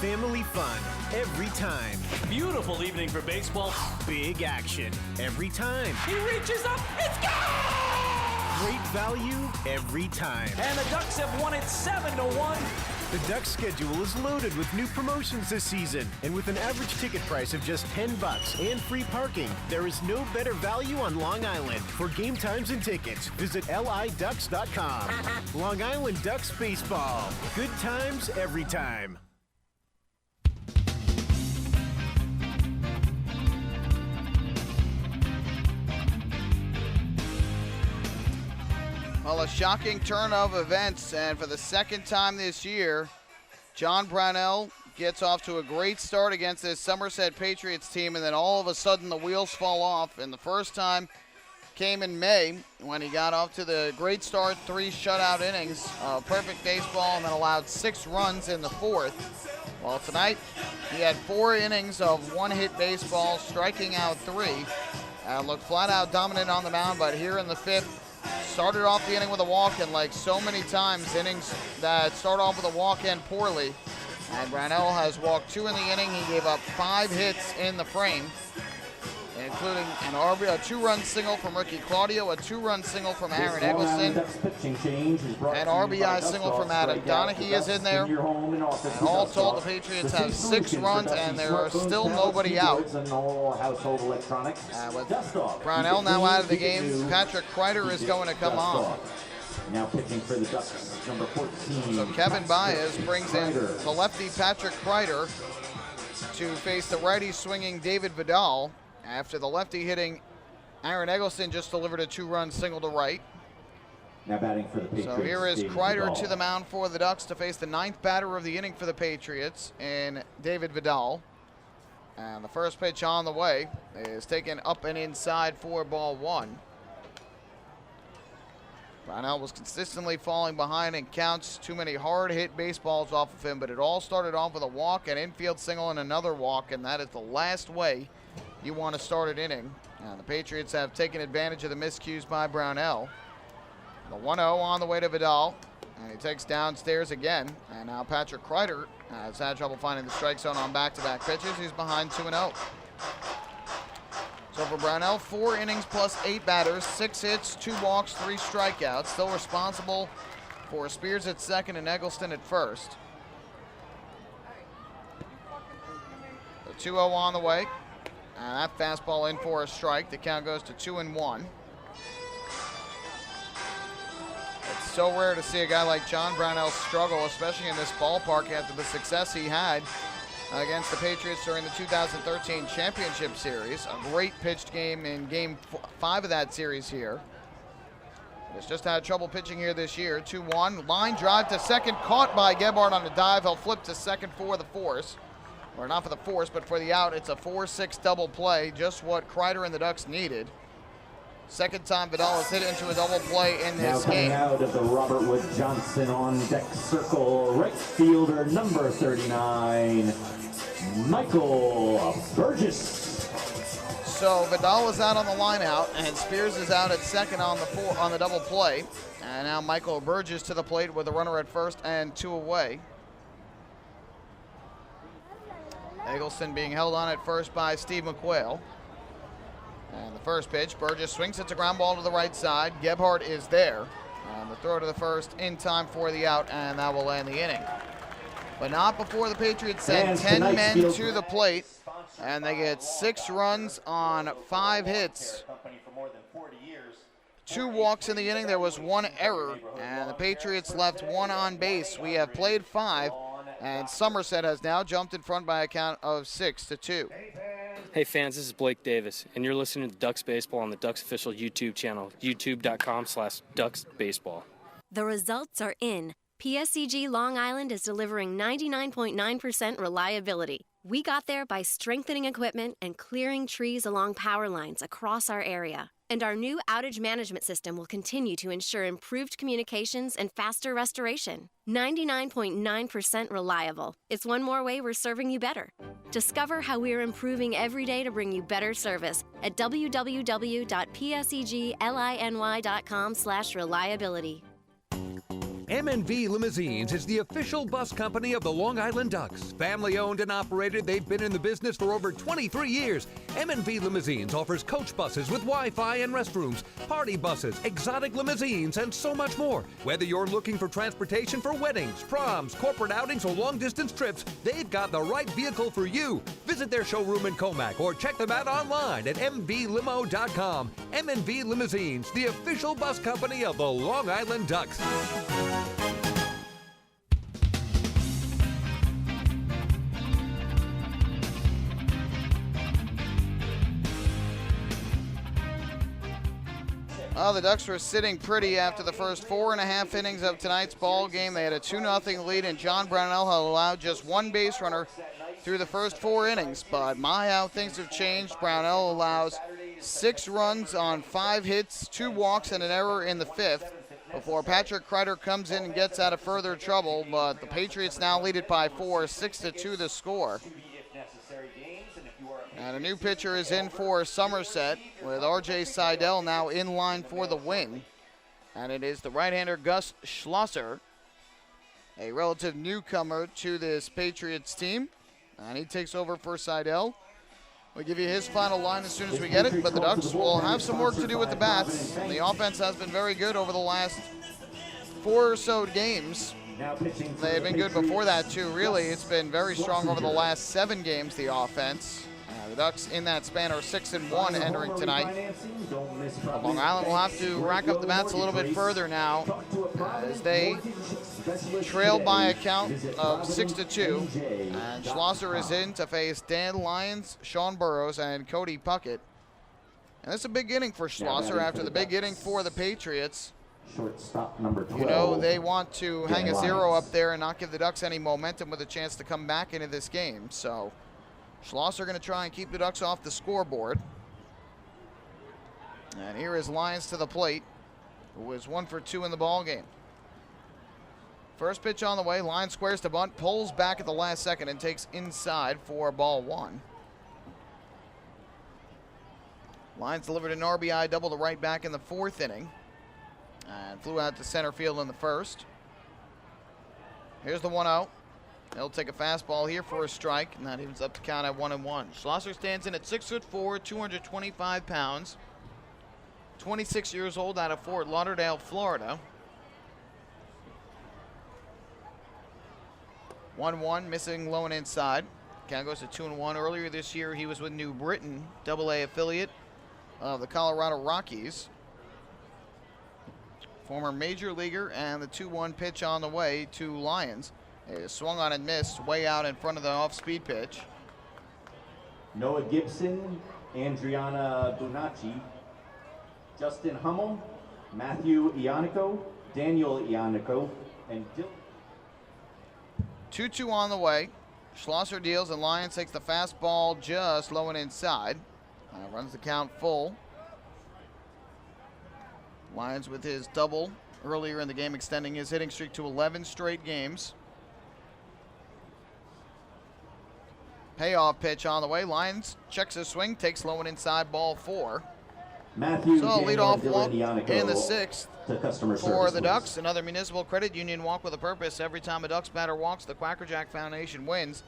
Family fun every time. Beautiful evening for baseball. Big action every time. He reaches up, it's gone! Great value every time. And the Ducks have won it 7-1. The Ducks schedule is loaded with new promotions this season, and with an average ticket price of just $10 and free parking, there is no better value on Long Island. For game times and tickets, visit liducks.com. Long Island Ducks Baseball. Good times every time. Well, a shocking turn of events, and for the second time this year, John Brownell gets off to a great start against this Somerset Patriots team, and then all of a sudden the wheels fall off. And the first time came in May when he got off to the great start, 3 shutout innings, perfect baseball, and then allowed 6 runs in the 4th. Well, tonight he had 4 innings of 1-hit baseball, striking out 3. Looked flat out dominant on the mound, but here in the 5th, started off the inning with a walk, and like so many times, innings that start off with a walk end poorly. And Brownell has walked 2 in the inning. He gave up 5 hits in the frame, including an a 2-run single from Ricky Claudio, a 2-run single from Aaron Eggleston, an RBI single from Adam Donaghy is in there. And all told, the Patriots have 6 runs, and there are still nobody out. With Brownell now out of the game, Patrick Kreider is going to come on. Now pitching for the Ducks, number 14. So Kevin Baez brings in the lefty Patrick Kreider to face the righty swinging David Vidal, after the lefty hitting Aaron Eggleston just delivered a 2-run single to right. Now batting for the Patriots. So here is Kreider to the mound for the Ducks to face the 9th batter of the inning for the Patriots in David Vidal. And the first pitch on the way is taken up and inside for ball 1. Brownell was consistently falling behind in counts. Too many hard-hit baseballs off of him, but it all started off with a walk, an infield single, and another walk, and that is the last way you want to start an inning. The Patriots have taken advantage of the miscues by Brownell. The 1-0 on the way to Vidal, and he takes downstairs again. And now Patrick Kreider has had trouble finding the strike zone on back-to-back pitches. He's behind 2-0. So for Brownell, 4 innings plus 8 batters, 6 hits, 2 walks, 3 strikeouts. Still responsible for Spears at second and Eggleston at first. The 2-0 on the way. And that fastball in for a strike. The count goes to 2-1. It's so rare to see a guy like John Brownell struggle, especially in this ballpark after the success he had against the Patriots during the 2013 Championship Series. A great pitched game in Game 5 of that series here. He's just had trouble pitching here this year. 2-1, line drive to second, caught by Gebhardt on a dive. He'll flip to second for the force. Or not for the force, but for the out. It's a 4-6 double play, just what Kreider and the Ducks needed. Second time Vidal has hit into a double play in this game. Now coming out of the Robert Wood Johnson on deck circle, right fielder number 39, Michael Burgess. So Vidal is out on the line out, and Spears is out at second on the double play. And now Michael Burgess to the plate with a runner at first and 2 away. Eggleston being held on at first by Steve McQuail. And the first pitch, Burgess swings, hits a ground ball to the right side. Gebhardt is there. And the throw to the first in time for the out, and that will end the inning. But not before the Patriots send 10 men to the plate, and they get 6 runs on 5 hits. 2 walks in the inning. There was 1 error, and the Patriots left 1 on base. We have played 5, and Somerset has now jumped in front by a count of 6-2. Hey fans, this is Blake Davis, and you're listening to Ducks Baseball on the Ducks official YouTube channel, youtube.com/DucksBaseball. The results are in. PSEG Long Island is delivering 99.9% reliability. We got there by strengthening equipment and clearing trees along power lines across our area. And our new outage management system will continue to ensure improved communications and faster restoration. 99.9% reliable. It's one more way we're serving you better. Discover how we're improving every day to bring you better service at www.psegliny.com/reliability. M&V Limousines is the official bus company of the Long Island Ducks. Family owned and operated, they've been in the business for over 23 years. M&V Limousines offers coach buses with Wi-Fi and restrooms, party buses, exotic limousines, and so much more. Whether you're looking for transportation for weddings, proms, corporate outings, or long-distance trips, they've got the right vehicle for you. Visit their showroom in Comac or check them out online at mvlimo.com. M&V Limousines, the official bus company of the Long Island Ducks. Well, the Ducks were sitting pretty after the first 4.5 innings of tonight's ball game. They had a 2-0 lead, and John Brownell had allowed just 1 base runner through the first 4 innings. But my, how things have changed. Brownell allows 6 runs on 5 hits, 2 walks, and an error in the 5th before Patrick Kreider comes in and gets out of further trouble. But the Patriots now lead it by 4, 6-2 the score. And a new pitcher is in for Somerset with R.J. Seidel now in line for the win. And it is the right-hander Gus Schlosser, a relative newcomer to this Patriots team. And he takes over for Seidel. We'll give you his final line as soon as we get it, but the Ducks will have some work to do with the bats. The offense has been very good over the last 4 or so games. They've been good before that too, really. It's been very strong over the last 7 games, the offense. The Ducks in that span are 6-1 entering tonight. Long Island will have to rack up the bats a little bit further now as they trail by a count of 6-2. And Schlosser is in to face Dan Lyons, Sean Burrows, and Cody Puckett. And that's a big inning for Schlosser after the big inning for the Patriots. Shortstop number 12. You know, they want to hang a 0 up there and not give the Ducks any momentum with a chance to come back into this game. So Schlosser going to try and keep the Ducks off the scoreboard. And here is Lyons to the plate, who was 1 for 2 in the ball game. First pitch on the way. Lyons squares to bunt, pulls back at the last second, and takes inside for ball 1. Lyons delivered an RBI double to right back in the 4th inning and flew out to center field in the 1st. Here's the 1-0. He'll take a fastball here for a strike, and that evens up the count at 1-1. Schlosser stands in at 6'4", 225 pounds, 26 years old, out of Fort Lauderdale, Florida. 1-1, missing low and inside. Count goes to 2-1. Earlier this year, he was with New Britain, AA affiliate of the Colorado Rockies. Former major leaguer, and the 2-1 pitch on the way to Lyons. It swung on and missed way out in front of the off-speed pitch. Noah Gibson, Andriana Bonacci, Justin Hummel, Matthew Ionico, Daniel Ionico, and Dylan. 2-2 on the way. Schlosser deals, and Lyons takes the fastball just low and inside. Runs the count full. Lyons with his double earlier in the game, extending his hitting streak to 11 straight games. Payoff pitch on the way. Lyons checks his swing, takes low and inside, ball 4. Matthew So leadoff walk Ionico in the 6th to customer for service, the please. Ducks. Another municipal credit union walk with a purpose. Every time a Ducks batter walks, the Quackerjack Foundation wins.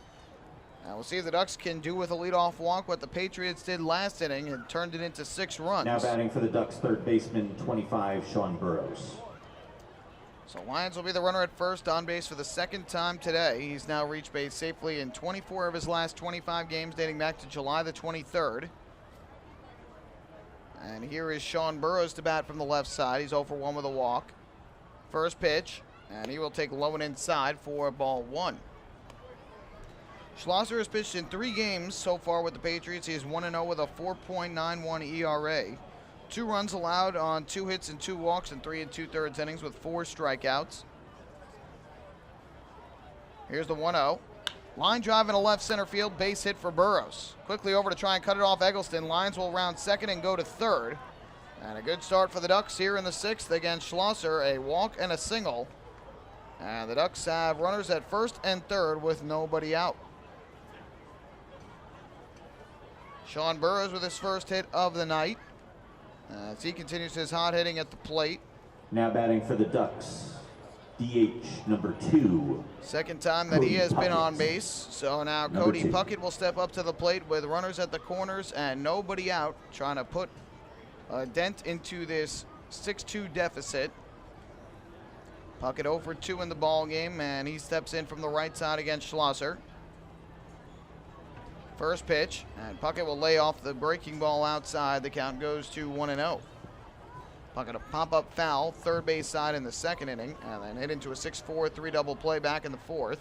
We'll see if the Ducks can do with a leadoff walk what the Patriots did last inning and turned it into 6 runs. Now batting for the Ducks, third baseman, 25, Sean Burrows. So Lyons will be the runner at first, on base for the 2nd time today. He's now reached base safely in 24 of his last 25 games, dating back to July the 23rd. And here is Sean Burrows to bat from the left side. He's 0 for 1 with a walk. First pitch, and he will take low and inside for ball 1. Schlosser has pitched in 3 games so far with the Patriots. He is 1-0 with a 4.91 ERA. 2 runs allowed on 2 hits and 2 walks in 3 2/3 innings with 4 strikeouts. Here's the 1-0. Line drive in a left center field, base hit for Burrows. Quickly over to try and cut it off Eggleston. Lyons will round second and go to third. And a good start for the Ducks here in the 6th against Schlosser, a walk and a single. And the Ducks have runners at first and third with nobody out. Sean Burrows with his first hit of the night as he continues his hot hitting at the plate. Now batting for the Ducks, DH number 2. 2nd time that he has been on base. So now Cody Puckett will step up to the plate with runners at the corners and nobody out, trying to put a dent into this 6-2 deficit. Puckett 0 for 2 in the ball game, and he steps in from the right side against Schlosser. First pitch, and Puckett will lay off the breaking ball outside. The count goes to 1-0. Puckett a pop-up foul, third base side in the 2nd inning, and then hit into a 6-4 3-double play back in the 4th.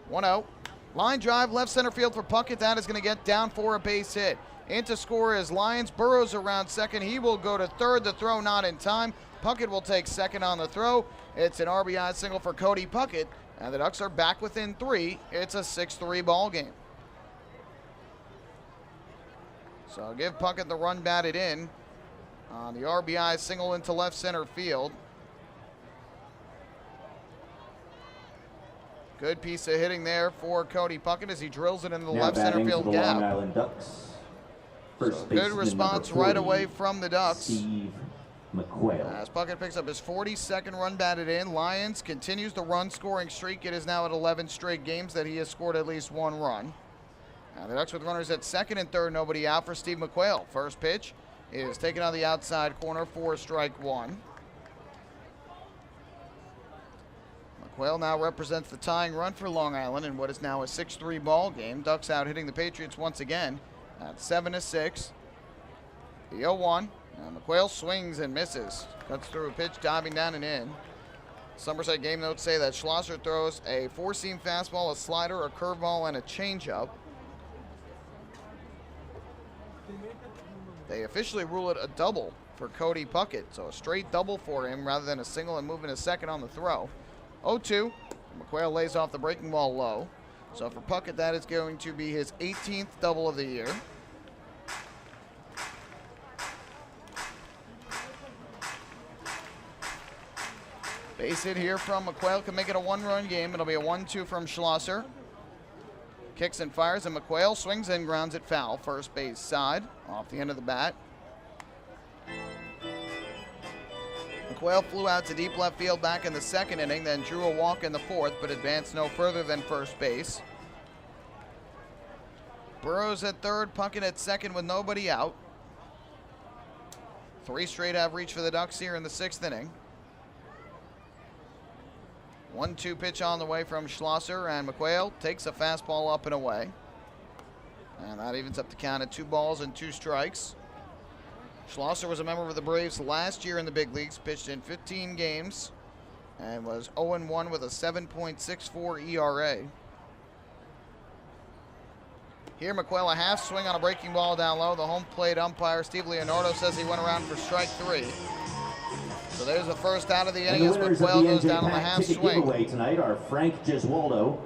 1-0. Line drive, left center field for Puckett. That is going to get down for a base hit. In to score is Lyons. Burrows around second. He will go to third. The throw not in time. Puckett will take second on the throw. It's an RBI single for Cody Puckett, And the Ducks are back within 3. It's a 6-3 ball game. So give Puckett the run batted in. The RBI single into left center field. Good piece of hitting there for Cody Puckett as he drills it into the left center field the gap. Long Island Ducks. First So good response right away from the Ducks. Steve McQuail. As Puckett picks up his 42nd run batted in, Lions continues the run-scoring streak. It is now at 11 straight games that he has scored at least 1 run. Now the Ducks with runners at second and third, nobody out for Steve McQuail. First pitch is taken on the outside corner for strike 1. McQuail now represents the tying run for Long Island in what is now a 6-3 ball game. Ducks out hitting the Patriots once again at 7-6. The 0-1. McQuail swings and misses. Cuts through a pitch, diving down and in. Somerset game notes say that Schlosser throws a 4-seam fastball, a slider, a curveball, and a changeup. They officially rule it a double for Cody Puckett, so a straight double for him rather than a single and moving a second on the throw. 0-2. McQuail lays off the breaking ball low. So for Puckett, that is going to be his 18th double of the year. Base hit here from McQuail can make it a 1-run game. It'll be a 1-2 from Schlosser. Kicks and fires, and McQuail swings and grounds it foul. First base side, off the end of the bat. McQuail flew out to deep left field back in the second inning, then drew a walk in the fourth, but advanced no further than first base. Burrows at third, Puckett at second with nobody out. 3 straight have reached for the Ducks here in the 6th inning. 1-2 pitch on the way from Schlosser, and McQuail takes a fastball up and away. And that evens up the count at 2 balls and 2 strikes. Schlosser was a member of the Braves last year in the big leagues, pitched in 15 games, and was 0-1 with a 7.64 ERA. Here, McQuail a half swing on a breaking ball down low. The home plate umpire, Steve Leonardo, says he went around for strike 3. So there's the first out of the inning as McQuail goes down on the half swing. Giveaway tonight are Frank Giswaldo,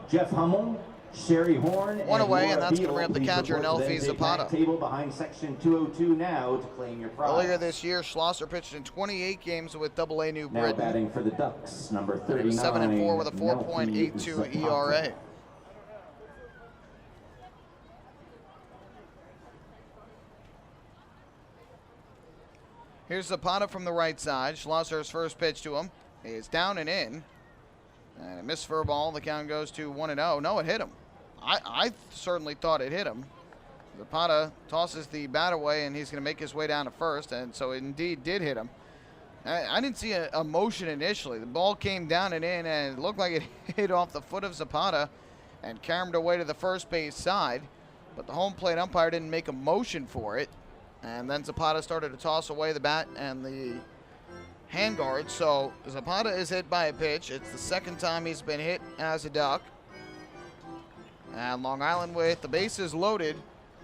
Jeff Hummel, Sherry Horn, one away, Laura and that's going to Beal. bring up the catcher, Nelfi Zapata. Table behind section 202 now to claim your prize. Earlier this year, Schlosser pitched in 28 games with AA New Now Britain. batting for the Ducks, number 39. 7-4 with a 4.82 ERA. Here's Zapata from the right side. Schlosser's first pitch to him is down and in. And a miss for a ball. The count goes to 1-0. No, it hit him. I certainly thought it hit him. Zapata tosses the bat away, and he's going to make his way down to first, and so it indeed did hit him. I didn't see a motion initially. The ball came down and in, and it looked like it hit off the foot of Zapata and caromed away to the first base side, but the home plate umpire didn't make a motion for it. And then Zapata started to toss away the bat and the handguard. So Zapata is hit by a pitch. It's the second time he's been hit as a Duck. And Long Island with the bases loaded.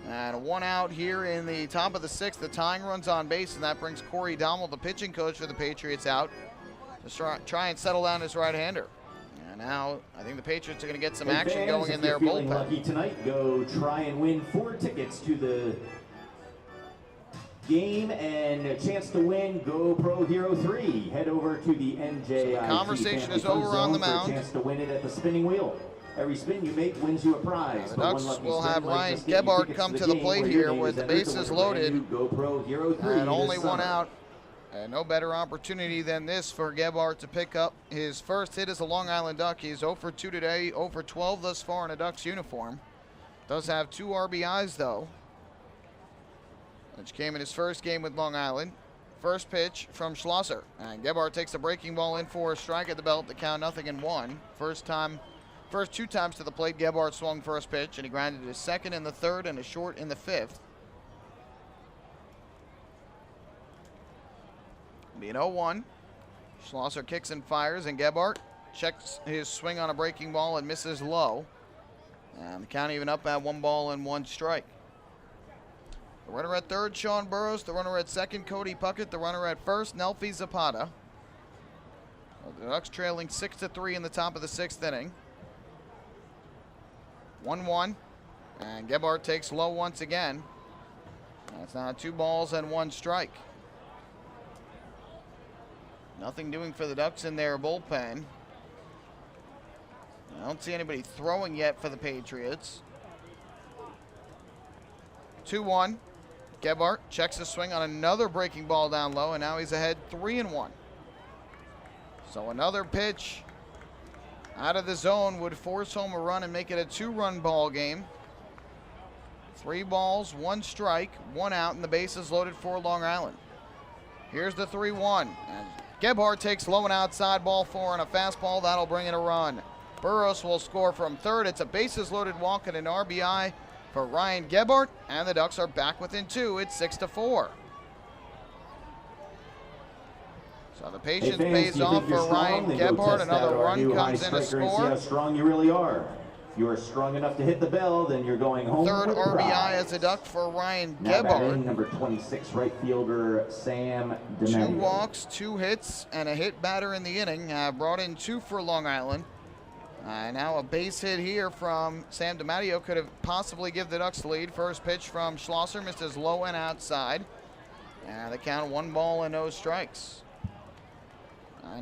And 1 out here in the top of the 6th. The tying runs on base, and that brings Corey Dommel, the pitching coach for the Patriots, out to try and settle down his right-hander. And now I think the Patriots are going to get some action going in their bullpen. If you're feeling lucky tonight, go try and win 4 tickets to the game and a chance to win GoPro Hero 3. Head over to the NJIT. So the conversation is over on the mound. For a chance to win it at the spinning wheel. Every spin you make wins you a prize. The Ducks will have Ryan Gebhardt come to the plate here with the bases loaded GoPro Hero 3 and only 1 out. And no better opportunity than this for Gebhardt to pick up his first hit as a Long Island Duck. He's 0 for 2 today, 0 for 12 thus far in a Ducks uniform. Does have 2 RBIs though, which came in his first game with Long Island. First pitch from Schlosser, and Gebhardt takes the breaking ball in for a strike at the belt to count 0-1. First 2 times to the plate, Gebhardt swung first pitch, and he grounded his second in the third and a short in the 5th. Being 0-1, Schlosser kicks and fires, and Gebhardt checks his swing on a breaking ball and misses low. And the count even up at 1 ball and 1 strike. The runner at third, Sean Burrows. The runner at second, Cody Puckett. The runner at first, Nelfi Zapata. The Ducks trailing 6-3 in the top of the 6th inning. 1-1. And Gebhardt takes low once again. That's now 2 balls and 1 strike. Nothing doing for the Ducks in their bullpen. I don't see anybody throwing yet for the Patriots. 2-1. Gebhardt checks his swing on another breaking ball down low, and now he's ahead 3-1. So another pitch out of the zone would force home a run and make it a 2-run ball game. 3 balls, 1 strike, 1 out, and the bases loaded for Long Island. Here's the 3-1. And Gebhardt takes low and outside, ball 4 on a fastball. That'll bring in a run. Burros will score from third. It's a bases loaded walk and an RBI for Ryan Gebhardt, and the Ducks are back within 2. It's 6-4. So the patience pays off for Ryan Gebhardt. Another run comes in to score. See how strong you really are. If you are strong enough to hit the bell, then you're going home. Third with RBI prize. as a Duck for Ryan Now Gebhardt. batting, number 26 right fielder Sam DiMaggio. 2 walks, 2 hits, and a hit batter in the inning. Brought in 2 for Long Island. Now a base hit here from Sam DiMaggio could have possibly given the Ducks the lead. First pitch from Schlosser misses low and outside. And the count 1 ball and no strikes.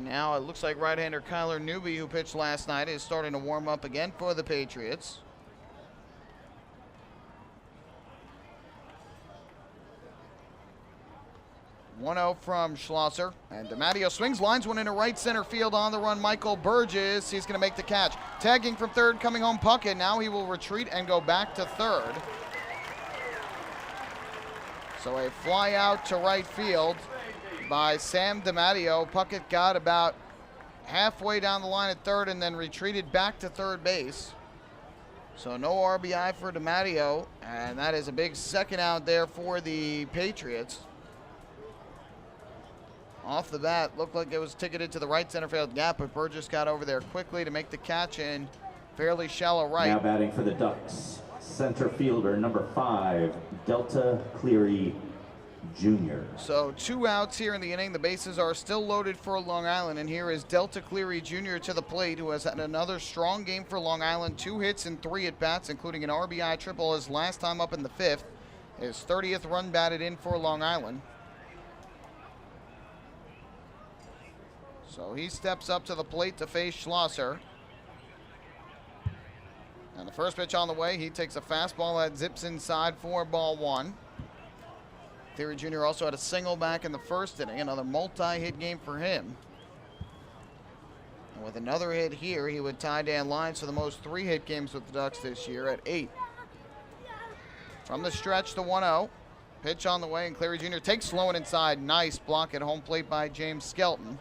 Now it looks like right-hander Kyler Newby, who pitched last night, is starting to warm up again for the Patriots. .1-0 from Schlosser, and DiMaggio swings, lines one into right center field. On the run, Michael Burgess. He's going to make the catch. Tagging from third, coming home Puckett. Now he will retreat and go back to third. So a fly out to right field by Sam DiMaggio. Puckett got about halfway down the line at third and then retreated back to third base. So no RBI for DiMaggio, and that is a big second out there for the Patriots. Off the bat, looked like it was ticketed to the right center field gap, but Burgess got over there quickly to make the catch in fairly shallow right. Now batting for the Ducks, center fielder number 5, Delta Cleary Jr. So 2 outs here in the inning. The bases are still loaded for Long Island, and here is Delta Cleary Jr. to the plate, who has had another strong game for Long Island. 2 hits and 3 at-bats, including an RBI triple his last time up in the 5th. His 30th run batted in for Long Island. So he steps up to the plate to face Schlosser. And the first pitch on the way, he takes a fastball that zips inside for ball 1. Cleary Jr. also had a single back in the first inning, another multi-hit game for him. And with another hit here, he would tie Dan Lyons for the most 3-hit games with the Ducks this year at 8. From the stretch, the 1-0. Pitch on the way, and Cleary Jr. takes slow and inside. Nice block at home plate by James Skelton.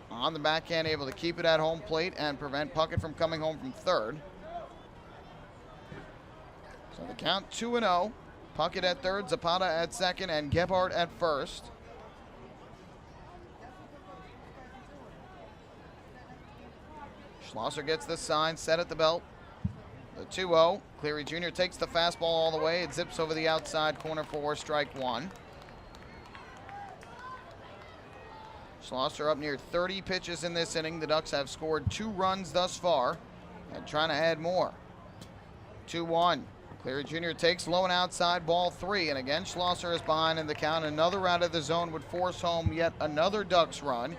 On the backhand, able to keep it at home plate and prevent Puckett from coming home from third. So the count 2-0. Puckett at third, Zapata at second, and Gebhardt at first. Schlosser gets the sign, set at the belt. The 2-0. Cleary Jr. takes the fastball all the way. It zips over the outside corner for strike 1. Schlosser up near 30 pitches in this inning. The Ducks have scored 2 runs thus far and trying to add more. 2-1. Cleary Jr. takes low and outside, ball 3, and again Schlosser is behind in the count. Another out of the zone would force home yet another Ducks run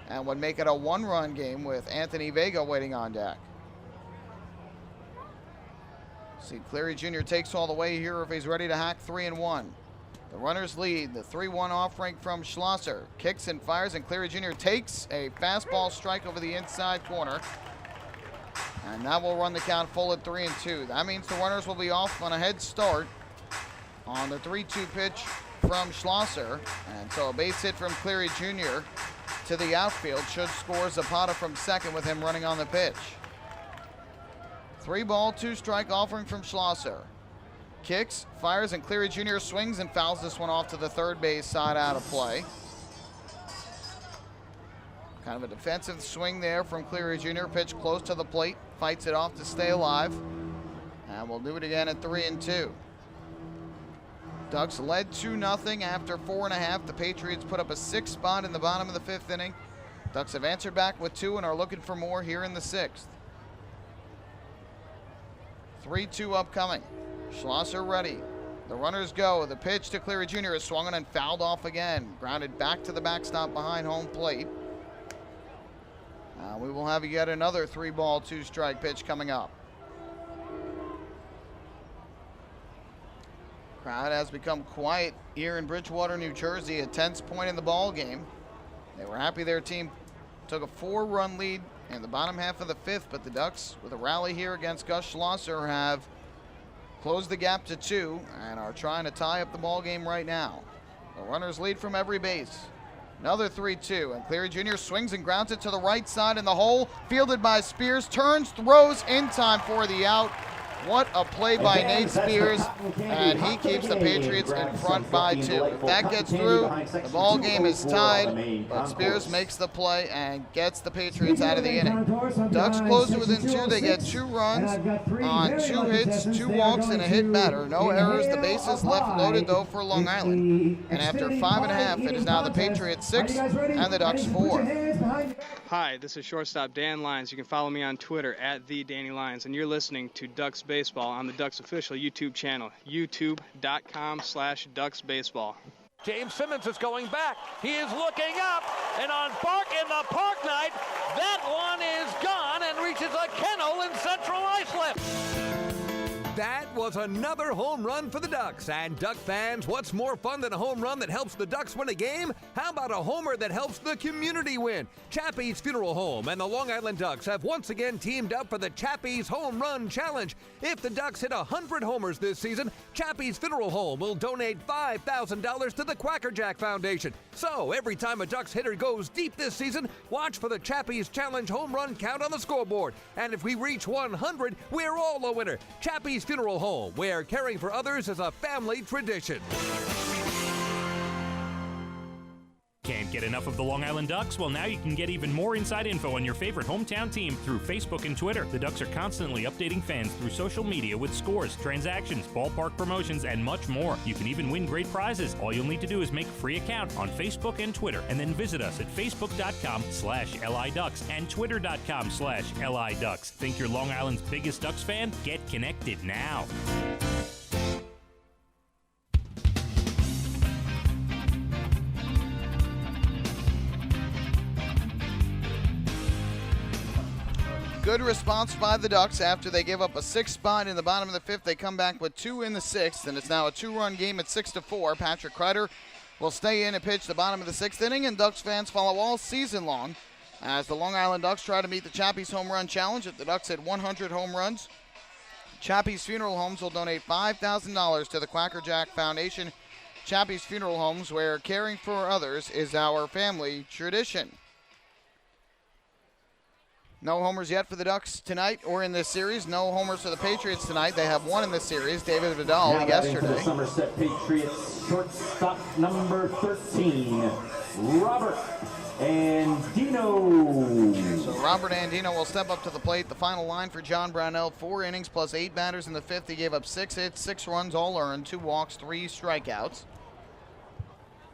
and would make it a 1-run game with Anthony Vega waiting on deck. See, Cleary Jr. takes all the way here if he's ready to hack 3-1. The runners lead, the 3-1 off rank from Schlosser. Kicks and fires, and Cleary Jr. takes a fastball strike over the inside corner. And that will run the count full at 3-2. That means the runners will be off on a head start on the 3-2 pitch from Schlosser. And so a base hit from Cleary Jr. to the outfield should score Zapata from second with him running on the pitch. 3-ball, 2-strike offering from Schlosser. Kicks, fires, and Cleary Jr. swings and fouls this one off to the third base side out of play. Kind of a defensive swing there from Cleary Jr. Pitch close to the plate, fights it off to stay alive. And we'll do it again at 3-2. Ducks led 2-0 after 4.5. The Patriots put up a 6 spot in the bottom of the 5th inning. Ducks have answered back with 2 and are looking for more here in the 6th. 3-2 upcoming. Schlosser ready. The runners go. The pitch to Cleary Jr. is swung on and fouled off again. Grounded back to the backstop behind home plate. We will have yet another 3-ball, 2-strike pitch coming up. Crowd has become quiet here in Bridgewater, New Jersey, a tense point in the ball game. They were happy their team took a 4-run lead in the bottom half of the 5th, but the Ducks, with a rally here against Gus Schlosser, have closed the gap to 2 and are trying to tie up the ball game right now. The runners lead from every base. Another 3-2, and Cleary Jr. swings and grounds it to the right side in the hole, fielded by Spears, turns, throws in time for the out. What a play by Nate Spears, and he keeps the Patriots in front by 2. If that gets through, the ball game is tied, but Spears makes the play and gets the Patriots out of the inning. Ducks close to within 2. They get 2 runs on 2 hits, 2 walks, and a hit batter. No errors. The bases left loaded, though, for Long Island. And after 5.5, it is now the Patriots 6 and the Ducks 4. Hi, this is shortstop Dan Lyons. You can follow me on Twitter at @TheDannyLyons, and you're listening to Ducks Baseball on the Ducks official YouTube channel, youtube.com/DucksBaseball. James Simmons is going back. He is looking up, and on Park in the Park Night, that one is gone and reaches a kennel in Central Islip. That was another home run for the Ducks. And Duck fans, what's more fun than a home run that helps the Ducks win a game? How about a homer that helps the community win? Chappie's Funeral Home and the Long Island Ducks have once again teamed up for the Chappie's Home Run Challenge. If the Ducks hit 100 homers this season, Chappie's Funeral Home will donate $5,000 to the Quackerjack Foundation. So every time a Ducks hitter goes deep this season, watch for the Chappie's Challenge home run count on the scoreboard. And if we reach 100, we're all a winner. Chappie's Funeral Home, where caring for others is a family tradition. Can't get enough of the Long Island Ducks? Well, now you can get even more inside info on your favorite hometown team through Facebook and Twitter. The Ducks are constantly updating fans through social media with scores, transactions, ballpark promotions, and much more. You can even win great prizes. All you'll need to do is make a free account on Facebook and Twitter, and then visit us at facebook.com/LIDucks and twitter.com/LIDucks. Think you're Long Island's biggest Ducks fan? Get connected now. Good response by the Ducks after they give up a 6th spot in the bottom of the 5th. They come back with 2 in the 6th, and it's now a 2-run game at 6-4. Patrick Kreider will stay in and pitch the bottom of the 6th inning, and Ducks fans follow all season long as the Long Island Ducks try to meet the Chappie's Home Run Challenge. If the Ducks hit 100 home runs, Chappie's Funeral Homes will donate $5,000 to the Quackerjack Foundation. Chappie's Funeral Homes, where caring for others is our family tradition. No homers yet for the Ducks tonight or in this series. No homers for the Patriots tonight. They have 1 in this series. David Vidal now yesterday. For the Somerset Patriots, shortstop number 13, Robert Andino. So Robert Andino will step up to the plate. The final line for John Brownell, 4 innings plus 8 batters in the 5th. He gave up 6 hits, 6 runs, all earned, 2 walks, 3 strikeouts.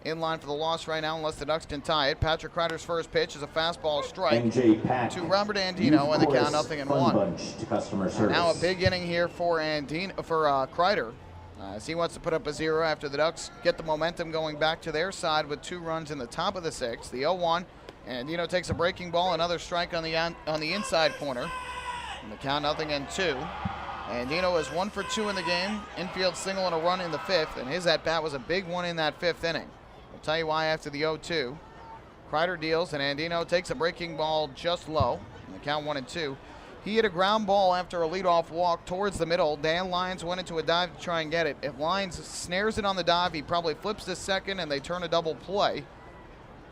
In line for the loss right now, unless the Ducks can tie it. Patrick Kreider's first pitch is a fastball strike to Robert Andino, and the count 0-1. Now a big inning here for Kreider, as he wants to put up a 0 after the Ducks get the momentum going back to their side with 2 runs in the top of the 6th. The 0-1, Andino takes a breaking ball, another strike on the inside corner, and the count 0-2. Andino is 1 for 2 in the game, infield single and a run in the 5th, and his at-bat was a big one in that 5th inning. I'll tell you why after the 0-2. Kreider deals, and Andino takes a breaking ball just low. And the count 1-2. He hit a ground ball after a leadoff walk towards the middle. Dan Lyons went into a dive to try and get it. If Lyons snares it on the dive, he probably flips to second, and they turn a double play.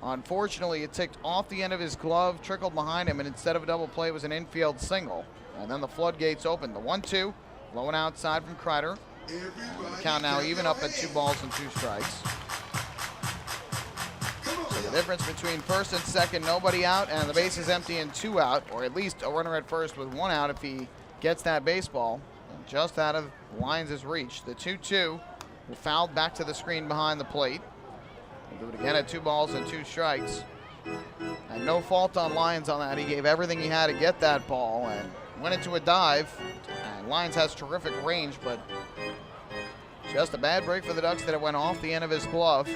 Unfortunately, it ticked off the end of his glove, trickled behind him, and instead of a double play, it was an infield single. And then the floodgates opened. The 1-2, low and outside from Kreider. The count now even up at 2 balls and 2 strikes. So the difference between first and second, nobody out, and the base is empty and 2 out, or at least a runner at first with 1 out if he gets that baseball. And just out of Lyons' reach. The 2-2 fouled back to the screen behind the plate. We'll do it again at 2 balls and 2 strikes. And no fault on Lyons on that. He gave everything he had to get that ball and went into a dive. And Lyons has terrific range, but just a bad break for the Ducks that it went off the end of his glove.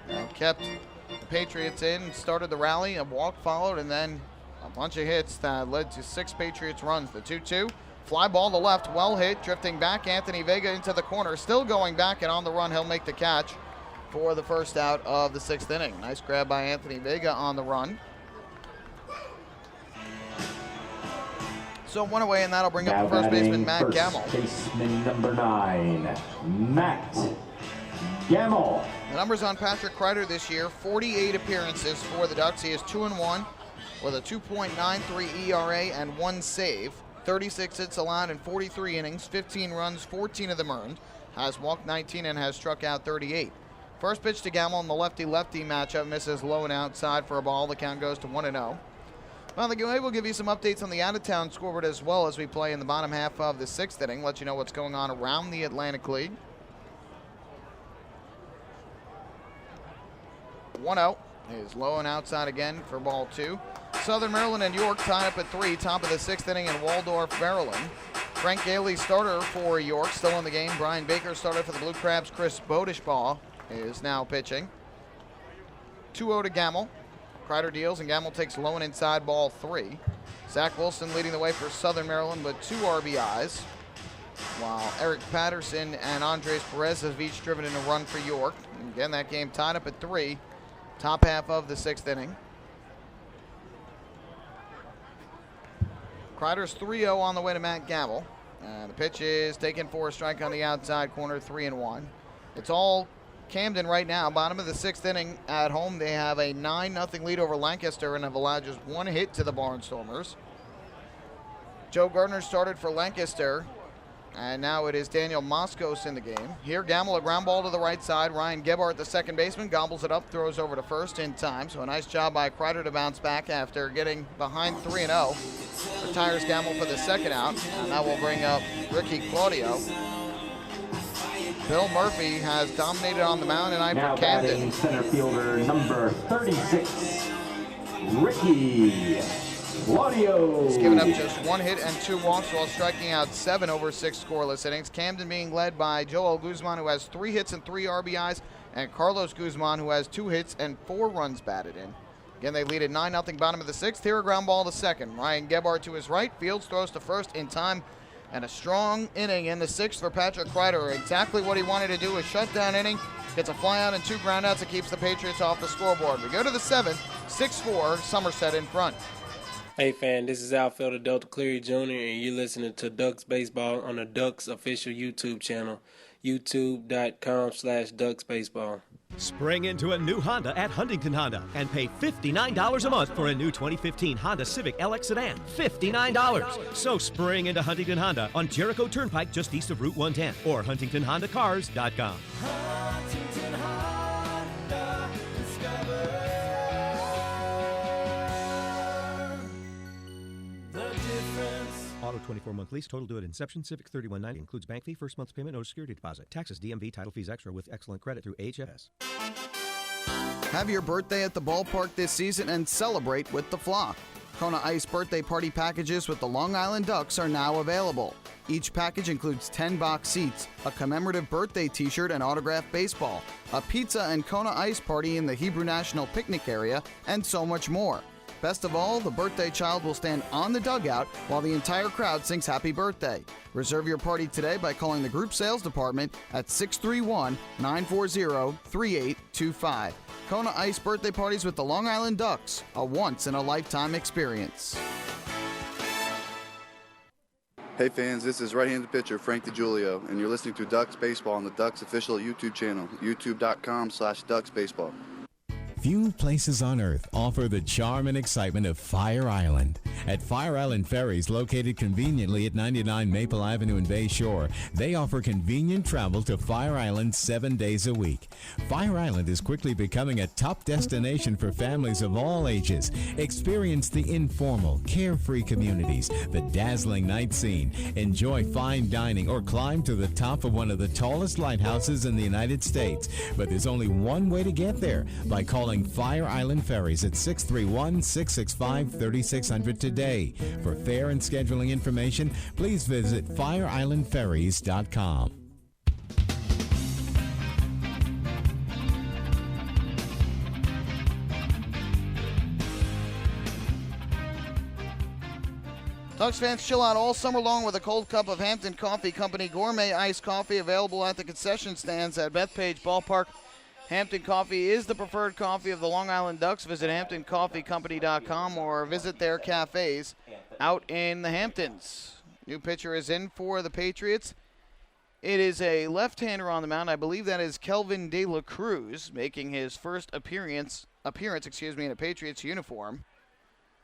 And kept the Patriots in, started the rally, a walk followed, and then a bunch of hits that led to 6 Patriots runs. The 2-2, fly ball to left, well hit, drifting back, Anthony Vega into the corner, still going back, and on the run, he'll make the catch for the first out of the 6th inning. Nice grab by Anthony Vega on the run. So 1 away, and that'll bring up the first baseman, Matt Gamble. Baseman number 9, Matt Gamble. The numbers on Patrick Kreider this year, 48 appearances for the Ducks. He is 2-1 with a 2.93 ERA and 1 save. 36 hits allowed in 43 innings, 15 runs, 14 of them earned. Has walked 19 and has struck out 38. First pitch to Gamble in the lefty-lefty matchup, misses low and outside for a ball. The count goes to 1-0. Well, the game will give you some updates on the out-of-town scoreboard as well as we play in the bottom half of the 6th inning. Let you know what's going on around the Atlantic League. 1-0 is low and outside again for ball 2. Southern Maryland and York tied up at 3, top of the 6th inning in Waldorf, Maryland. Frank Gailey, starter for York, still in the game. Brian Baker, starter for the Blue Crabs. Chris Bodishbaugh is now pitching. 2-0 to Gamble. Kreider deals, and Gamble takes low and inside, ball 3. Zach Wilson leading the way for Southern Maryland with 2 RBIs, while Eric Patterson and Andres Perez have each driven in a run for York. And again, that game tied up at 3, top half of the 6th inning. Kreider's 3-0 on the way to Matt Gamble. The pitch is taken for a strike on the outside corner, 3-1. It's all Camden right now, bottom of the 6th inning at home. They have a 9-0 lead over Lancaster and have allowed just 1 hit to the Barnstormers. Joe Gardner started for Lancaster, and now it is Daniel Moskos in the game. Here, Gamble, a ground ball to the right side. Ryan Gebhardt, the second baseman, gobbles it up, throws over to first in time. So a nice job by Kreider to bounce back after getting behind 3-0. Retires Gamble for the second out, and that will bring up Ricky Claudio. Bill Murphy has dominated on the mound tonight now for Camden. Batting center fielder number 36, Ricky Claudio. He's given up just 1 hit and 2 walks while striking out 7 over 6 scoreless innings. Camden being led by Joel Guzman, who has 3 hits and 3 RBIs, and Carlos Guzman, who has 2 hits and 4 runs batted in. Again, they lead at 9-0 bottom of the 6th. Here, a ground ball to second. Ryan Gebhardt to his right. Fields throws to first in time. And a strong inning in the 6th for Patrick Kreider. Exactly what he wanted to do, a shutdown inning. Gets a fly out and 2 groundouts that keeps the Patriots off the scoreboard. We go to the 7th, 6-4, Somerset in front. Hey fan, this is outfielder Delta Cleary Jr. and you're listening to Ducks Baseball on the Ducks official YouTube channel, youtube.com/DucksBaseball. Spring into a new Honda at Huntington Honda and pay $59 a month for a new 2015 Honda Civic LX sedan. $59. So spring into Huntington Honda on Jericho Turnpike just east of Route 110 or HuntingtonHondaCars.com. Huntington Honda, discover the difference. Auto 24-month lease, total due at inception. Civic $31.90 includes bank fee, first month's payment, no security deposit. Taxes, DMV, title fees extra with excellent credit through HFS. Have your birthday at the ballpark this season and celebrate with the flock. Kona Ice birthday party packages with the Long Island Ducks are now available. Each package includes 10 box seats, a commemorative birthday t-shirt and autographed baseball, a pizza and Kona Ice party in the Hebrew National Picnic area, and so much more. Best of all, the birthday child will stand on the dugout while the entire crowd sings happy birthday. Reserve your party today by calling the group sales department at 631-940-3825. Kona Ice birthday parties with the Long Island Ducks, a once-in-a-lifetime experience. Hey fans, this is right-handed pitcher Frank DiGiulio, and you're listening to Ducks Baseball on the Ducks official YouTube channel, youtube.com/DucksBaseball. Few places on earth offer the charm and excitement of Fire Island. At Fire Island Ferries, located conveniently at 99 Maple Avenue in Bay Shore, they offer convenient travel to Fire Island 7 days a week. Fire Island is quickly becoming a top destination for families of all ages. Experience the informal, carefree communities, the dazzling night scene, enjoy fine dining, or climb to the top of one of the tallest lighthouses in the United States. But there's only one way to get there, by calling calling Fire Island Ferries at 631-665-3600 today. For fare and scheduling information, please visit fireislandferries.com. Ducks fans, chill out all summer long with a cold cup of Hampton Coffee Company gourmet iced coffee available at the concession stands at Bethpage Ballpark. Hampton Coffee is the preferred coffee of the Long Island Ducks. Visit HamptonCoffeeCompany.com or visit their cafes out in the Hamptons. New pitcher is in for the Patriots. It is a left-hander on the mound. I believe that is Kelvin De La Cruz making his first appearance in a Patriots uniform.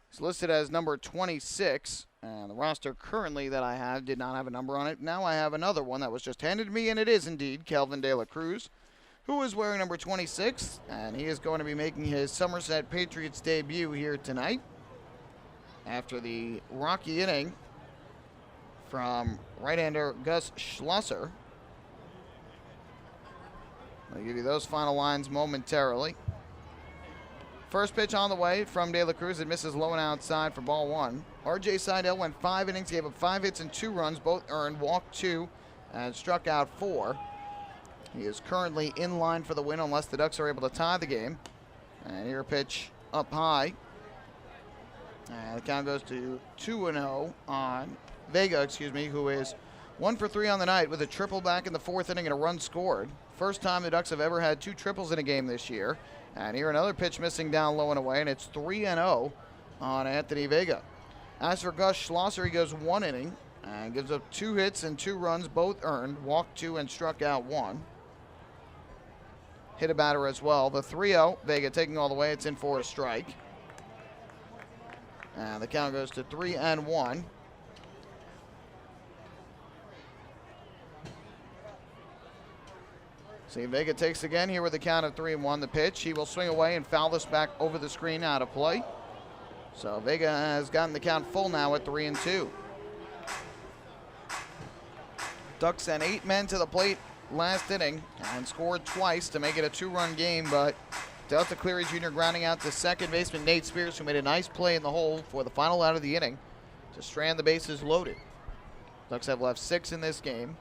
He's listed as number 26, and the roster currently that I have did not have a number on it. Now I have another one that was just handed to me, and it is indeed Kelvin De La Cruz, who is wearing number 26, and he is going to be making his Somerset Patriots debut here tonight after the rocky inning from right-hander Gus Schlosser. I'll give you those final lines momentarily. First pitch on the way from De La Cruz. It misses low and outside for ball one. R.J. Seidel went 5 innings, gave up 5 hits and 2 runs, both earned, walked 2, and struck out 4. He is currently in line for the win unless the Ducks are able to tie the game. And here a pitch up high. And the count goes to 2-0 on Vega, who is 1 for 3 on the night with a triple back in the 4th inning and a run scored. First time the Ducks have ever had 2 triples in a game this year. And here another pitch missing down low and away, and it's 3-0 on Anthony Vega. As for Gus Schlosser, he goes 1 inning and gives up 2 hits and 2 runs, both earned, walked 2 and struck out 1. Hit a batter as well. The 3-0, Vega taking all the way. It's in for a strike. And the count goes to 3-1. See, Vega takes again here with a count of 3-1. The pitch, he will swing away and foul this back over the screen out of play. So Vega has gotten the count full now at 3-2. Ducks sent 8 men to the plate last inning and scored twice to make it a 2-run game, but Delta Cleary Jr. grounding out to second baseman Nate Spears, who made a nice play in the hole for the final out of the inning to strand the bases loaded. Ducks have left 6 in this game.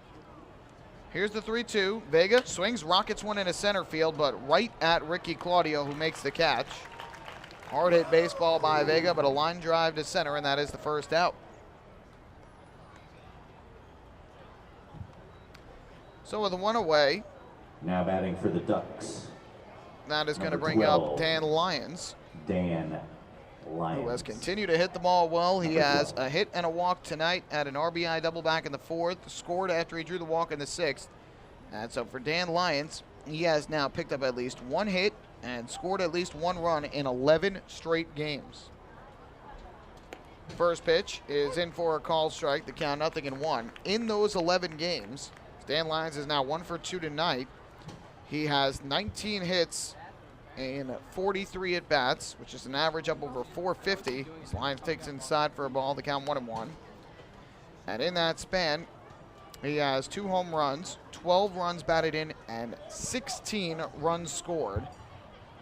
Here's the 3-2. Vega swings, rockets one into center field, but right at Ricky Claudio, who makes the catch. Hard hit baseball by Vega, but a line drive to center, and that is the first out. So with 1 away. Now batting for the Ducks. That is going to bring up Dan Lyons. Dan Lyons. Who has continued to hit the ball well. He has a hit and a walk tonight at an RBI double back in the 4th. Scored after he drew the walk in the 6th. And so for Dan Lyons, he has now picked up at least 1 hit and scored at least 1 run in 11 straight games. First pitch is in for a call strike. The count 0-1. In those 11 games, Dan Lyons is now 1 for 2 tonight. He has 19 hits in 43 at-bats, which is an average up over 450. As Lyons takes inside for a ball, the count 1-1. And in that span, he has 2 home runs, 12 runs batted in, and 16 runs scored.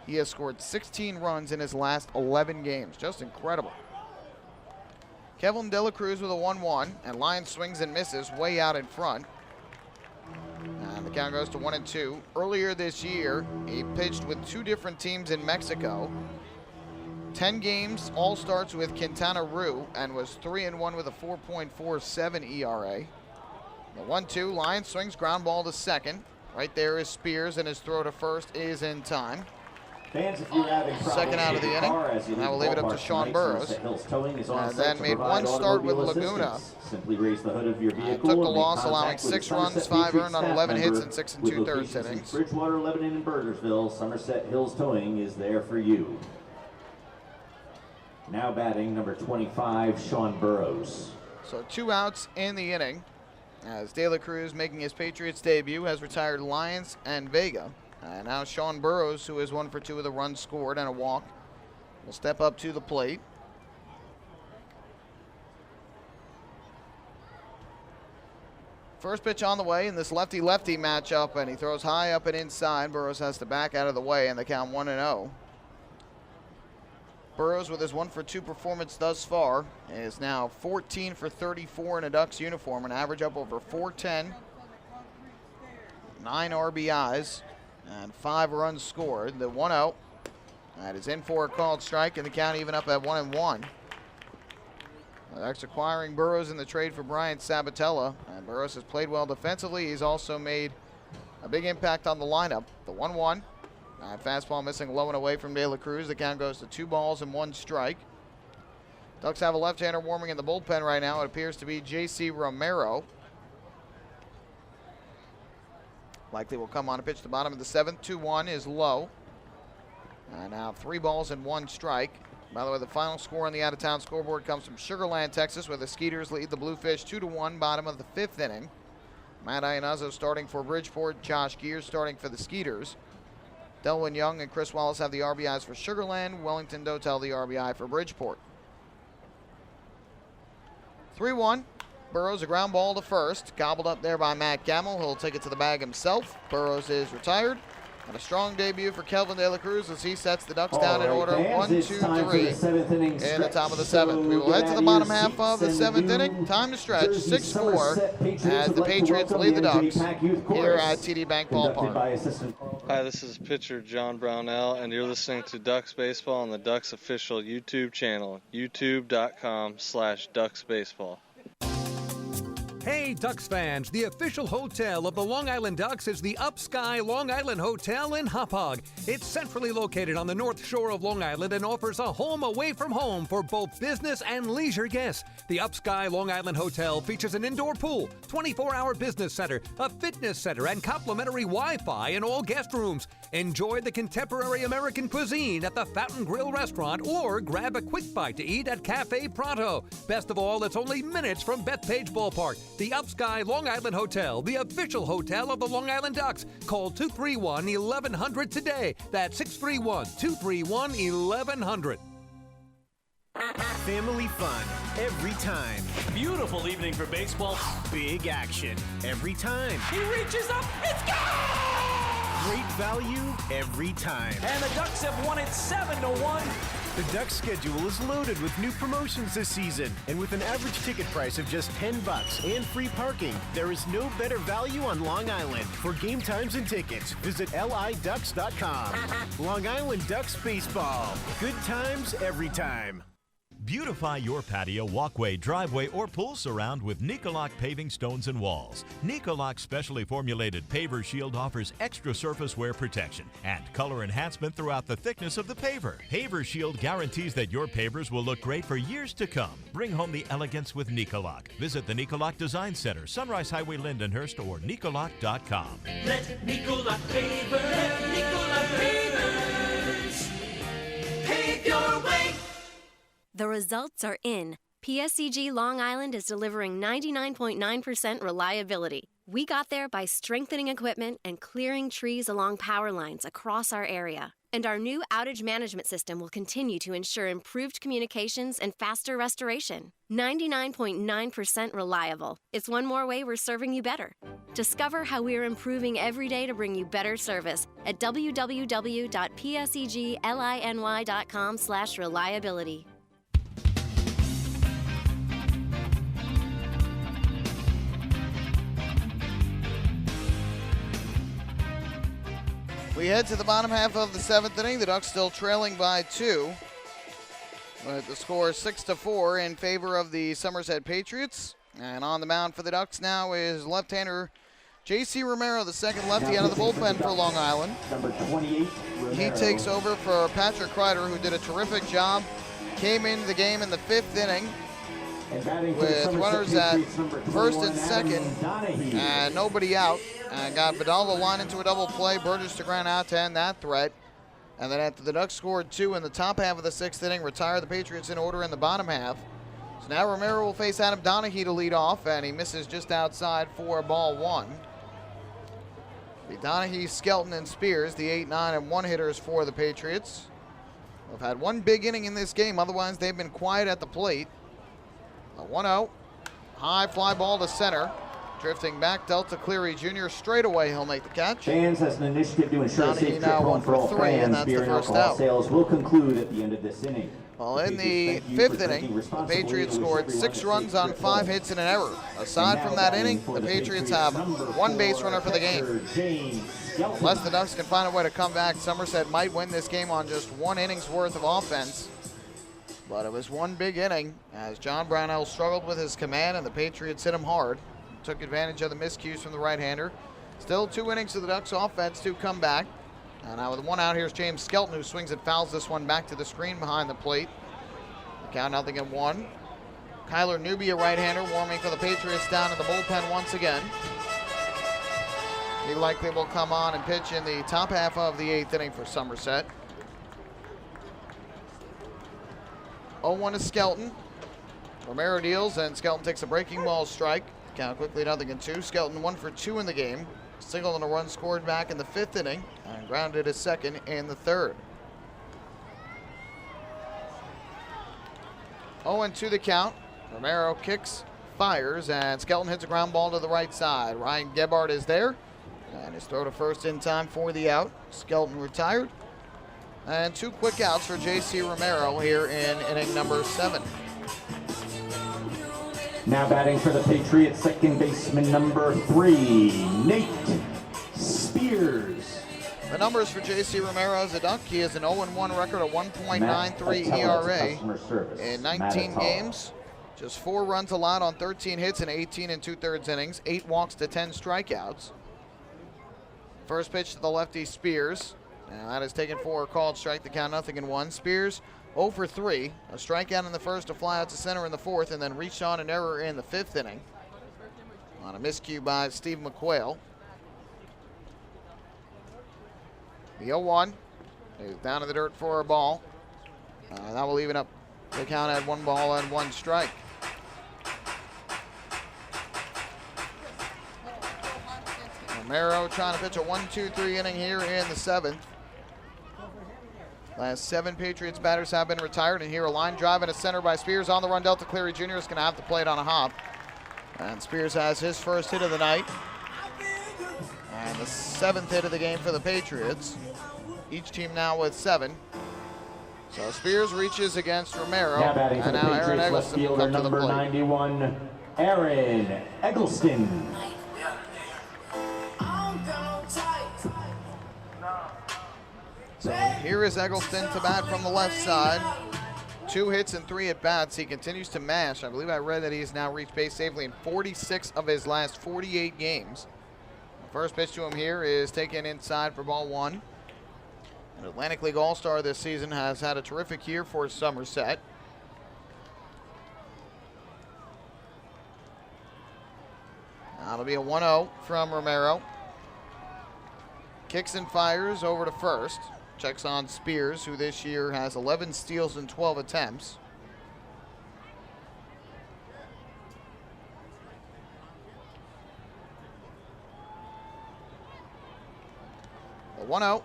He has scored 16 runs in his last 11 games. Just incredible. Kelvin De La Cruz with a 1-1, and Lyons swings and misses way out in front. And the count goes to 1-2. Earlier this year, he pitched with 2 different teams in Mexico. 10 games, all starts with Quintana Roo, and was 3-1 with a 4.47 ERA. The 1-2, Lyons swings, ground ball to second. Right there is Spears, and his throw to first is in time. Fans, if you're having second out of the inning, and I will leave it up to Sean Burrows. And then made 1 start with Laguna. Simply raise the hood of your vehicle. Took the loss, allowing 6 runs, 5 earned on 11 hits and 6 2/3 innings. Bridgewater, Lebanon, and Burgersville, Somerset Hills Towing is there for you. Now batting number 25, Sean Burrows. So 2 outs in the inning, as De La Cruz, making his Patriots debut, has retired Lyons and Vega. And now Sean Burrows, who is 1 for 2 with a run scored and a walk, will step up to the plate. First pitch on the way in this lefty-lefty matchup, and he throws high up and inside. Burrows has to back out of the way, and the count 1-0. Burrows, with his 1-for-2 performance thus far, is now 14 for 34 in a Ducks uniform, an average up over 410, 9 RBIs, and 5 runs scored. The 1-0. That is in for a called strike, and the count even up at 1-1. The Ducks acquiring Burrows in the trade for Brian Sabatella, and Burrows has played well defensively. He's also made a big impact on the lineup. The 1-1. Fastball missing low and away from De La Cruz. The count goes to 2 balls and 1 strike. Ducks have a left-hander warming in the bullpen right now. It appears to be J.C. Romero. Likely will come on to pitch the bottom of the 7th. 2-1 is low. And now 3 balls and 1 strike. By the way, the final score on the out-of-town scoreboard comes from Sugar Land, Texas, where the Skeeters lead the Bluefish 2-1, bottom of the 5th inning. Matt Iannazzo starting for Bridgeport. Josh Gears starting for the Skeeters. Delwyn Young and Chris Wallace have the RBIs for Sugar Land. Wellington Dotel the RBI for Bridgeport. 3-1. Burrows a ground ball to first. Gobbled up there by Matt Gamble. He'll take it to the bag himself. Burrows is retired. And a strong debut for Kelvin De La Cruz as he sets the Ducks down in order 1, 2, 3 in the top of the 7th. We will head to the bottom half of the 7th inning. Time to stretch, 6-4 as the Patriots lead the Ducks here at TD Bank Ballpark. Hi, this is pitcher John Brownell, and you're listening to Ducks Baseball on the Ducks official YouTube channel, youtube.com/DucksBaseball. Hey, Ducks fans, the official hotel of the Long Island Ducks is the Upsky Long Island Hotel in Hauppauge. It's centrally located on the north shore of Long Island and offers a home away from home for both business and leisure guests. The Upsky Long Island Hotel features an indoor pool, 24-hour business center, a fitness center, and complimentary Wi-Fi in all guest rooms. Enjoy the contemporary American cuisine at the Fountain Grill restaurant or grab a quick bite to eat at Cafe Pronto. Best of all, it's only minutes from Bethpage Ballpark. The Upsky Long Island Hotel, the official hotel of the Long Island Ducks. Call 231-1100 today. That's 631-231-1100. Family fun every time. Beautiful evening for baseball. Big action every time. He reaches up, it's gone! Great value every time. And the Ducks have won it 7-1. The Ducks schedule is loaded with new promotions this season, and with an average ticket price of just $10 and free parking, there is no better value on Long Island. For game times and tickets, visit liducks.com. Long Island Ducks Baseball. Good times every time. Beautify your patio, walkway, driveway, or pool surround with Nicoloc paving stones and walls. Nicoloc's specially formulated paver shield offers extra surface wear protection and color enhancement throughout the thickness of the paver. Paver shield guarantees that your pavers will look great for years to come. Bring home the elegance with Nicoloc. Visit the Nicoloc Design Center, Sunrise Highway, Lindenhurst, or Nicoloc.com. Let Nicoloc pavers pave your way. The results are in. PSEG Long Island is delivering 99.9% reliability. We got there by strengthening equipment and clearing trees along power lines across our area. And our new outage management system will continue to ensure improved communications and faster restoration. 99.9% reliable. It's one more way we're serving you better. Discover how we're improving every day to bring you better service at www.psegliny.com/reliability. We head to the bottom half of the 7th inning. The Ducks still trailing by 2. But the score is 6-4 in favor of the Somerset Patriots. And on the mound for the Ducks now is left-hander J.C. Romero, the second lefty out of the bullpen for Long Island. Number 28, Romero. He takes over for Patrick Kreider, who did a terrific job. Came into the game in the 5th inning with runners at first and second and nobody out. And got Vidal the line into a double play. Burgess to ground out to end that threat. And then after the Ducks scored 2 in the top half of the 6th inning, retired the Patriots in order in the bottom half. So now Romero will face Adam Donahue to lead off, and he misses just outside for ball 1. The Donahue, Skelton, and Spears, the 8, 9, and 1 hitters for the Patriots. They've had one big inning in this game, otherwise they've been quiet at the plate. A 1-0, high fly ball to center. Drifting back, Delta Cleary Jr. straight away, he'll make the catch. Fans has an initiative to ensure a safe trip now home for all 1 for 3, and fans. that's Beer the and first alcohol out. sales will conclude at the end of this inning. Well, in the 5th inning, the Patriots scored 6 runs on 5 hits and an error. Aside from that inning, the Patriots have 1 base runner for the game. Unless the Ducks can find a way to come back, Somerset might win this game on just 1 inning's worth of offense. But it was 1 big inning as John Brownell struggled with his command and the Patriots hit him hard. Took advantage of the miscues from the right-hander. Still 2 innings of the Ducks offense to come back. And now with 1 out, here's James Skelton, who swings and fouls this one back to the screen behind the plate. The count 0-1. Kyler Newby, a right-hander, warming for the Patriots down in the bullpen once again. He likely will come on and pitch in the top half of the 8th inning for Somerset. 0-1 to Skelton. Romero deals, and Skelton takes a breaking ball strike. Count quickly 0-2. Skelton 1 for 2 in the game. Single and a run scored back in the 5th inning, and grounded a second in the 3rd. 0-2 the count. Romero kicks, fires, and Skelton hits a ground ball to the right side. Ryan Gebhardt is there, and his throw to first in time for the out. Skelton retired, and 2 quick outs for J.C. Romero here in inning number 7. Now batting for the Patriots, second baseman number 3, Nate Spears. The numbers for J.C. Romero as a Duck. He has an 0-1 record, a 1.93 ERA in 19 games. Just 4 runs allowed on 13 hits in 18 2/3 innings, 8 walks to 10 strikeouts. First pitch to the lefty, Spears. Now that is taken for a called strike, the count 0-1. Spears 0 for 3, a strikeout in the first, a fly out to center in the 4th, and then reached on an error in the 5th inning on a miscue by Steve McQuail. The 0-1 is down in the dirt for a ball. That will even up the count at 1 ball and 1 strike. Romero trying to pitch a 1-2-3 inning here in the 7th. Last 7 Patriots batters have been retired, and here a line drive in a center by Spears on the run. Delta Cleary Jr. is going to have to play it on a hop. And Spears has his first hit of the night. And the 7th hit of the game for the Patriots. Each team now with 7. So Spears reaches against Romero. Now batting for and the now Patriots, Aaron left Eggleston will fielder come to the number plate. 91, Aaron Eggleston. So here is Eggleston to bat from the left side. 2 hits and 3 at-bats. He continues to mash. I believe I read that he has now reached base safely in 46 of his last 48 games. The first pitch to him here is taken inside for ball 1. An Atlantic League All-Star this season, has had a terrific year for Somerset. That'll be a 1-0 from Romero. Kicks and fires over to first. Checks on Spears, who this year has 11 steals in 12 attempts. The 1-0.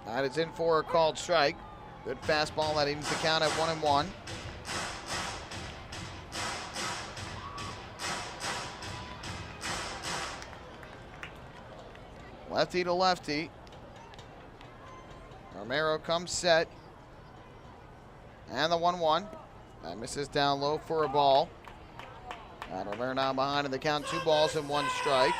That is in for a called strike. Good fastball that evens the count at 1-1. Lefty to lefty. Romero comes set. And the 1-1. That misses down low for a ball. And Romero now behind in the count, 2 balls and 1 strike.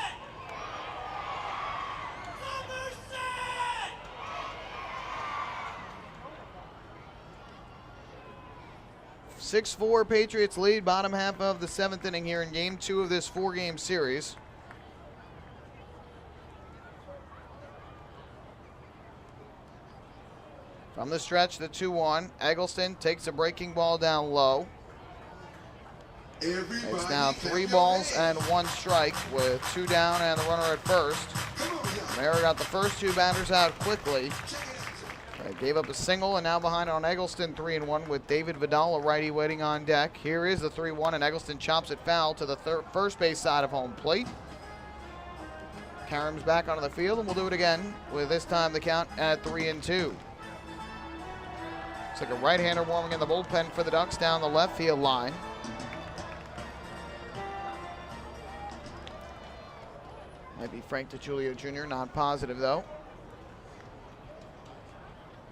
(6-4) Patriots lead, bottom half of the 7th inning here in game 2 of this 4-game series. From the stretch, the 2-1. Eggleston takes a breaking ball down low. It's now 3 balls and 1 strike with 2 down and the runner at first. Romero got the first 2 batters out quickly. Gave up a single and now behind on Eggleston, 3-1 with David Vidal, a righty, waiting on deck. Here is the 3-1, and Eggleston chops it foul to the first base side of home plate. Karam's back onto the field, and we'll do it again with this time the count at 3-2. It's like a right-hander warming in the bullpen for the Ducks down the left field line. Might be Frank DiGiulio Jr., not positive though.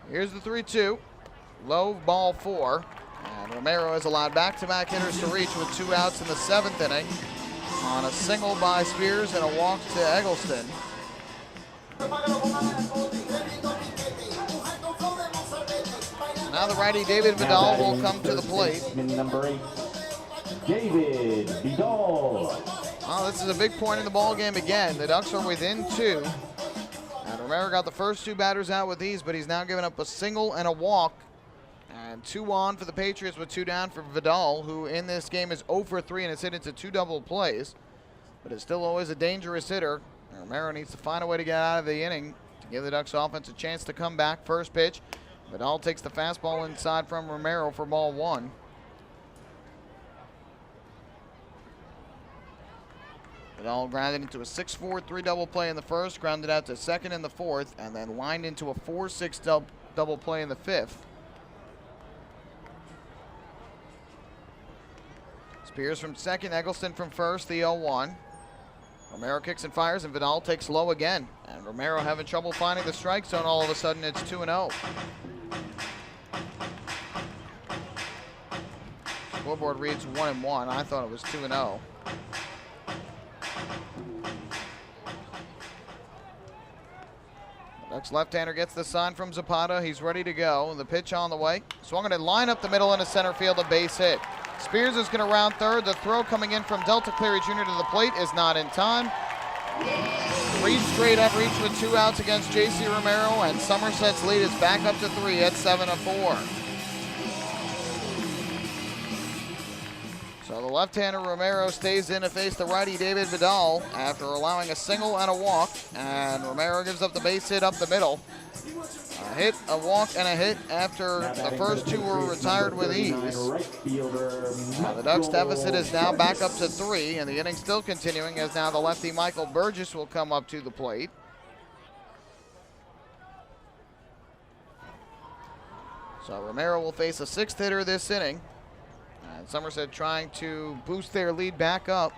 Here's the 3-2. low, ball 4. And Romero has allowed back-to-back hitters to reach with 2 outs in the 7th inning on a single by Spears and a walk to Eggleston. Now the righty David Vidal will come to the plate. Number 8, David Vidal. Oh, this is a big point in the ball game again. The Ducks are within 2. And Romero got the first 2 batters out with ease, but he's now given up a single and a walk. And 2 on for the Patriots with 2 down for Vidal, who in this game is 0 for 3 and has hit into 2 double plays. But is still always a dangerous hitter. And Romero needs to find a way to get out of the inning to give the Ducks offense a chance to come back. First pitch, Vidal takes the fastball inside from Romero for ball 1. Vidal grounded into a 6-4-3 double play in the first, grounded out to second in the 4th, and then lined into a 4-6 double play in the 5th. Spears from second, Eggleston from first, the 0-1. Romero kicks and fires, and Vidal takes low again. And Romero having trouble finding the strike zone. All of a sudden, it's 2-0. Scoreboard reads 1-1. I thought it was 2-0. Ducks left-hander gets the sign from Zapata. He's ready to go. The pitch on the way. Swung and a line up the middle into center field, a base hit. Spears is going to round third. The throw coming in from Delta Cleary Jr. to the plate is not in time. 3 straight up reach with 2 outs against J.C. Romero, and Somerset's lead is back up to 3 at 7-4. So the left-hander Romero stays in to face the righty David Vidal after allowing a single and a walk, and Romero gives up the base hit up the middle. A hit, a walk, and a hit after the first 2 were retired with ease. Now the Ducks deficit is now back up to 3, and the inning still continuing as now the lefty Michael Burgess will come up to the plate. So Romero will face a 6th hitter this inning. And Somerset trying to boost their lead back up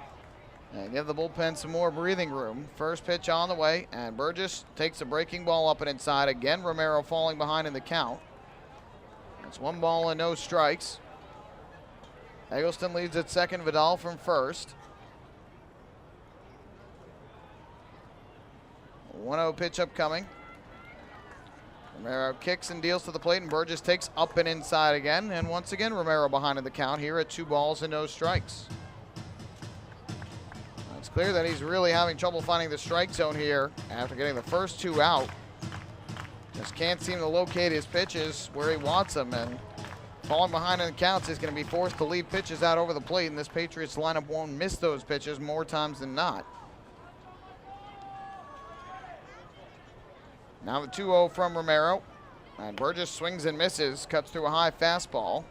and give the bullpen some more breathing room. First pitch on the way, and Burgess takes a breaking ball up and inside. Again, Romero falling behind in the count. It's 1 ball and no strikes. Eggleston leads at second, Vidal from first. 1-0 pitch upcoming. Romero kicks and deals to the plate, and Burgess takes up and inside again. And once again, Romero behind in the count here at 2 balls and no strikes. It's clear that he's really having trouble finding the strike zone here after getting the first 2 out. Just can't seem to locate his pitches where he wants them, and falling behind in the counts, he's going to be forced to leave pitches out over the plate, and this Patriots lineup won't miss those pitches more times than not. Now the 2-0 from Romero, and Burgess swings and misses, cuts through a high fastball.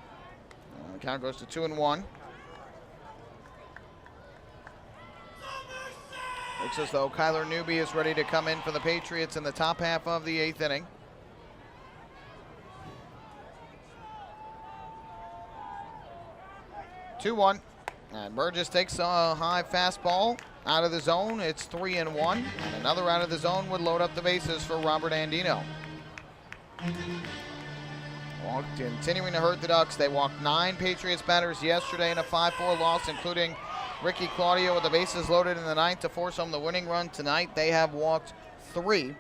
The count goes to 2-1. Looks as though Kyler Newby is ready to come in for the Patriots in the top half of the 8th inning. Two-1, and Burgess takes a high fastball out of the zone. It's 3-1, and another out of the zone would load up the bases for Robert Andino. Continuing to hurt the Ducks. They walked 9 Patriots batters yesterday in a 5-4 loss, including Ricky Claudio with the bases loaded in the 9th to force home the winning run. Tonight they have walked 3,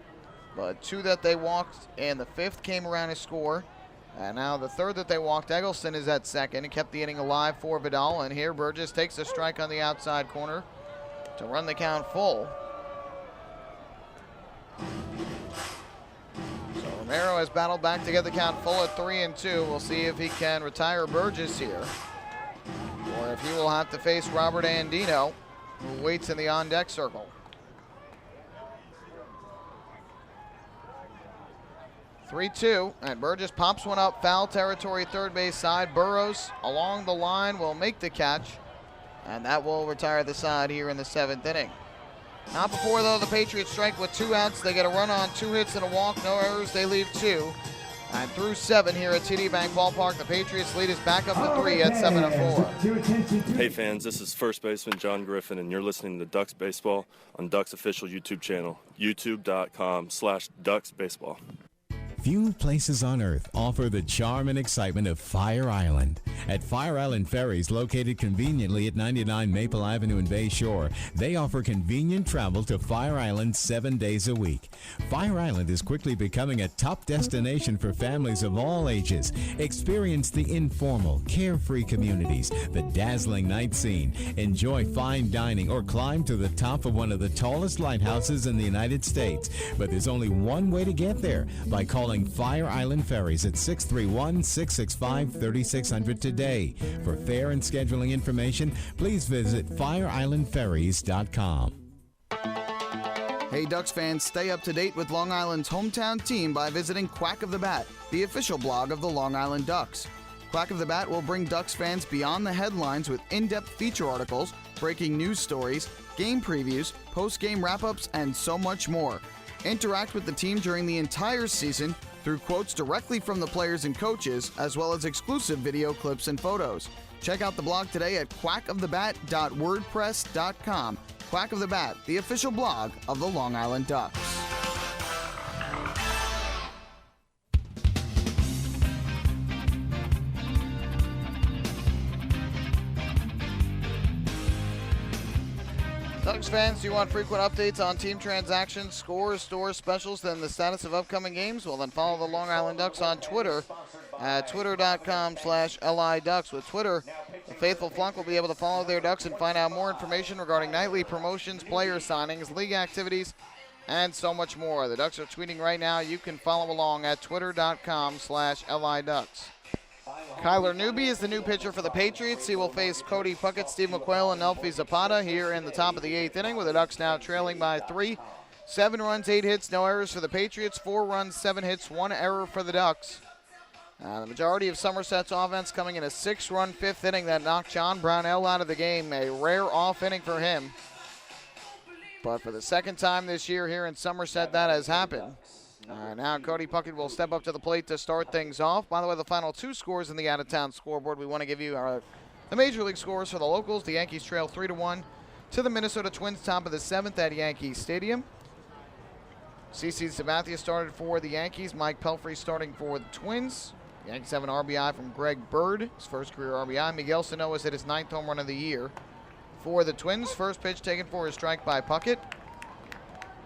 but 2 that they walked and the 5th came around to score. And now the 3rd that they walked, Eggleston is at second and kept the inning alive for Vidal. And here Burgess takes a strike on the outside corner to run the count full. So Romero has battled back to get the count full at 3-2. We'll see if he can retire Burgess here, or if he will have to face Robert Andino, who waits in the on-deck circle. 3-2, and Burgess pops one up, foul territory, third base side. Burrows along the line will make the catch, and that will retire the side here in the 7th inning. Not before, though, the Patriots strike with 2 outs. They get a run on 2 hits and a walk, no errors, they leave 2. And through 7 here at TD Bank Ballpark, the Patriots lead is back up to 3 at 7-4. Hey fans, this is first baseman John Griffin, and you're listening to Ducks Baseball on Ducks official YouTube channel, youtube.com/DucksBaseball. Few places on earth offer the charm and excitement of Fire Island. At Fire Island Ferries, located conveniently at 99 Maple Avenue in Bay Shore, they offer convenient travel to Fire Island 7 days a week. Fire Island is quickly becoming a top destination for families of all ages. Experience the informal, carefree communities, the dazzling night scene, enjoy fine dining, or climb to the top of one of the tallest lighthouses in the United States. But there's only one way to get there, by calling Fire Island Ferries at 631-665-3600 today. For fare and scheduling information, please visit fireislandferries.com. Hey Ducks fans, stay up to date with Long Island's hometown team by visiting Quack of the Bat, the official blog of the Long Island Ducks. Quack of the Bat will bring Ducks fans beyond the headlines with in-depth feature articles, breaking news stories, game previews, post-game wrap-ups, and so much more. Interact with the team during the entire season through quotes directly from the players and coaches, as well as exclusive video clips and photos. Check out the blog today at quackofthebat.wordpress.com. Quack of the Bat, the official blog of the Long Island Ducks. Ducks fans, do you want frequent updates on team transactions, scores, stores, specials, and the status of upcoming games? Well, then follow the Long Island Ducks on Twitter at twitter.com/LIDucks. With Twitter, the faithful flock will be able to follow their Ducks and find out more information regarding nightly promotions, player signings, league activities, and so much more. The Ducks are tweeting right now. You can follow along at twitter.com/LIDucks. Kyler Newby is the new pitcher for the Patriots. He will face Cody Puckett, Steve McQuail, and Elfie Zapata here in the top of the 8th inning, with the Ducks now trailing by 3. 7 runs, 8 hits, no errors for the Patriots. 4 runs, 7 hits, 1 error for the Ducks. The majority of Somerset's offense coming in a 6-run 5th inning that knocked John Brownell out of the game. A rare off inning for him. But for the second time this year here in Somerset, that has happened. Now Cody Puckett will step up to the plate to start things off. By the way, the final 2 scores in the out-of-town scoreboard we want to give you are the Major League scores for the locals. The Yankees trail 3-1 to the Minnesota Twins, top of the 7th at Yankee Stadium. CC Sabathia started for the Yankees. Mike Pelfrey starting for the Twins. The Yankees have an RBI from Greg Bird, his first career RBI. Miguel Sano has hit his 9th home run of the year for the Twins. First pitch taken for a strike by Puckett.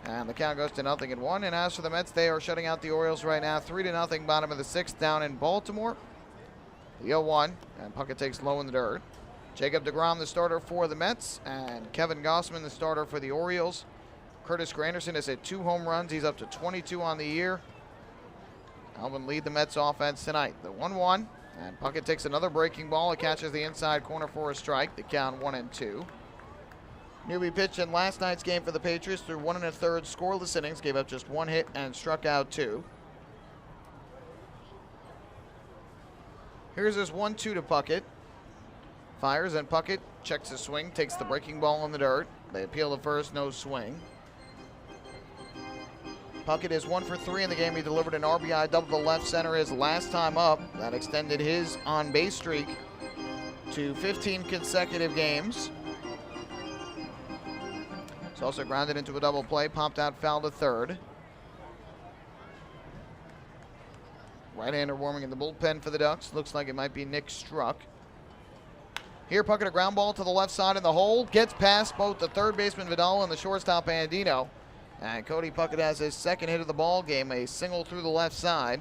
And the count goes to 0-1. And as for the Mets, they are shutting out the Orioles right now, 3-0, bottom of the 6th down in Baltimore. The 0-1, and Puckett takes low in the dirt. Jacob deGrom, the starter for the Mets, and Kevin Gossman, the starter for the Orioles. Curtis Granderson has hit 2 home runs. He's up to 22 on the year. Alvin lead the Mets offense tonight. The 1-1, and Puckett takes another breaking ball. It catches the inside corner for a strike. The count 1-2. Newby pitched in last night's game for the Patriots through 1 1/3 scoreless innings, gave up just 1 hit and struck out 2. Here's his 1-2 to Puckett. Fires, and Puckett checks his swing, takes the breaking ball in the dirt. They appeal to first, no swing. Puckett is 1 for 3 in the game. He delivered an RBI double to left center his last time up. That extended his on-base streak to 15 consecutive games. He's also grounded into a double play, popped out foul to third. Right-hander warming in the bullpen for the Ducks. Looks like it might be Nick Struck. Here, Puckett, a ground ball to the left side in the hole. Gets past both the third baseman Vidal and the shortstop Andino. And Cody Puckett has his 2nd hit of the ball game, a single through the left side.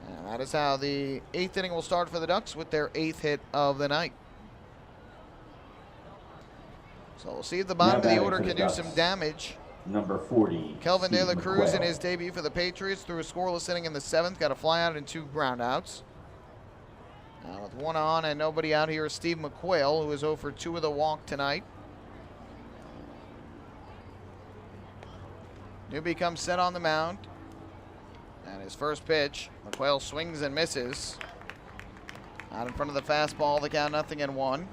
And that is how the 8th inning will start for the Ducks with their 8th hit of the night. So we'll see if the bottom of the order can do some damage. Number 40. Kelvin De La Cruz in his debut for the Patriots threw a scoreless inning in the 7th, got a flyout and 2 groundouts. Now with 1 on and nobody out here is Steve McQuail, who is 0 for 2 with a walk tonight. Newby comes set on the mound. And his first pitch, McQuail swings and misses. Out in front of the fastball, the count 0-1.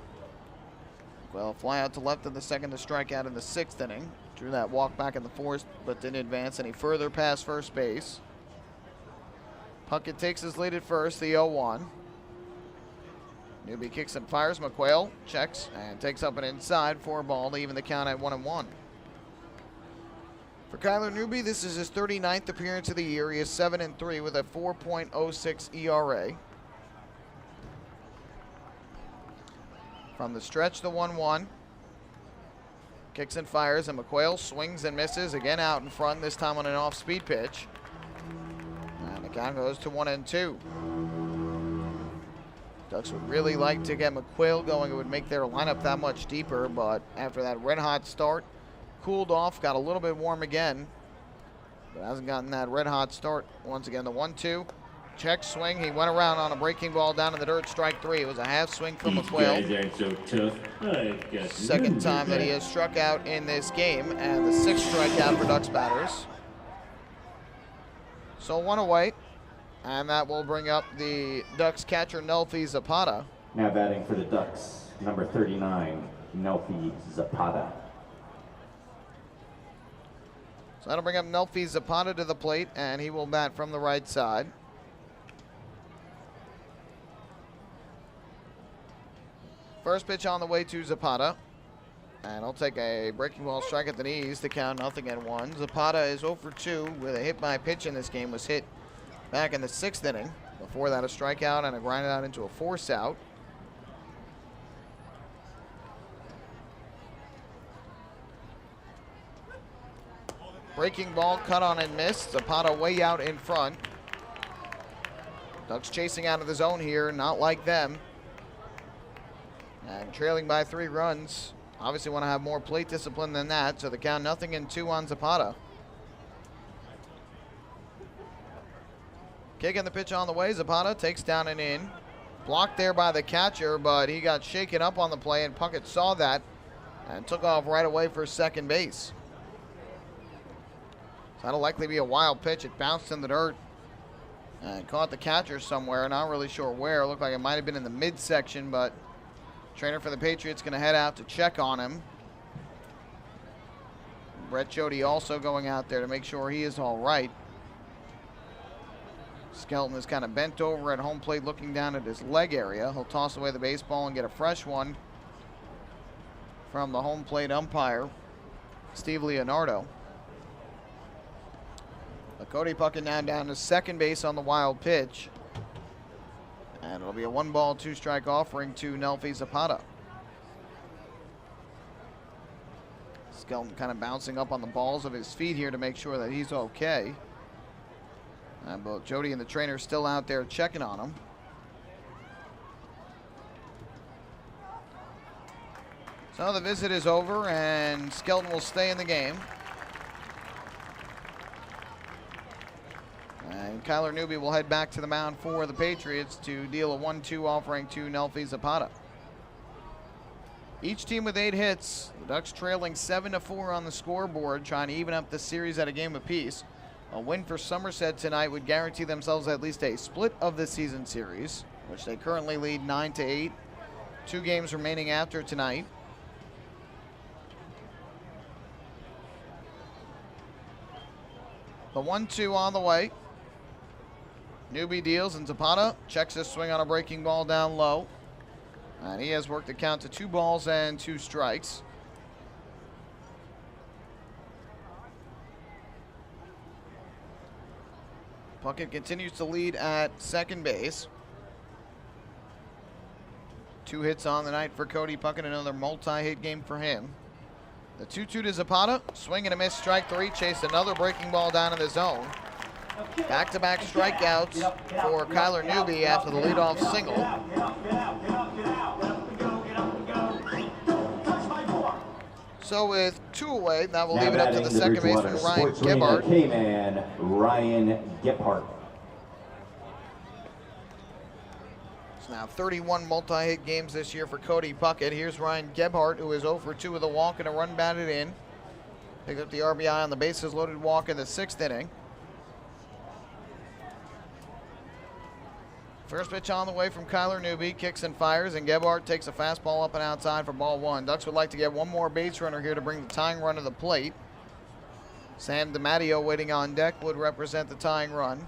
Well, fly out to left in the 2nd to strike out in the 6th inning. Drew that walk back in the 4th, but didn't advance any further past first base. Puckett takes his lead at first, the 0-1. Newby kicks and fires. McQuail checks and takes up an inside 4 ball to even the count at 1-1. For Kyler Newby, this is his 39th appearance of the year. He is 7-3 with a 4.06 ERA. From the stretch, the 1-1. Kicks and fires, and McQuail swings and misses. Again out in front, this time on an off-speed pitch. And the count goes to 1-2. Ducks would really like to get McQuail going. It would make their lineup that much deeper, but after that red-hot start, cooled off, got a little bit warm again, but hasn't gotten that red-hot start. Once again, the 1-2. Check swing. He went around on a breaking ball down in the dirt, strike three. It was a half swing from McQuail. Second time that he has struck out in this game, and the sixth strikeout for Ducks batters. So one away, and that will bring up the Ducks catcher, Nelfi Zapata. Now batting for the Ducks, number 39, Nelfi Zapata. So that'll bring up Nelfi Zapata to the plate, and he will bat from the right side. First pitch on the way to Zapata. And he'll take a breaking ball strike at the knees to count 0-1. Zapata is 0 for 2 with a hit by pitch in this game. Was hit back in the 6th inning. Before that, a strikeout and a grounded out into a force out. Breaking ball cut on and missed. Zapata way out in front. Ducks chasing out of the zone here, not like them. And trailing by 3 runs. Obviously want to have more plate discipline than that, so the count 0-2 on Zapata. Kicking the pitch on the way, Zapata takes down and in. Blocked there by the catcher, but he got shaken up on the play, and Puckett saw that and took off right away for second base. So that'll likely be a wild pitch. It bounced in the dirt and caught the catcher somewhere. Not really sure where. Looked like it might have been in the midsection, but trainer for the Patriots going to head out to check on him. Brett Jody also going out there to make sure he is all right. Skelton is kind of bent over at home plate looking down at his leg area. He'll toss away the baseball and get a fresh one from the home plate umpire, Steve Leonardo. But Cody Puckett now down to second base on the wild pitch. And it'll be a 1-ball, 2-strike offering to Nelfi Zapata. Skelton kind of bouncing up on the balls of his feet here to make sure that he's okay. And both Jody and the trainer still out there checking on him. So the visit is over, and Skelton will stay in the game. And Kyler Newby will head back to the mound for the Patriots to deal a 1-2 offering to Nelfi Zapata. Each team with 8 hits. The Ducks trailing 7-4 on the scoreboard, trying to even up the series at a game apiece. A win for Somerset tonight would guarantee themselves at least a split of the season series, which they currently lead 9-8. 2 games remaining after tonight. The 1-2 on the way. Newby deals, and Zapata checks his swing on a breaking ball down low. And he has worked the count to 2 balls and 2 strikes. Puckett continues to lead at second base. 2 hits on the night for Cody Puckett, another multi-hit game for him. The 2-2 to Zapata, swing and a miss, strike 3, chased another breaking ball down in the zone. Back-to-back strikeouts for Kyler Newby after the leadoff single. So with 2 away, that will leave it up to the second baseman, Ryan Gebhardt. K-man, Ryan Gebhardt. It's now 31 multi-hit games this year for Cody Puckett. Here's Ryan Gebhardt, who is 0 for 2 with a walk and a run batted in. Picked up the RBI on the bases loaded walk in the 6th inning. First pitch on the way from Kyler Newby, kicks and fires, and Gebhardt takes a fastball up and outside for ball 1. Ducks would like to get one more base runner here to bring the tying run to the plate. Sam DiMatteo waiting on deck would represent the tying run.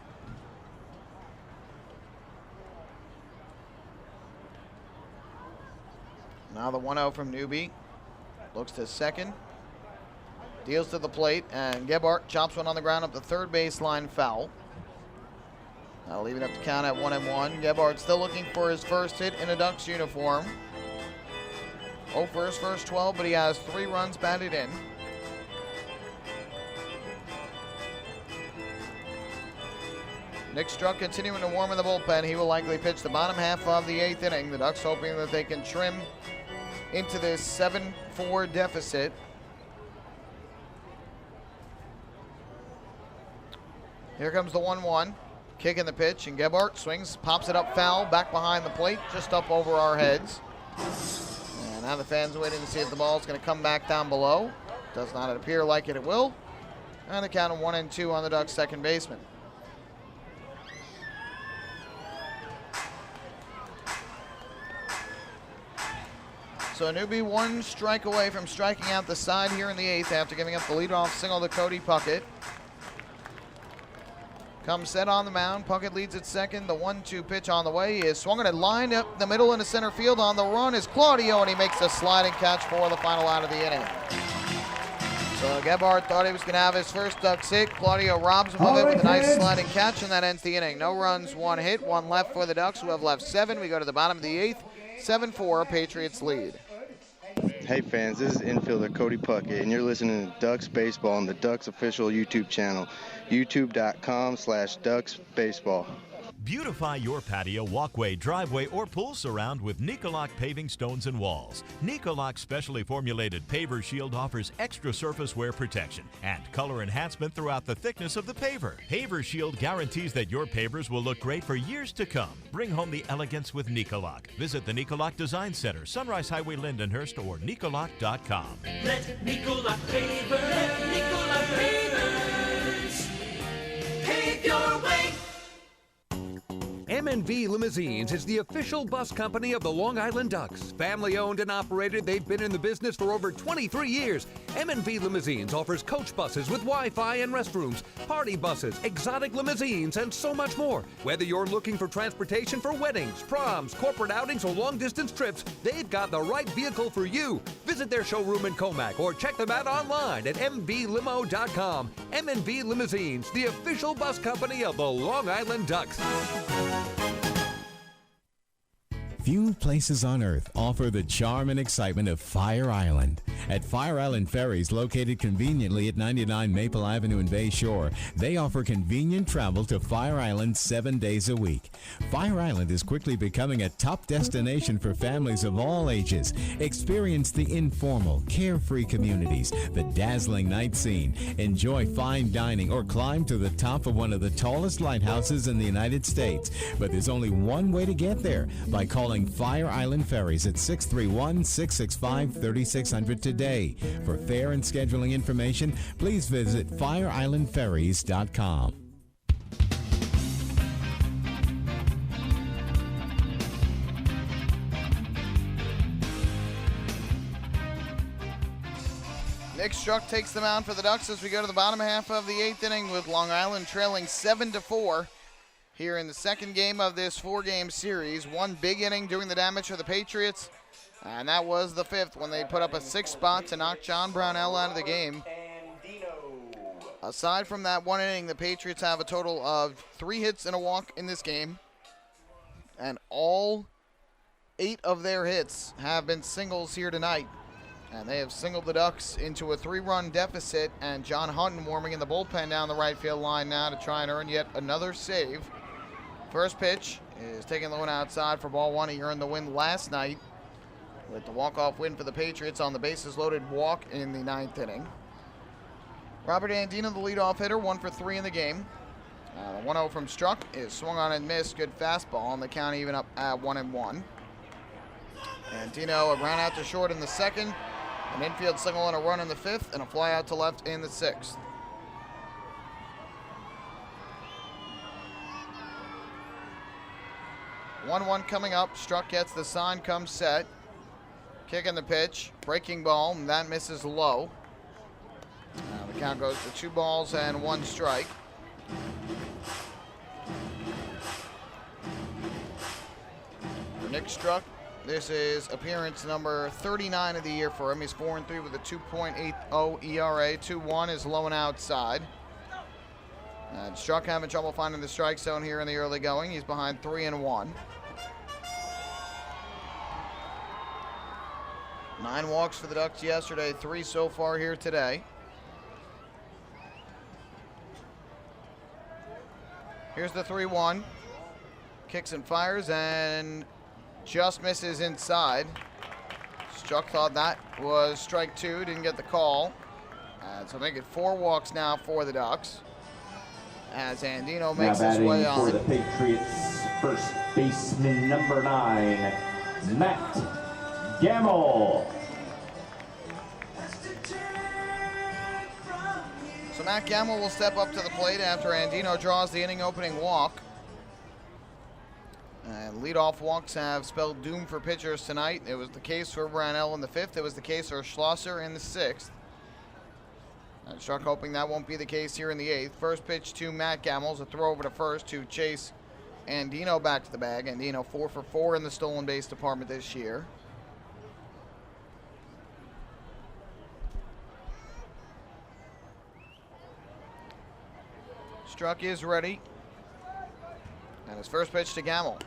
Now the 1-0 from Newby. Looks to second. Deals to the plate, and Gebhardt chops one on the ground up the third baseline foul. Now leaving up the count at 1-1. Gebhardt still looking for his first hit in a Ducks uniform. 0 for his first 12, but he has 3 runs batted in. Nick Struck continuing to warm in the bullpen. He will likely pitch the bottom half of the 8th inning. The Ducks hoping that they can trim into this 7-4 deficit. Here comes the 1-1. Kick in the pitch, and Gebhardt swings, pops it up foul, back behind the plate, just up over our heads. And now the fans are waiting to see if the ball is going to come back down below. Does not appear like it will. And the count of 1-2 on the Ducks' second baseman. So Newby 1 strike away from striking out the side here in the 8th after giving up the leadoff single to Cody Puckett. Comes set on the mound. Puckett leads at second. The 1-2 pitch on the way. He is swung and lined up the middle into center field. On the run is Claudio, and he makes a sliding catch for the final out of the inning. So Gebhardt thought he was going to have his first Ducks hit. Claudio robs him of it with a nice sliding catch, and that ends the inning. No runs, 1 hit, 1 left for the Ducks, who have left 7. We go to the bottom of the 8th. 7-4, Patriots lead. Hey fans, this is infielder Cody Puckett, and you're listening to Ducks Baseball on the Ducks official YouTube channel, youtube.com/Ducks Baseball. Beautify your patio, walkway, driveway, or pool surround with Nicoloc paving stones and walls. Nicoloc specially formulated paver shield offers extra surface wear protection and color enhancement throughout the thickness of the paver. Paver shield guarantees that your pavers will look great for years to come. Bring home the elegance with Nicoloc. Visit the Nicoloc Design Center, Sunrise Highway, Lindenhurst, or Nicoloc.com. Let Nicoloc Pavers, let Nicoloc Pavers pave your way. M&V Limousines is the official bus company of the Long Island Ducks. Family owned and operated, they've been in the business for over 23 years. M&V Limousines offers coach buses with Wi-Fi and restrooms, party buses, exotic limousines, and so much more. Whether you're looking for transportation for weddings, proms, corporate outings, or long-distance trips, they've got the right vehicle for you. Visit their showroom in Comac or check them out online at mvlimo.com. M&V Limousines, the official bus company of the Long Island Ducks. Few places on earth offer the charm and excitement of Fire Island. At Fire Island Ferries, located conveniently at 99 Maple Avenue in Bay Shore, they offer convenient travel to Fire Island 7 days a week. Fire Island is quickly becoming a top destination for families of all ages. Experience the informal, carefree communities, the dazzling night scene, enjoy fine dining, or climb to the top of one of the tallest lighthouses in the United States. But there's only one way to get there, by calling Fire Island Ferries at 631-665-3600 today. For fare and scheduling information, please visit fireislandferries.com. Nick Struck takes the mound for the Ducks as we go to the bottom half of the 8th inning with Long Island trailing 7-4. Here in the second game of this 4-game series. One big inning doing the damage for the Patriots, and that was the 5th when they put up a 6 spot to knock John Brownell out of the game. Aside from that one inning, the Patriots have a total of 3 hits and a walk in this game, and all 8 of their hits have been singles here tonight. And they have singled the Ducks into a 3-run deficit, and John Hutton warming in the bullpen down the right field line now to try and earn yet another save. First pitch is taken low and outside for ball 1. He earned the win last night with the walk-off win for the Patriots on the bases-loaded walk in the 9th inning. Robert Andino, the leadoff hitter, 1 for 3 in the game. The 1-0 from Struck is swung on and missed. Good fastball, and the count even up at 1-1. Andino, a ground out to short in the 2nd, an infield single and a run in the 5th, and a fly out to left in the 6th. One coming up. Struck gets the sign, comes set. Kicking the pitch. Breaking ball, and that misses low. The count goes to 2 balls and 1 strike. For Nick Struck, This is appearance number 39 of the year for him. He's 4-3 with a 2.80 ERA. 2-1 is low and outside. Struck having trouble finding the strike zone here in the early going. He's behind 3-1. 9 walks for the Ducks yesterday, 3 so far here today. Here's the 3-1. Kicks and fires and just misses inside. Struck thought that was strike 2, didn't get the call. So make it 4 walks now for the Ducks. As Andino makes his way on. For the Patriots, first baseman number 9, Matt Gamble. So Matt Gamble will step up to the plate after Andino draws the inning opening walk. And leadoff walks have spelled doom for pitchers tonight. It was the case for Brownell in the 5th. It was the case for Schlosser in the 6th. And Struck hoping that won't be the case here in the 8th. First pitch to Matt Gamble, a throw over to first to chase Andino back to the bag. Andino 4 for 4 in the stolen base department this year. Struck is ready. And his first pitch to Gamble.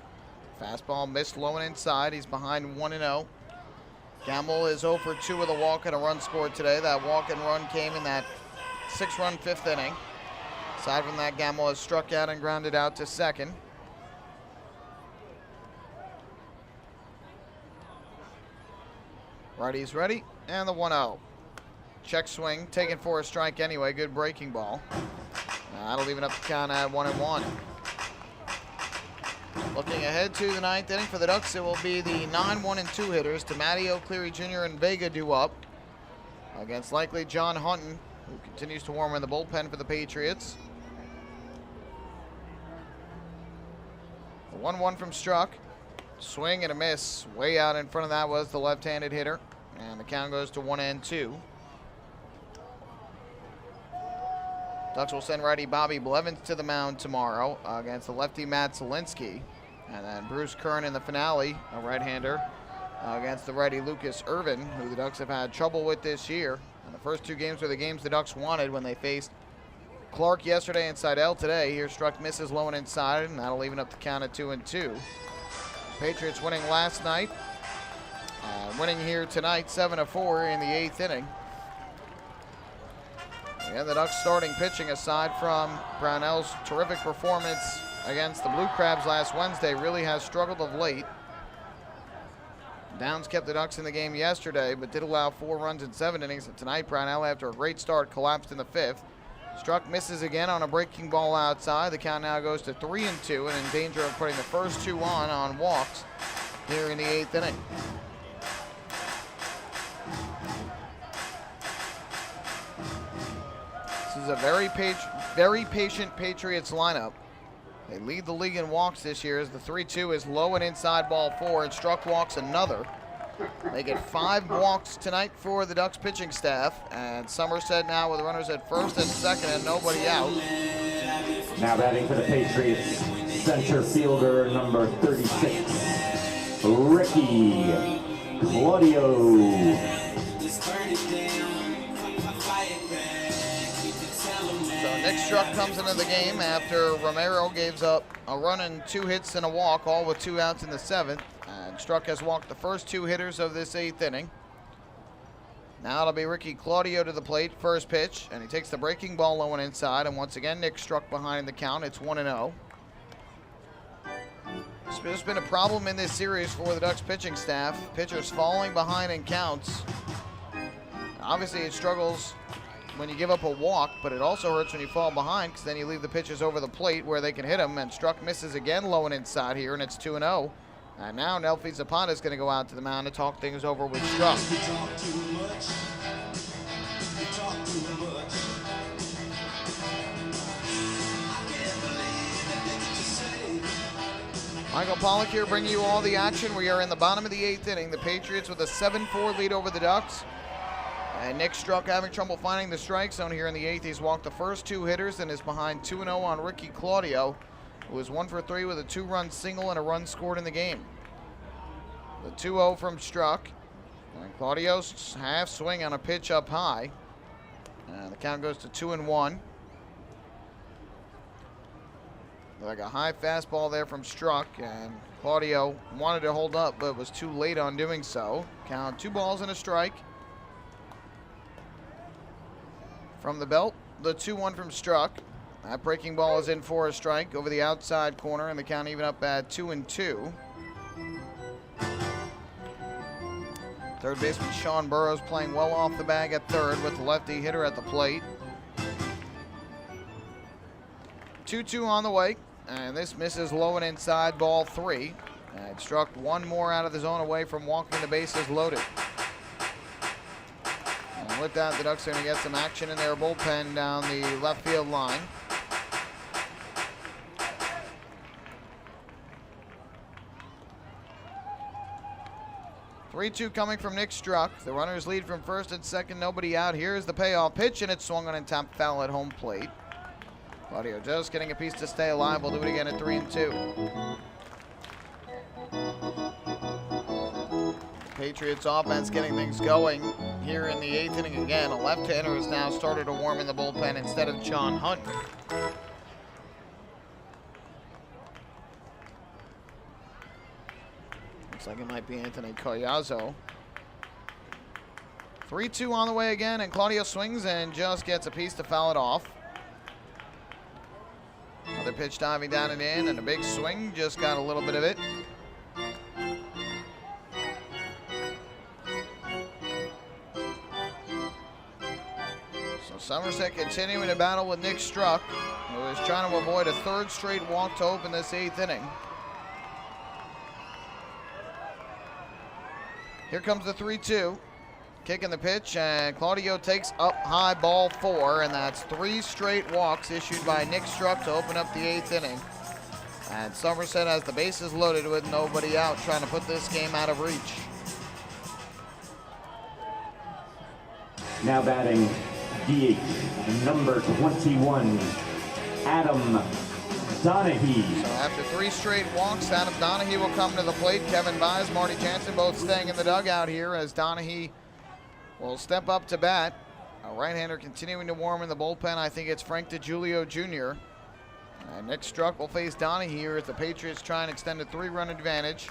Fastball missed low and inside. He's behind 1-0. Gamble is 0 for 2 with a walk and a run scored today. That walk and run came in that 6-run 5th inning. Aside from that, Gamble has struck out and grounded out to second. Righty's ready, and the 1-0. Check swing, taken for a strike anyway. Good breaking ball. That'll even up the count at 1-1. Looking ahead to the 9th inning for the Ducks, it will be the 9-1-2 hitters. DiMatteo, Cleary Jr., and Vega due up against likely John Hunton, who continues to warm in the bullpen for the Patriots. The 1-1 from Struck. Swing and a miss. Way out in front of that was the left-handed hitter. And the count goes to 1-2. Ducks will send righty Bobby Blevins to the mound tomorrow against the lefty Matt Zielinski. And then Bruce Kern in the finale, a right-hander, against the righty Lucas Irvin, who the Ducks have had trouble with this year. And the first 2 games were the games the Ducks wanted when they faced Clark yesterday and Seidel today. Here Struck misses low and inside, and that'll even up the count at 2-2. Patriots winning last night. Winning here tonight 7-4 in the 8th inning. And the Ducks starting pitching, aside from Brownell's terrific performance against the Blue Crabs last Wednesday, really has struggled of late. Downs kept the Ducks in the game yesterday, but did allow 4 runs in 7 innings. And tonight, Brownell, after a great start, collapsed in the 5th. Struck misses again on a breaking ball outside. The count now goes to 3-2 and in danger of putting the first 2 on walks here in the 8th inning. This is a very patient Patriots lineup. They lead the league in walks this year as the 3-2 is low and inside ball 4, and Struck walks another. They get 5 walks tonight for the Ducks pitching staff, and Somerset now with runners at first and second and nobody out. Now batting for the Patriots, center fielder number 36, Ricky Claudio. Nick Struck comes into the game after Romero gave up a run and 2 hits and a walk, all with 2 outs in the 7th. And Struck has walked the first 2 hitters of this 8th inning. Now it'll be Ricky Claudio to the plate, first pitch, and he takes the breaking ball low and inside. And once again, Nick Struck behind the count. It's 1-0. There's been a problem in this series for the Ducks pitching staff. Pitchers falling behind in counts. Obviously, it struggles when you give up a walk, but it also hurts when you fall behind because then you leave the pitchers over the plate where they can hit them, and Struck misses again low and inside here, and it's 2-0. And now Nelfi Zapata is going to go out to the mound to talk things over with Struck. Michael Pollock here bringing you all the action. We are in the bottom of the 8th inning. The Patriots with a 7-4 lead over the Ducks. And Nick Struck having trouble finding the strike zone here in the 8th. He's walked the first 2 hitters and is behind 2-0 on Ricky Claudio, who is 1 for 3 with a 2-run single and a run scored in the game. The 2-0 from Struck. And Claudio's half swing on a pitch up high. And the count goes to 2-1. Like a high fastball there from Struck, and Claudio wanted to hold up but was too late on doing so. Count 2 balls and a strike. From the belt, the 2-1 from Struck. That breaking ball is in for a strike over the outside corner, and the count even up at 2-2. Third baseman Sean Burrows playing well off the bag at third with the lefty hitter at the plate. 2-2 on the way, and this misses low and inside, ball 3. And Struck one more out of the zone away from walking the bases loaded. And with that, the Ducks are going to get some action in their bullpen down the left field line. Three-2 coming from Nick Struck. The runners lead from first and second, nobody out. Here's the payoff pitch, and it's swung on and tapped foul at home plate. Claudio just getting a piece to stay alive. We'll do it again at 3-2. Patriots offense getting things going here in the 8th inning again. A left-hander has now started to warm in the bullpen instead of John Hunt. Looks like it might be Anthony Collazo. 3-2 on the way again, and Claudio swings and just gets a piece to foul it off. Another pitch diving down and in, and a big swing, just got a little bit of it. So Somerset continuing to battle with Nick Struck, who is trying to avoid a third straight walk to open this 8th inning. Here comes the 3-2. Kicking the pitch, and Claudio takes up high, ball 4, and that's 3 straight walks issued by Nick Struck to open up the 8th inning. And Somerset has the bases loaded with nobody out, trying to put this game out of reach. Now batting DH number 21, Adam Donahue. So after 3 straight walks, Adam Donahue will come to the plate. Kevin Baez, Marty Jansen both staying in the dugout here as Donahue will step up to bat. A right-hander continuing to warm in the bullpen. I think it's Frank DeGiulio Jr. And Nick Struck will face Donahue here as the Patriots try and extend a 3-run advantage.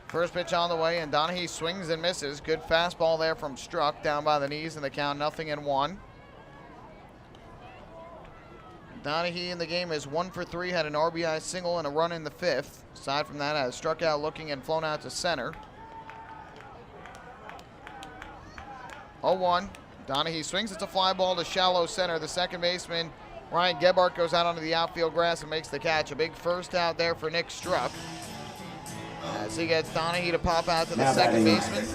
First pitch on the way, and Donahue swings and misses. Good fastball there from Struck, down by the knees, and the count 0-1. Donahue in the game is 1 for 3, had an RBI single and a run in the 5th. Aside from that, has struck out looking and flown out to center. 0-1. Donahue swings. It's a fly ball to shallow center. The second baseman, Ryan Gebhardt, goes out onto the outfield grass and makes the catch. A big first out there for Nick Struck, as he gets Donahue to pop out to the second baseman.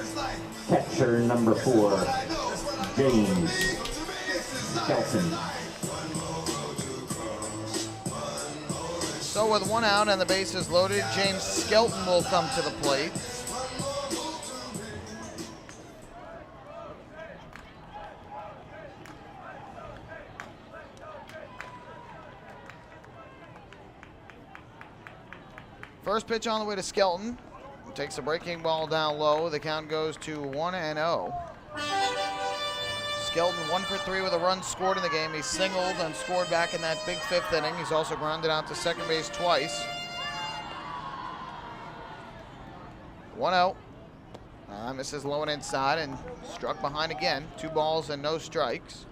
Catcher number 4, James Skelton. So with 1 out and the bases loaded, James Skelton will come to the plate. First pitch on the way to Skelton. Takes a breaking ball down low. The count goes to 1-0. Skelton 1 for 3 with a run scored in the game. He singled and scored back in that big 5th inning. He's also grounded out to second base twice. 1-0. Misses low and inside and struck behind again. 2 balls and no strikes.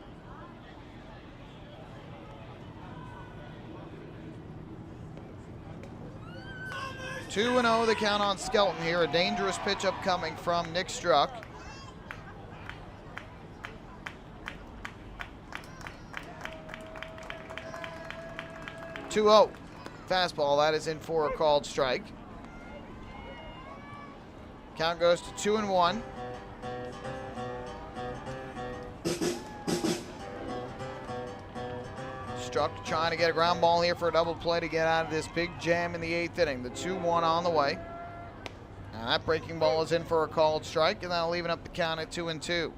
Two 2-0 the count on Skelton here. A dangerous pitch upcoming from Nick Struck. (2-0) fastball, that is in for a called strike. Count goes to 2-1. Struck trying to get a ground ball here for a double play to get out of this big jam in the 8th inning. The 2-1 on the way. And that breaking ball is in for a called strike, and that'll even up the count at 2-2.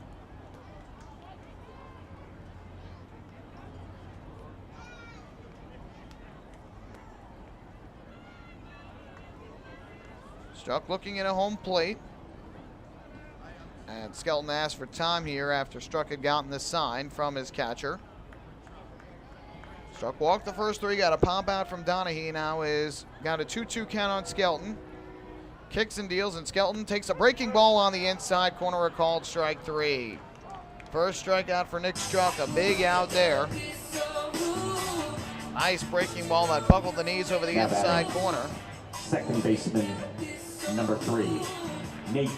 Struck looking at a home plate. And Skelton asked for time here after Struck had gotten the sign from his catcher. Struck walked the first 3, got a pop out from Donahue. Now is got a 2-2 count on Skelton. Kicks and deals, and Skelton takes a breaking ball on the inside corner, a called strike 3. First strikeout for Nick Struck, a big out there. Nice breaking ball that buckled the knees over the inside corner. Second baseman, number 3, Nate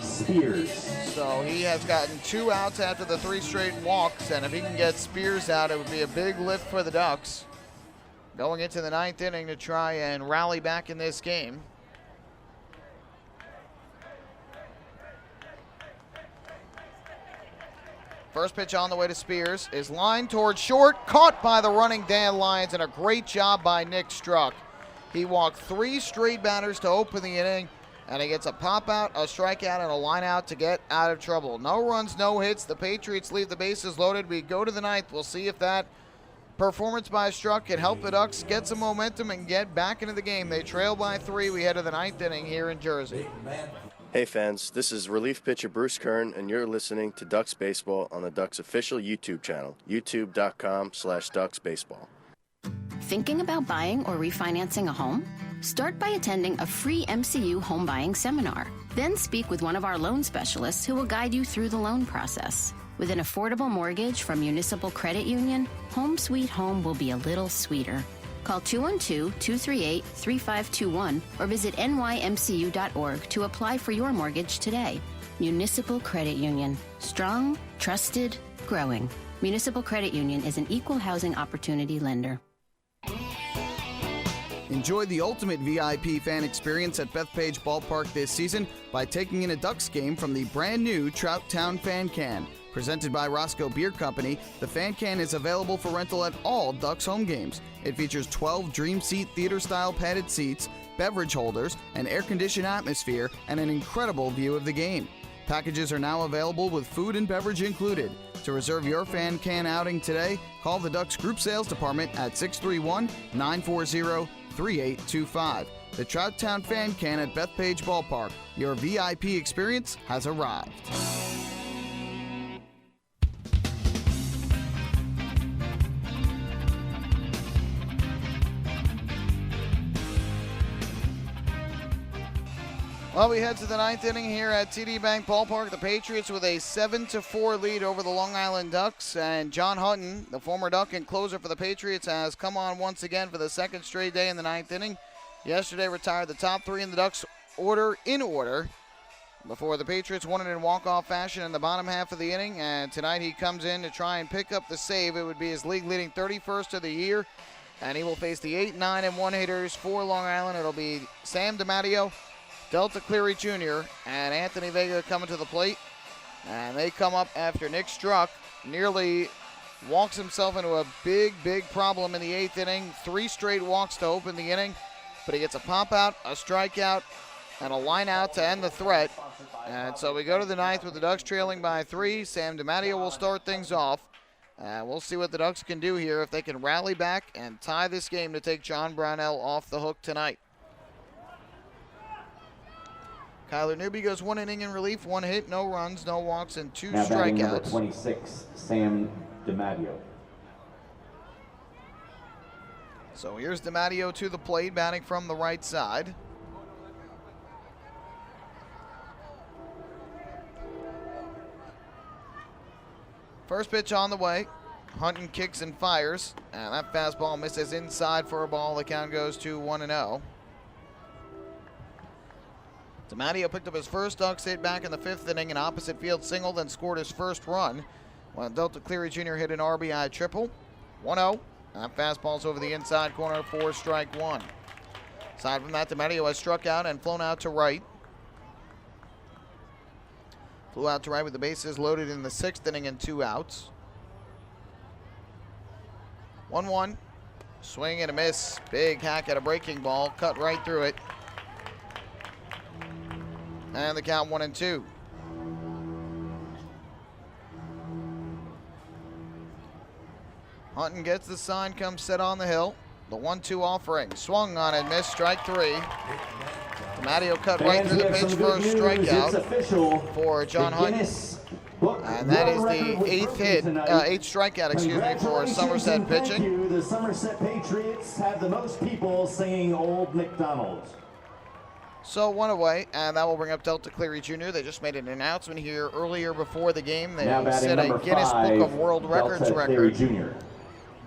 Spears. So he has gotten 2 outs after the 3 straight walks, and if he can get Spears out, it would be a big lift for the Ducks. Going into the 9th inning to try and rally back in this game. First pitch on the way to Spears is lined towards short, caught by the running Dan Lyons, and a great job by Nick Struck. He walked 3 straight batters to open the inning, and he gets a pop out, a strikeout, and a line out to get out of trouble. No runs, no hits. The Patriots leave the bases loaded. We go to the 9th. We'll see if that performance by Struck can help the Ducks get some momentum and get back into the game. They trail by 3. We head to the 9th inning here in Jersey. Hey fans, this is relief pitcher Bruce Kern, and you're listening to Ducks Baseball on the Ducks official YouTube channel, youtube.com/DucksBaseball. Thinking about buying or refinancing a home? Start by attending a free MCU home buying seminar. Then speak with one of our loan specialists who will guide you through the loan process. With an affordable mortgage from Municipal Credit Union, Home Sweet Home will be a little sweeter. Call 212-238-3521 or visit nymcu.org to apply for your mortgage today. Municipal Credit Union. Strong, trusted, growing. Municipal Credit Union is an equal housing opportunity lender. Enjoy the ultimate VIP fan experience at Bethpage Ballpark this season by taking in a Ducks game from the brand new Trout Town Fan Can. Presented by Roscoe Beer Company, the Fan Can is available for rental at all Ducks home games. It features 12 Dream Seat theater-style padded seats, beverage holders, an air-conditioned atmosphere, and an incredible view of the game. Packages are now available with food and beverage included. To reserve your Fan Can outing today, call the Ducks Group Sales Department at 631-940-3825. The Trout Town Fan Can at Bethpage Ballpark. Your VIP experience has arrived. Well, we head to the 9th inning here at TD Bank Ballpark. The Patriots with a 7-4 lead over the Long Island Ducks. And John Hutton, the former Duck and closer for the Patriots, has come on once again for the 2nd straight day in the 9th inning. Yesterday retired the top 3 in the Ducks order before the Patriots won it in walk-off fashion in the bottom half of the inning. And tonight he comes in to try and pick up the save. It would be his league-leading 31st of the year. And he will face the 8, 9, and 1 hitters for Long Island. It'll be Sam DiMatteo, Delta Cleary Jr., and Anthony Vega coming to the plate. And they come up after Nick Struck nearly walks himself into a big problem in the 8th inning. 3 straight walks to open the inning, but he gets a pop-out, a strikeout, and a line-out to end the threat. And so we go to the 9th with the Ducks trailing by 3. Sam DiMatteo will start things off. We'll see what the Ducks can do here, if they can rally back and tie this game to take John Brownell off the hook tonight. Kyler Newby goes 1 inning in relief, 1 hit, no runs, no walks, and 2 now batting number strikeouts. 26, Sam DiMatteo. So here's DiMatteo to the plate, batting from the right side. First pitch on the way. Hunton kicks and fires, and that fastball misses inside for a ball. The count goes to 1-0. DiMatteo picked up his first Ducks hit back in the 5th inning, an opposite field single, then scored his first run when Delta Cleary Jr. hit an RBI triple. 1-0. That fastball's over the inside corner for strike 1. Aside from that, DiMatteo has struck out and flown out to right. Flew out to right with the bases loaded in the 6th inning and 2 outs. 1-1. Swing and a miss. Big hack at a breaking ball. Cut right through it. And the count 1-2. Hunton gets the sign, comes set on the hill. The 1-2 offering. Swung on and missed, strike 3. Matteo cut right through the pitch for a strikeout for John Hutton. And that is the eighth strikeout, for Somerset pitching. The Somerset Patriots have the most people singing Old MacDonald. So one away, and that will bring up Delta Cleary Jr. They just made an announcement here earlier before the game. They set a Guinness Book of World Records record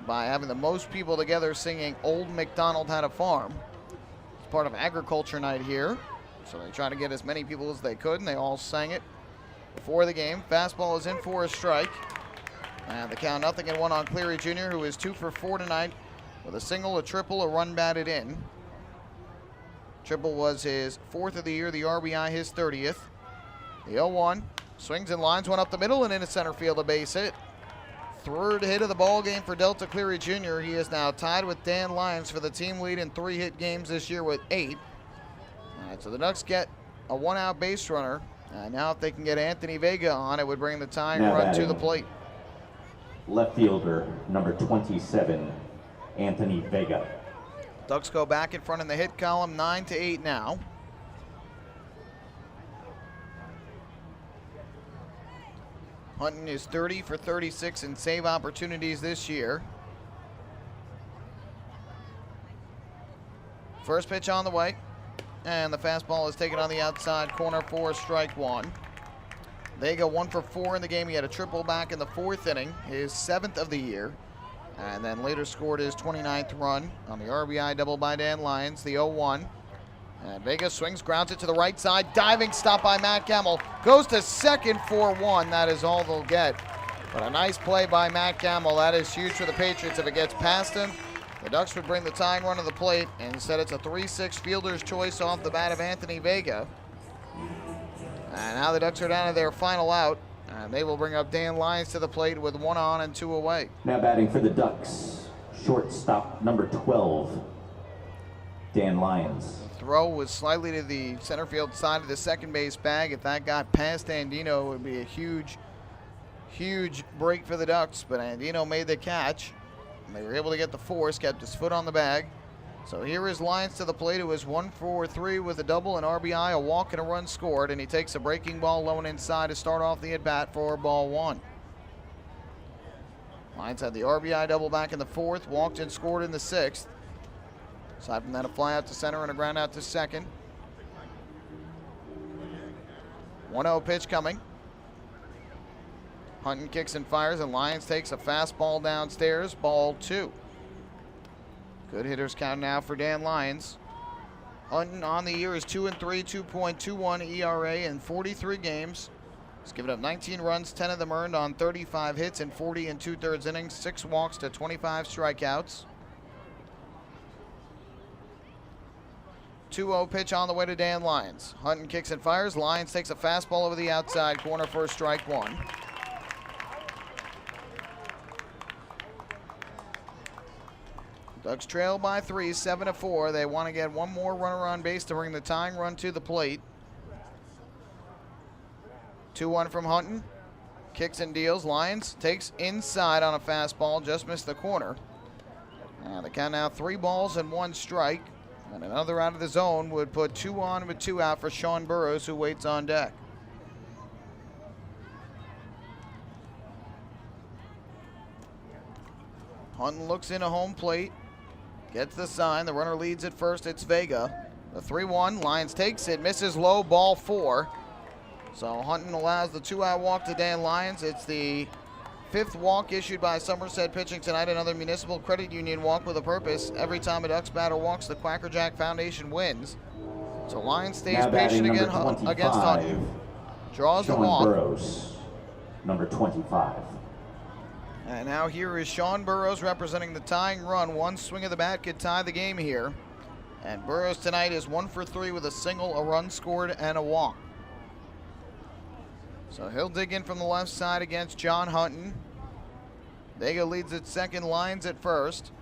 by having the most people together singing Old MacDonald Had a Farm. It's part of agriculture night here, so they try to get as many people as they could, and they all sang it before the game. Fastball is in for a strike. And the count 0-1 on Cleary Jr., who is 2 for 4 tonight with a single, a triple, a run batted in. Triple was his 4th of the year, the RBI his 30th. The 0-1, swings and lines one up the middle and into center field, a base hit. Third hit of the ball game for Delta Cleary Jr. He is now tied with Dan Lyons for the team lead in 3-hit games this year with 8. All right, so the Ducks get a 1-out base runner. Now if they can get Anthony Vega on, it would bring the tying run to the plate. Left fielder, number 27, Anthony Vega. Ducks go back in front in the hit column, 9-8 now. Hutton is 30 for 36 in save opportunities this year. First pitch on the way, and the fastball is taken on the outside corner for strike one. Vega 1 for 4 in the game. He had a triple back in the 4th inning, his 7th of the year. And then later scored his 29th run on the RBI double by Dan Lyons, the 0-1. And Vega swings, grounds it to the right side. Diving stop by Matt Gamble. Goes to second for 1. That is all they'll get. But a nice play by Matt Gamble. That is huge for the Patriots. If it gets past him, the Ducks would bring the tying run to the plate. And instead, it's a 3-6 fielder's choice off the bat of Anthony Vega. And now the Ducks are down to their final out. And they will bring up Dan Lyons to the plate with 1 on and 2 away. Now batting for the Ducks, shortstop number 12, Dan Lyons. The throw was slightly to the center field side of the second base bag. If that got past Andino, it would be a huge, huge break for the Ducks. But Andino made the catch. And they were able to get the force, kept his foot on the bag. So here is Lyons to the plate, who is 1 for 3 with a double, an RBI, a walk, and a run scored. And he takes a breaking ball low and inside to start off the at-bat for ball 1. Lyons had the RBI double back in the 4th, walked and scored in the 6th. Aside from that, a fly out to center and a ground out to second. 1-0 pitch coming. Hutton kicks and fires, and Lyons takes a fastball downstairs, ball 2. Good hitters count now for Dan Lyons. Hutton on the year is 2-3, 2.21 ERA in 43 games. He's given up 19 runs, 10 of them earned on 35 hits in 40 and 2/3 innings, 6 walks to 25 strikeouts. 2-0 pitch on the way to Dan Lyons. Hutton kicks and fires. Lyons takes a fastball over the outside corner for strike 1. Ducks trail by 3, 7-4. They want to get one more runner on base to bring the tying run to the plate. 2-1 from Hutton. Kicks and deals. Lyons takes inside on a fastball. Just missed the corner. And the count now 3 balls and 1 strike. And another out of the zone would put 2 on with 2 out for Sean Burrows, who waits on deck. Hutton looks in a home plate. Gets the sign. The runner leads at first. It's Vega. The 3-1. Lyons takes it. Misses low. Ball 4. So Hutton allows the 2-out walk to Dan Lyons. It's the 5th walk issued by Somerset pitching tonight. Another municipal credit union walk with a purpose. Every time a Ducks batter walks, the Quackerjack Foundation wins. So Lyons stays patient against Hutton. Draws Sean the walk. Burrows, number 25. And now here is Sean Burrows representing the tying run. One swing of the bat could tie the game here. And Burrows tonight is 1 for 3 with a single, a run scored, and a walk. So he'll dig in from the left side against John Hutton. Vega leads at second, Lyons at first.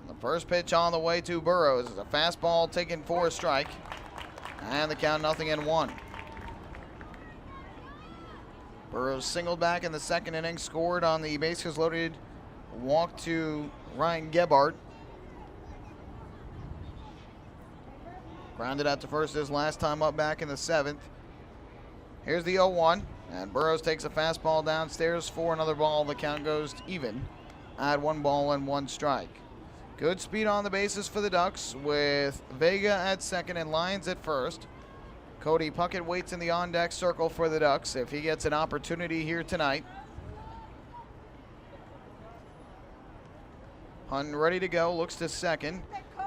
The first pitch on the way to Burrows is a fastball taken for a strike. And the count 0-1. Burrows singled back in the 2nd inning, scored on the bases loaded walk to Ryan Gebhardt. Grounded out to first his last time up back in the 7th. Here's the 0-1, and Burrows takes a fastball downstairs for another ball. The count goes even at 1 ball and 1 strike. Good speed on the bases for the Ducks with Vega at second and Lyons at first. Cody Puckett waits in the on-deck circle for the Ducks if he gets an opportunity here tonight. Hunt ready to go, looks to second,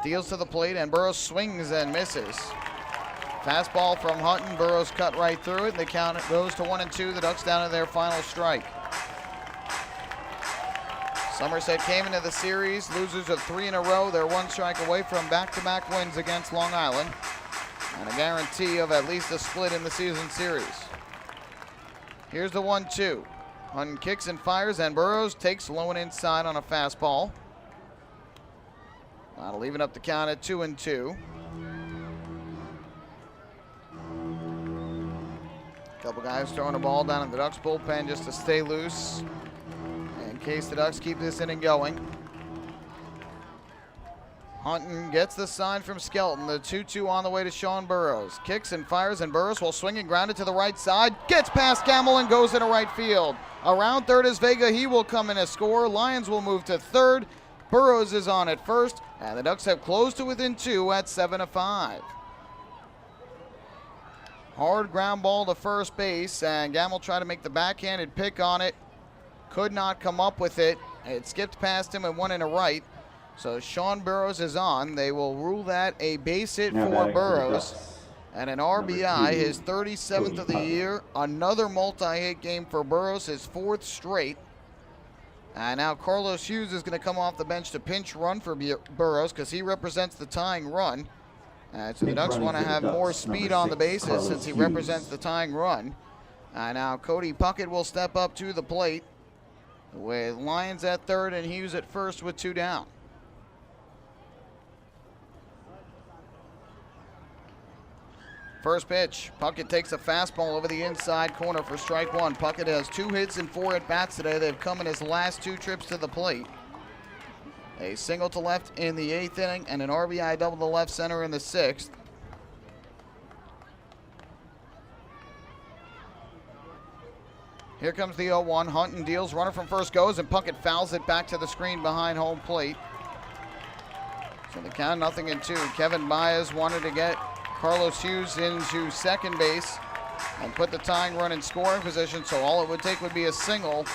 deals to the plate, and Burrows swings and misses. Fastball from Hutton, Burrows cut right through it, and the count goes to 1-2. The Ducks down to their final strike. Somerset came into the series, losers of 3 in a row. They're 1 strike away from back-to-back wins against Long Island, and a guarantee of at least a split in the season series. Here's the 1-2. Hutton kicks and fires, and Burrows takes low and inside on a fastball. That'll even up the count at 2-2. Couple guys throwing a ball down in the Ducks bullpen just to stay loose in case the Ducks keep this inning going. Hunton gets the sign from Skelton. The 2-2 on the way to Sean Burrows. Kicks and fires, and Burrows will swing and ground it to the right side. Gets past Gamble and goes into right field. Around third is Vega. He will come in a score. Lyons will move to third. Burrows is on at first, and the Ducks have closed to within 2 at 7-5. Hard ground ball to first base, and Gamble tried to make the backhanded pick on it. Could not come up with it. It skipped past him and went into right. So Sean Burrows is on. They will rule that a base hit for Burrows and an RBI, his 37th of the year. Another multi-hit game for Burrows, his 4th straight. And now Carlos Hughes is going to come off the bench to pinch run for Burrows because he represents the tying run. So the Ducks want to have more speed on the bases since he represents the tying run. And now Cody Puckett will step up to the plate with Lyons at third and Hughes at first with 2 down. First pitch, Puckett takes a fastball over the inside corner for strike 1. Puckett has 2 hits and 4 at-bats today. They've come in his last 2 trips to the plate. A single to left in the 8th inning and an RBI double to left center in the 6th. Here comes the 0-1. Hunton deals, runner from first goes, and Puckett fouls it back to the screen behind home plate. So the count 0-2. Kevin Baez wanted to get Carlos Hughes into second base and put the tying run in scoring position, so all it would take would be a single.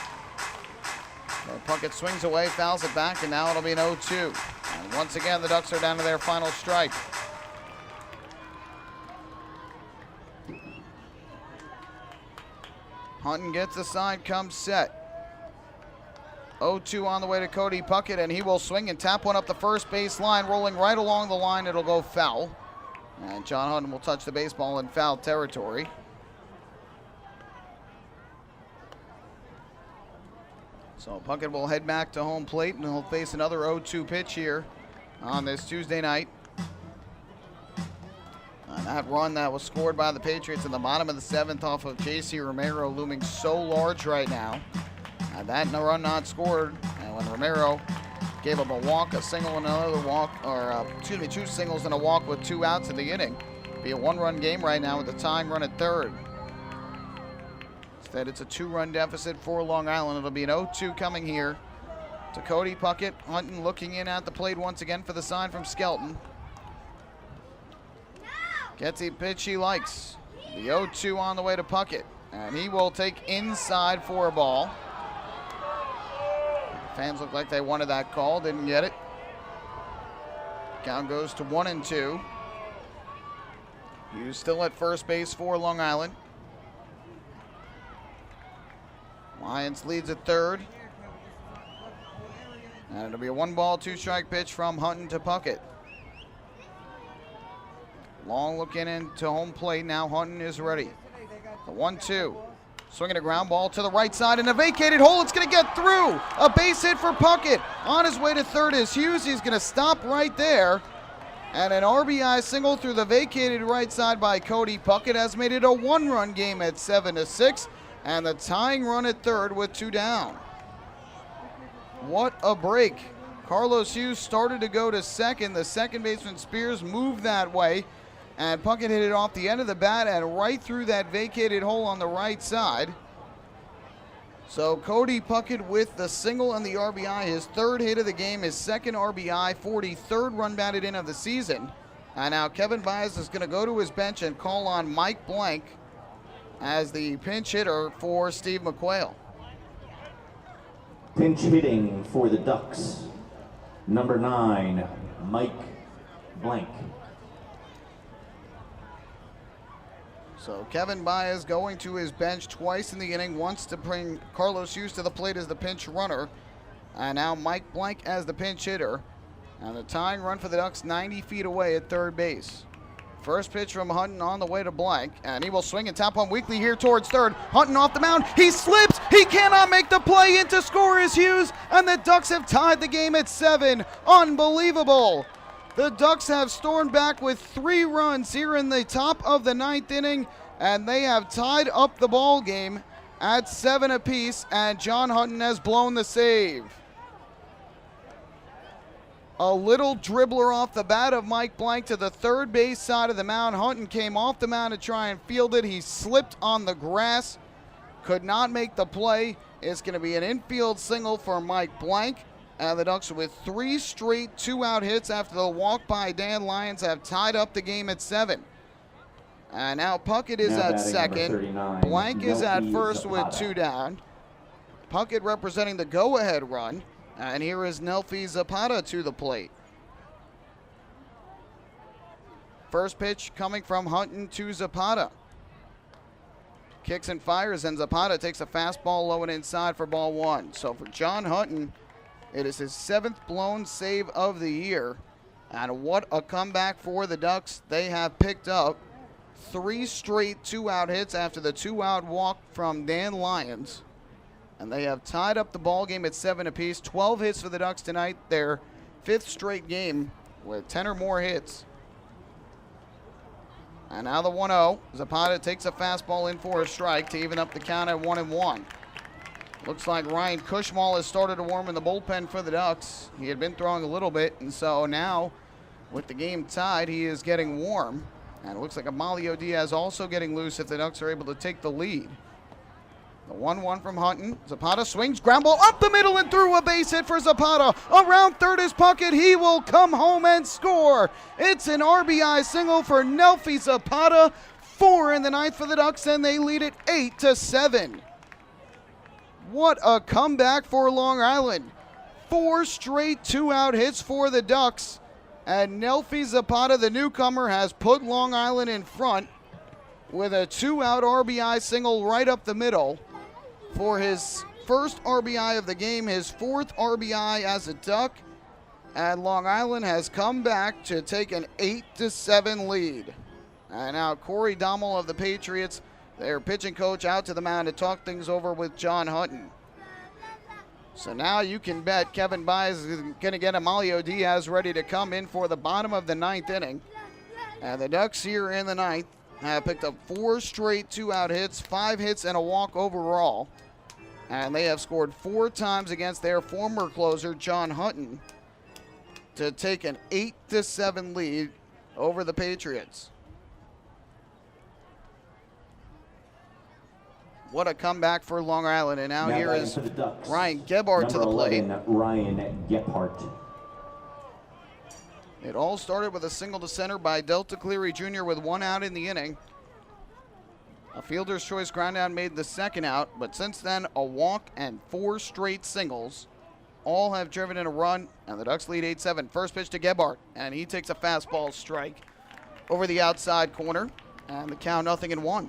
Puckett swings away, fouls it back, and now it'll be an 0-2. And once again, the Ducks are down to their final strike. Hunton gets the sign, comes set. 0-2 on the way to Cody Puckett, and he will swing and tap one up the first base line, rolling right along the line. It'll go foul. And John Hunton will touch the baseball in foul territory. So Puckett will head back to home plate, and he'll face another 0-2 pitch here on this Tuesday night. And that run that was scored by the Patriots in the bottom of the 7th off of J.C. Romero looming so large right now. And that run not scored, and when Romero gave up a walk, a single, and another walk, or 2 singles and a walk with 2 outs in the inning. Be a 1-run game right now with the tying run at third. Instead, it's a 2-run deficit for Long Island. It'll be an 0-2 coming here to Cody Puckett. Hunton looking in at the plate once again for the sign from Skelton. Gets a pitch he likes. The 0-2 on the way to Puckett, and he will take inside for a ball. Fans look like they wanted that call, didn't get it. Count goes to 1-2. Hughes still at first base for Long Island. Lyons leads at third. And it'll be a 1-ball, 2-strike pitch from Hunton to Puckett. Long looking into home plate. Now Hunton is ready. The 1-2. Swinging a ground ball to the right side in a vacated hole. It's going to get through. A base hit for Puckett. On his way to third is Hughes. He's going to stop right there. And an RBI single through the vacated right side by Cody Puckett has made it a 1-run game at 7-6. And the tying run at third with 2 down. What a break. Carlos Hughes started to go to second. The second baseman Spears moved that way. And Puckett hit it off the end of the bat and right through that vacated hole on the right side. So Cody Puckett with the single and the RBI, his third hit of the game, his second RBI, 43rd run batted in of the season. And now Kevin Baez is going to go to his bench and call on Mike Blank as the pinch hitter for Steve McQuail. Pinch hitting for the Ducks, number 9, Mike Blank. So Kevin Baez going to his bench twice in the inning, once to bring Carlos Hughes to the plate as the pinch runner, and now Mike Blank as the pinch hitter. And the tying run for the Ducks 90 feet away at third base. First pitch from Hutton on the way to Blank, and he will swing and tap on Weekly here towards third. Hutton off the mound, he slips, he cannot make the play. In to score is Hughes, and the Ducks have tied the game at 7. Unbelievable. The Ducks have stormed back with 3 runs here in the top of the 9th inning, and they have tied up the ball game at 7 apiece, and John Hutton has blown the save. A little dribbler off the bat of Mike Blank to the third base side of the mound. Hutton came off the mound to try and field it. He slipped on the grass, could not make the play. It's going to be an infield single for Mike Blank. And the Ducks, with 3 straight 2-out hits after the walk by Dan Lyons, have tied up the game at 7. And now Puckett is at second. Blank is at first with 2 down. Puckett representing the go-ahead run. And here is Nelfi Zapata to the plate. First pitch coming from Hutton to Zapata. Kicks and fires, and Zapata takes a fastball low and inside for ball 1. So for John Hutton, it is his 7th blown save of the year. And what a comeback for the Ducks. They have picked up 3 straight 2-out hits after the 2-out walk from Dan Lyons. And they have tied up the ball game at 7 apiece. 12 hits for the Ducks tonight, their 5th straight game with 10 or more hits. And now the 1-0. Zapata takes a fastball in for a strike to even up the count at 1-1. Looks like Ryan Cushmal has started to warm in the bullpen for the Ducks. He had been throwing a little bit, and so now with the game tied, he is getting warm. And it looks like Amalio Diaz also getting loose if the Ducks are able to take the lead. The 1-1 from Hutton. Zapata swings, ground ball up the middle and through, a base hit for Zapata. Around third is Puckett. He will come home and score. It's an RBI single for Nelfi Zapata. 4 in the 9th for the Ducks, and they lead it 8-7. What a comeback for Long Island. 4 straight 2-out hits for the Ducks. And Nelfi Zapata, the newcomer, has put Long Island in front with a 2-out RBI single right up the middle for his first RBI of the game, his 4th RBI as a Duck. And Long Island has come back to take an 8-7 lead. And now Corey Dommel of the Patriots, their pitching coach, out to the mound to talk things over with John Hutton. So now you can bet Kevin Baez is going to get Amalio Diaz ready to come in for the bottom of the 9th inning. And the Ducks here in the 9th have picked up 4 straight 2-out hits, 5 hits and a walk overall. And they have scored 4 times against their former closer, John Hutton, to take an 8-7 lead over the Patriots. What a comeback for Long Island. And now here is Ryan Gebhardt to the plate. Ryan Gebhardt. It all started with a single to center by Delta Cleary Jr. with 1 out in the inning. A fielder's choice groundout made the 2nd out, but since then, a walk and 4 straight singles. All have driven in a run, and the Ducks lead 8-7. First pitch to Gebhardt, and he takes a fastball strike over the outside corner, and the count 0-1.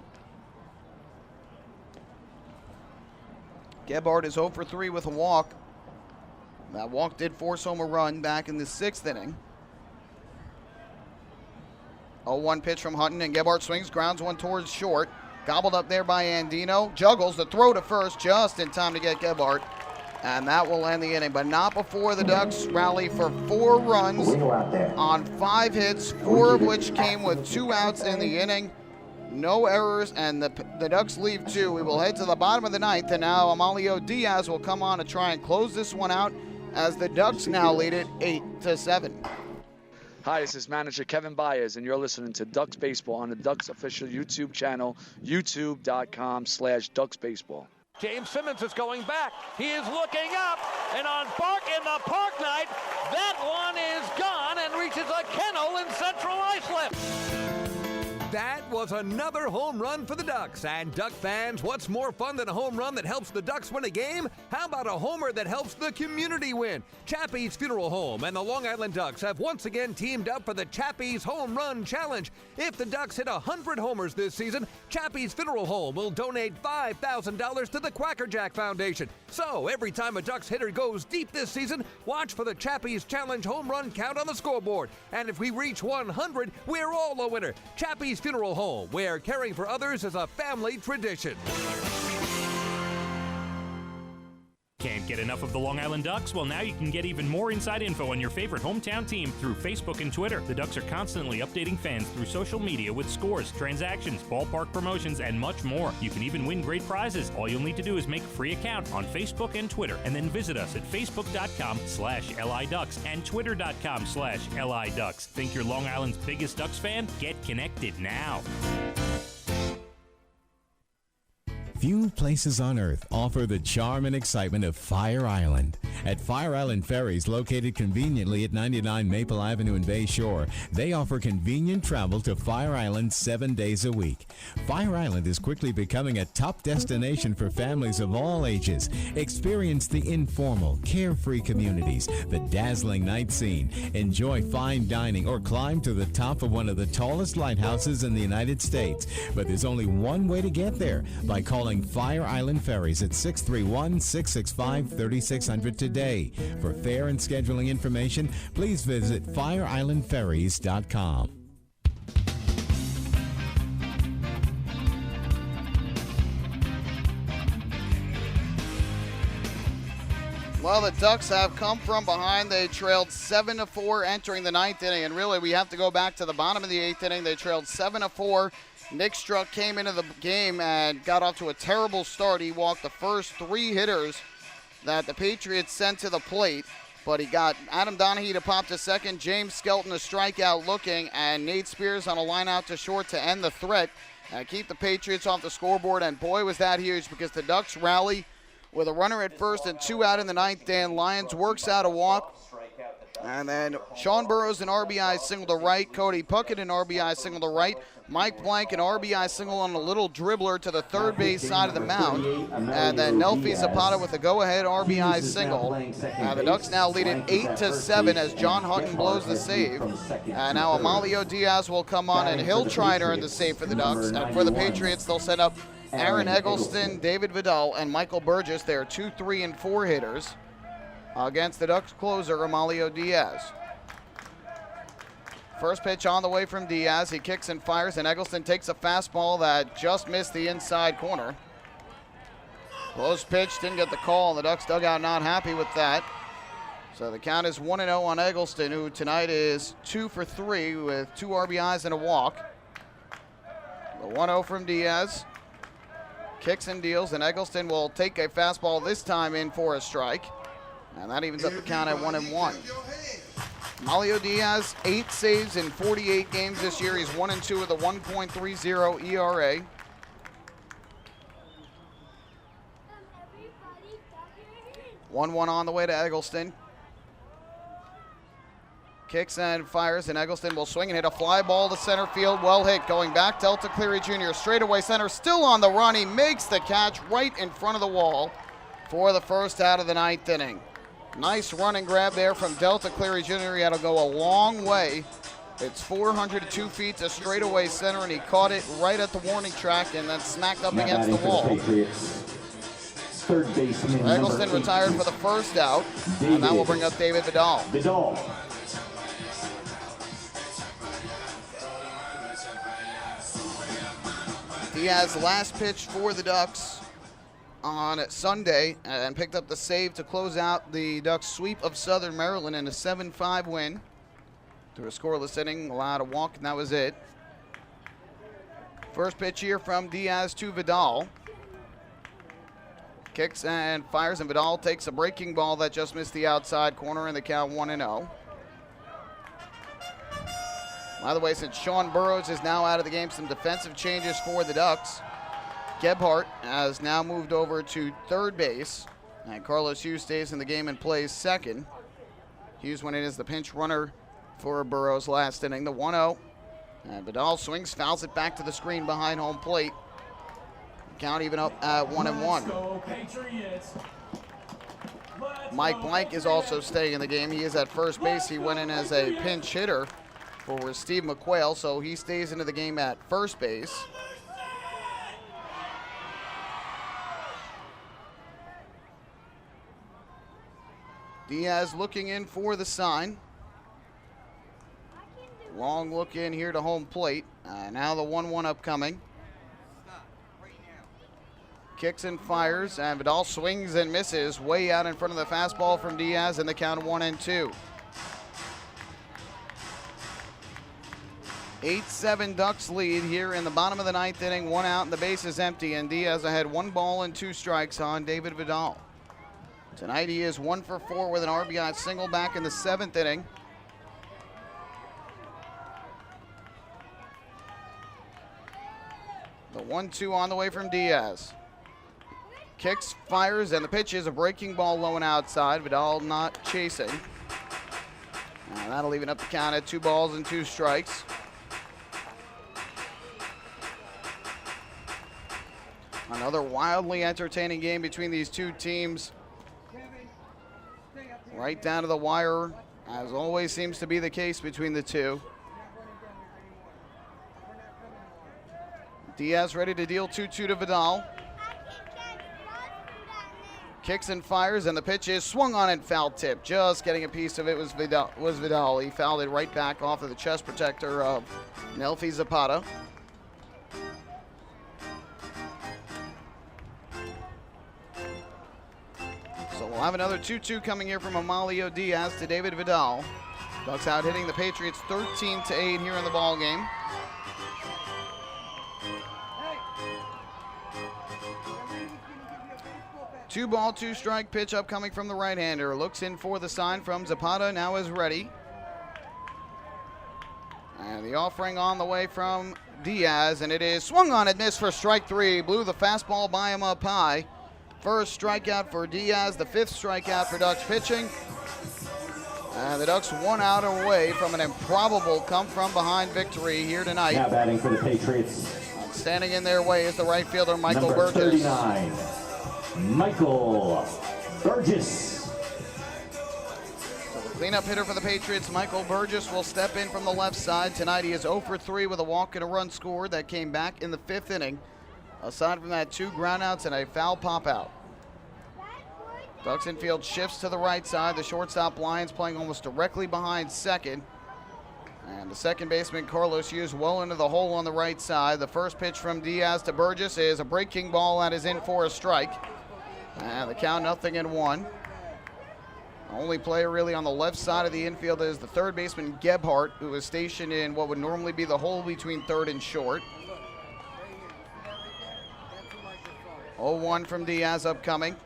Gebhardt is 0 for 3 with a walk. That walk did force home a run back in the 6th inning. 0-1 pitch from Hutton, and Gebhardt swings, grounds one towards short. Gobbled up there by Andino. Juggles the throw to first just in time to get Gebhardt. And that will end the inning, but not before the Ducks rally for 4 runs on 5 hits, 4 of which came with 2 outs in the inning. No errors, and the Ducks leave 2. We will head to the bottom of the 9th, and now Amalio Diaz will come on to try and close this one out as the Ducks now lead it 8-7. Hi, this is manager Kevin Byers, and you're listening to Ducks Baseball on the Ducks official YouTube channel, youtube.com/Ducks Baseball. James Simmons is going back. He is looking up, and on Park in the Park Night, that one is gone and reaches a kennel in Central Islip. That was another home run for the Ducks. And Duck fans, what's more fun than a home run that helps the Ducks win a game? How about a homer that helps the community win? Chappie's Funeral Home and the Long Island Ducks have once again teamed up for the Chappie's Home Run Challenge. If the Ducks hit 100 homers this season, Chappie's Funeral Home will donate $5,000 to the Quackerjack Foundation. So every time a Ducks hitter goes deep this season, watch for the Chappie's Challenge home run count on the scoreboard. And if we reach 100, we're all a winner. Chappie's Funeral Home, where caring for others is a family tradition. Can't get enough of the Long Island Ducks? Well, now you can get even more inside info on your favorite hometown team through Facebook and Twitter. The Ducks are constantly updating fans through social media with scores, transactions, ballpark promotions, and much more. You can even win great prizes. All you'll need to do is make a free account on Facebook and Twitter, and then visit us at facebook.com/LIDucks and twitter.com/LIDucks. Think you're Long Island's biggest Ducks fan? Get connected now. Few places on earth offer the charm and excitement of Fire Island. At Fire Island Ferries, located conveniently at 99 Maple Avenue in Bay Shore, they offer convenient travel to Fire Island 7 days a week. Fire Island is quickly becoming a top destination for families of all ages. Experience the informal, carefree communities, the dazzling night scene, enjoy fine dining, or climb to the top of one of the tallest lighthouses in the United States. But there's only one way to get there, by calling Fire Island Ferries at 631-665-3600 today. For fare and scheduling information, please visit fireislandferries.com. Well, the Ducks have come from behind. They trailed 7-4 entering the ninth inning, and really we have to go back to the bottom of the eighth inning. They trailed 7-4. Nick Struck came into the game and got off to a terrible start. He walked the first three hitters that the Patriots sent to the plate, but he got Adam Donahue to pop to second, James Skelton a strikeout looking, and Nate Spears on a line out to short to end the threat and keep the Patriots off the scoreboard. And boy, was that huge, because the Ducks rally with a runner at first and 2 out in the ninth. Dan Lyons works out a walk. And then Sean Burrows an RBI single to right, Cody Puckett an RBI single to right, Mike Blank an RBI single on a little dribbler to the third base side of the mound, and then Nelfi Zapata with a go-ahead RBI single. The Ducks now lead it 8-7 as John Hutton blows the save. And now Amalio Diaz will come on, and he'll try and earn the save for the Ducks. And for the Patriots, they'll set up Aaron Eggleston, David Vidal, and Michael Burgess. They're 2, 3, and 4 hitters against the Ducks closer, Amalio Diaz. First pitch on the way from Diaz. He kicks and fires, and Eggleston takes a fastball that just missed the inside corner. Close pitch, didn't get the call, and the Ducks dugout not happy with that. So the count is 1-0 on Eggleston, who tonight is 2 for 3 with 2 RBIs and a walk. The 1-0 from Diaz. Kicks and deals, and Eggleston will take a fastball this time in for a strike. And that evens up the count at 1-1. Amalio Diaz, 8 saves in 48 games this year. He's 1-2 with a 1.30 ERA. One on the way to Eggleston. Kicks and fires, and Eggleston will swing and hit a fly ball to center field. Well hit, going back. Delta Cleary Jr. straightaway center, still on the run. He makes the catch right in front of the wall for the first out of the ninth inning. Nice run and grab there from Delta Cleary Jr. He had to go a long way. It's 402 feet to straightaway center, and he caught it right at the warning track and then smacked up against the wall. Third baseman Eggleston retired for the first out, and that will bring up David Vidal. Diaz last pitch for the Ducks on Sunday and picked up the save to close out the Ducks' sweep of Southern Maryland in a 7-5 win. Through a scoreless inning, allowed a walk, and that was it. First pitch here from Diaz to Vidal. Kicks and fires, and Vidal takes a breaking ball that just missed the outside corner, and the count 1-0. By the way, since Sean Burrows is now out of the game, some defensive changes for the Ducks. Gebhardt has now moved over to third base, and Carlos Hughes stays in the game and plays second. Hughes went in as the pinch runner for Burrows last inning, the 1-0. And Vidal swings, fouls it back to the screen behind home plate. Count even up at 1-1. Mike Blank is also staying in the game. He is at first base. He went in as a pinch hitter for Steve McQuail, so he stays into the game at first base. Diaz looking in for the sign. Long look in here to home plate. Now the 1-1 upcoming. Kicks and fires, and Vidal swings and misses way out in front of the fastball from Diaz, and the count of 1-2. 8-7 Ducks lead here in the bottom of the ninth inning. 1 out and the base is empty, and Diaz had 1 ball and 2 strikes on David Vidal. Tonight he is 1 for 4 with an RBI single back in the 7th inning. The 1-2 on the way from Diaz. Kicks, fires, and the pitch is a breaking ball low and outside. Vidal not chasing. That'll even up the count at 2 balls and 2 strikes. Another wildly entertaining game between these two teams. Right down to the wire, as always seems to be the case between the two. Diaz ready to deal 2-2 to Vidal. Kicks and fires, and the pitch is swung on and foul tip. Just getting a piece of it was Vidal. He fouled it right back off of the chest protector of Nelfi Zapata. So we'll have another 2-2 coming here from Amalio Diaz to David Vidal. Ducks out hitting the Patriots 13-8 here in the ball game. Two ball, 2 strike pitch upcoming from the right-hander. Looks in for the sign from Zapata, now is ready. And the offering on the way from Diaz, and it is swung on and missed for strike 3. Blew the fastball by him up high. First strikeout for Diaz, the 5th strikeout for Ducks pitching. And the Ducks 1 out away from an improbable come-from-behind victory here tonight. Now batting for the Patriots. Standing in their way is the right fielder, Michael Number Burgess. 39, Michael Burgess. So the cleanup hitter for the Patriots, Michael Burgess, will step in from the left side. Tonight he is 0 for 3 with a walk and a run scored. That came back in the 5th inning. Aside from that, 2 groundouts and a foul pop-out. Ducks infield shifts to the right side. The shortstop Lions playing almost directly behind second. And the second baseman, Carlos Hughes, well into the hole on the right side. The first pitch from Diaz to Burgess is a breaking ball that is in for a strike. And the count 0-1. The only player really on the left side of the infield is the third baseman, Gebhardt, who is stationed in what would normally be the hole between third and short. 0-1 from Diaz upcoming.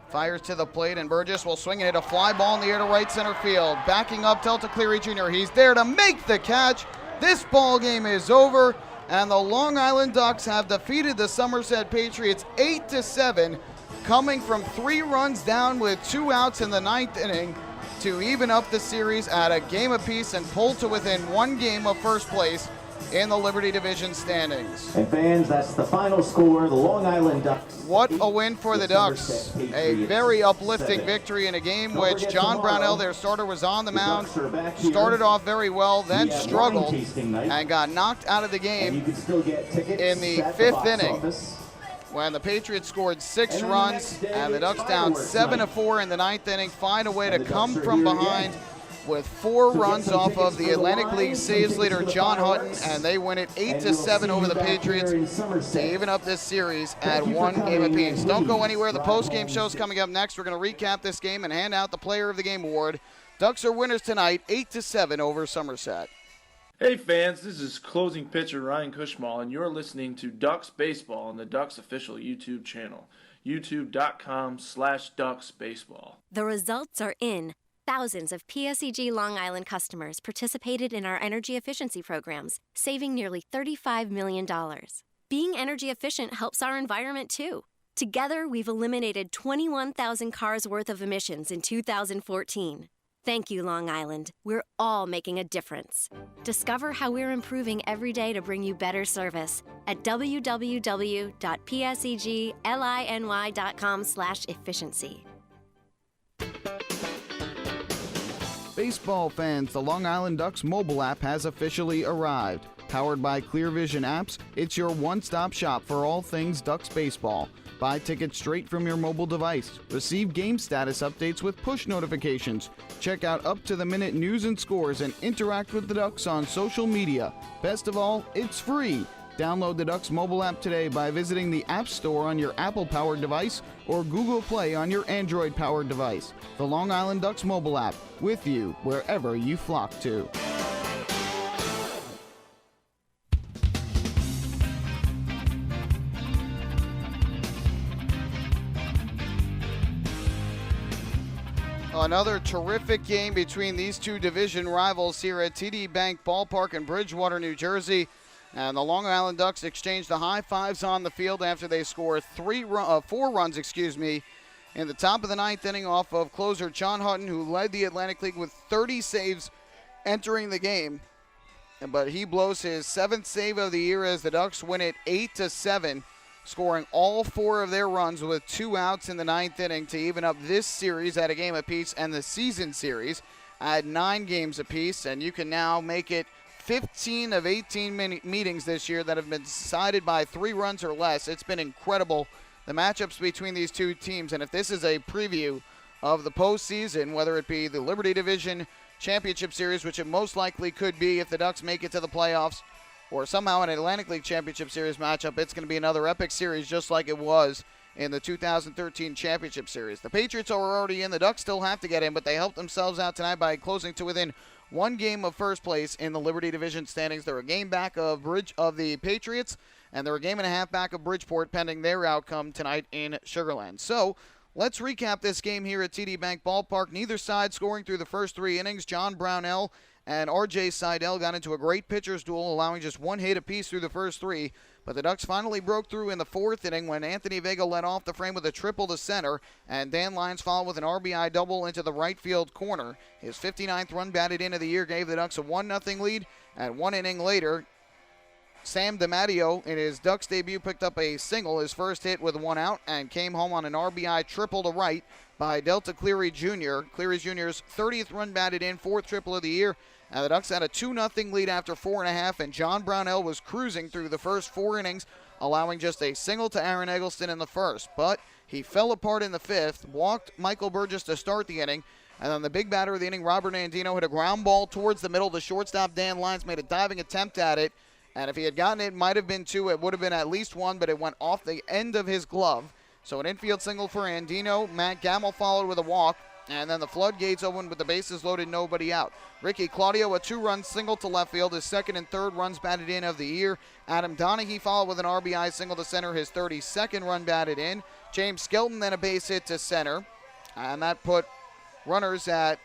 Fires to the plate, and Burgess will swing and hit a fly ball in the air to right center field. Backing up, Delta Cleary Jr. He's there to make the catch. This ball game is over, and the Long Island Ducks have defeated the Somerset Patriots 8-7, coming from 3 runs down with 2 outs in the 9th inning to even up the series at a game apiece and pull to within 1 game of first place in the Liberty Division standings. And fans, that's the final score. The Long Island Ducks. What a win for the Ducks. A very uplifting victory in a game which John Brownell, their starter, was on the mound, started off very well, then struggled, and got knocked out of the game in the 5th inning when the Patriots scored 6 runs, and the Ducks down 7-4 in the 9th inning, find a way to come from behind with 4 runs off of the Atlantic League saves leader John Hutton, and they win it 8-7 over the Patriots to even up this series at 1 game apiece. Don't go anywhere. The post-game show is coming up next. We're going to recap this game and hand out the Player of the Game award. Ducks are winners tonight, 8-7 over Somerset. Hey fans, this is closing pitcher Ryan Cushmal, and you're listening to Ducks Baseball on the Ducks official YouTube channel, youtube.com/DucksBaseball. The results are in. Thousands of PSEG Long Island customers participated in our energy efficiency programs, saving nearly $35 million. Being energy efficient helps our environment too. Together, we've eliminated 21,000 cars worth of emissions in 2014. Thank you, Long Island. We're all making a difference. Discover how we're improving every day to bring you better service at www.pseglyny.com/efficiency. Baseball fans, the Long Island Ducks mobile app has officially arrived. Powered by Clear Vision Apps, it's your one-stop shop for all things Ducks baseball. Buy tickets straight from your mobile device. Receive game status updates with push notifications. Check out up-to-the-minute news and scores and interact with the Ducks on social media. Best of all, it's free. Download the Ducks mobile app today by visiting the App Store on your Apple-powered device or Google Play on your Android-powered device. The Long Island Ducks mobile app, with you wherever you flock to. Another terrific game between these two division rivals here at TD Bank Ballpark in Bridgewater, New Jersey. And the Long Island Ducks exchanged the high fives on the field after they scored 4 runs in the top of the ninth inning off of closer John Hutton, who led the Atlantic League with 30 saves entering the game. But he blows his 7th save of the year as the Ducks win it 8-7. Scoring all 4 of their runs with 2 outs in the ninth inning to even up this series at a game apiece and the season series at 9 games apiece. And you can now make it 15 of 18 meetings this year that have been decided by 3 runs or less. It's been incredible, the matchups between these two teams. And if this is a preview of the postseason, whether it be the Liberty Division Championship Series, which it most likely could be if the Ducks make it to the playoffs, or somehow an Atlantic League Championship Series matchup, it's going to be another epic series just like it was in the 2013 Championship Series. The Patriots are already in. The Ducks still have to get in, but they helped themselves out tonight by closing to within 1 game of first place in the Liberty Division standings. They're a game back of the Patriots, and they're a game and a half back of Bridgeport pending their outcome tonight in Sugar Land. So let's recap this game here at TD Bank Ballpark. Neither side scoring through the first 3 innings. John Brownell and R.J. Seidel got into a great pitcher's duel, allowing just 1 hit apiece through the first 3. But the Ducks finally broke through in the 4th inning when Anthony Vega led off the frame with a triple to center, and Dan Lyons followed with an RBI double into the right field corner. His 59th run batted in of the year gave the Ducks a 1-0 lead, and 1 inning later, Sam DiMatteo, in his Ducks debut, picked up a single, his first hit with 1 out, and came home on an RBI triple to right by Delta Cleary Jr. Cleary Jr.'s 30th run batted in, 4th triple of the year. Now the Ducks had a 2-0 lead after 4.5, and John Brownell was cruising through the first 4 innings, allowing just a single to Aaron Eggleston in the first. But he fell apart in the 5th, walked Michael Burgess to start the inning, and then the big batter of the inning, Robert Andino, hit a ground ball towards the middle. The shortstop, Dan Lyons, made a diving attempt at it, and if he had gotten it, it might have been 2. It would have been at least 1, but it went off the end of his glove. So an infield single for Andino. Matt Gamble followed with a walk. And then the floodgates opened with the bases loaded, nobody out. Ricky Claudio, a 2-run single to left field, his 2nd and 3rd runs batted in of the year. Adam Donaghy followed with an RBI single to center, his 32nd run batted in. James Skelton then a base hit to center. And that put runners at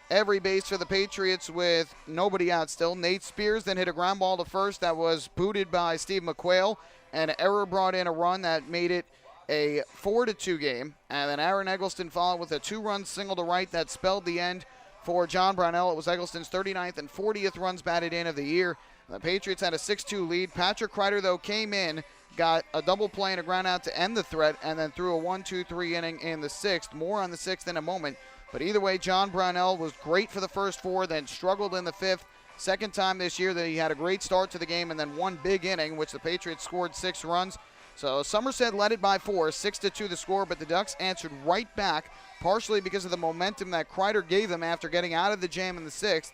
every base for the Patriots with nobody out still. Nate Spears then hit a ground ball to first that was booted by Steve McQuail. And an error brought in a run that made it a 4-2 game, and then Aaron Eggleston followed with a 2-run single to right that spelled the end for John Brownell. It was Eggleston's 39th and 40th runs batted in of the year. The Patriots had a 6-2 lead. Patrick Kreider, though, came in, got a double play and a ground out to end the threat, and then threw a 1-2-3 inning in the 6th. More on the 6th in a moment. But either way, John Brownell was great for the first 4, then struggled in the 5th. Second time this year that he had a great start to the game, and then 1 big inning, which the Patriots scored 6 runs. So Somerset led it by 4, 6-2 the score, but the Ducks answered right back, partially because of the momentum that Kreider gave them after getting out of the jam in the 6th.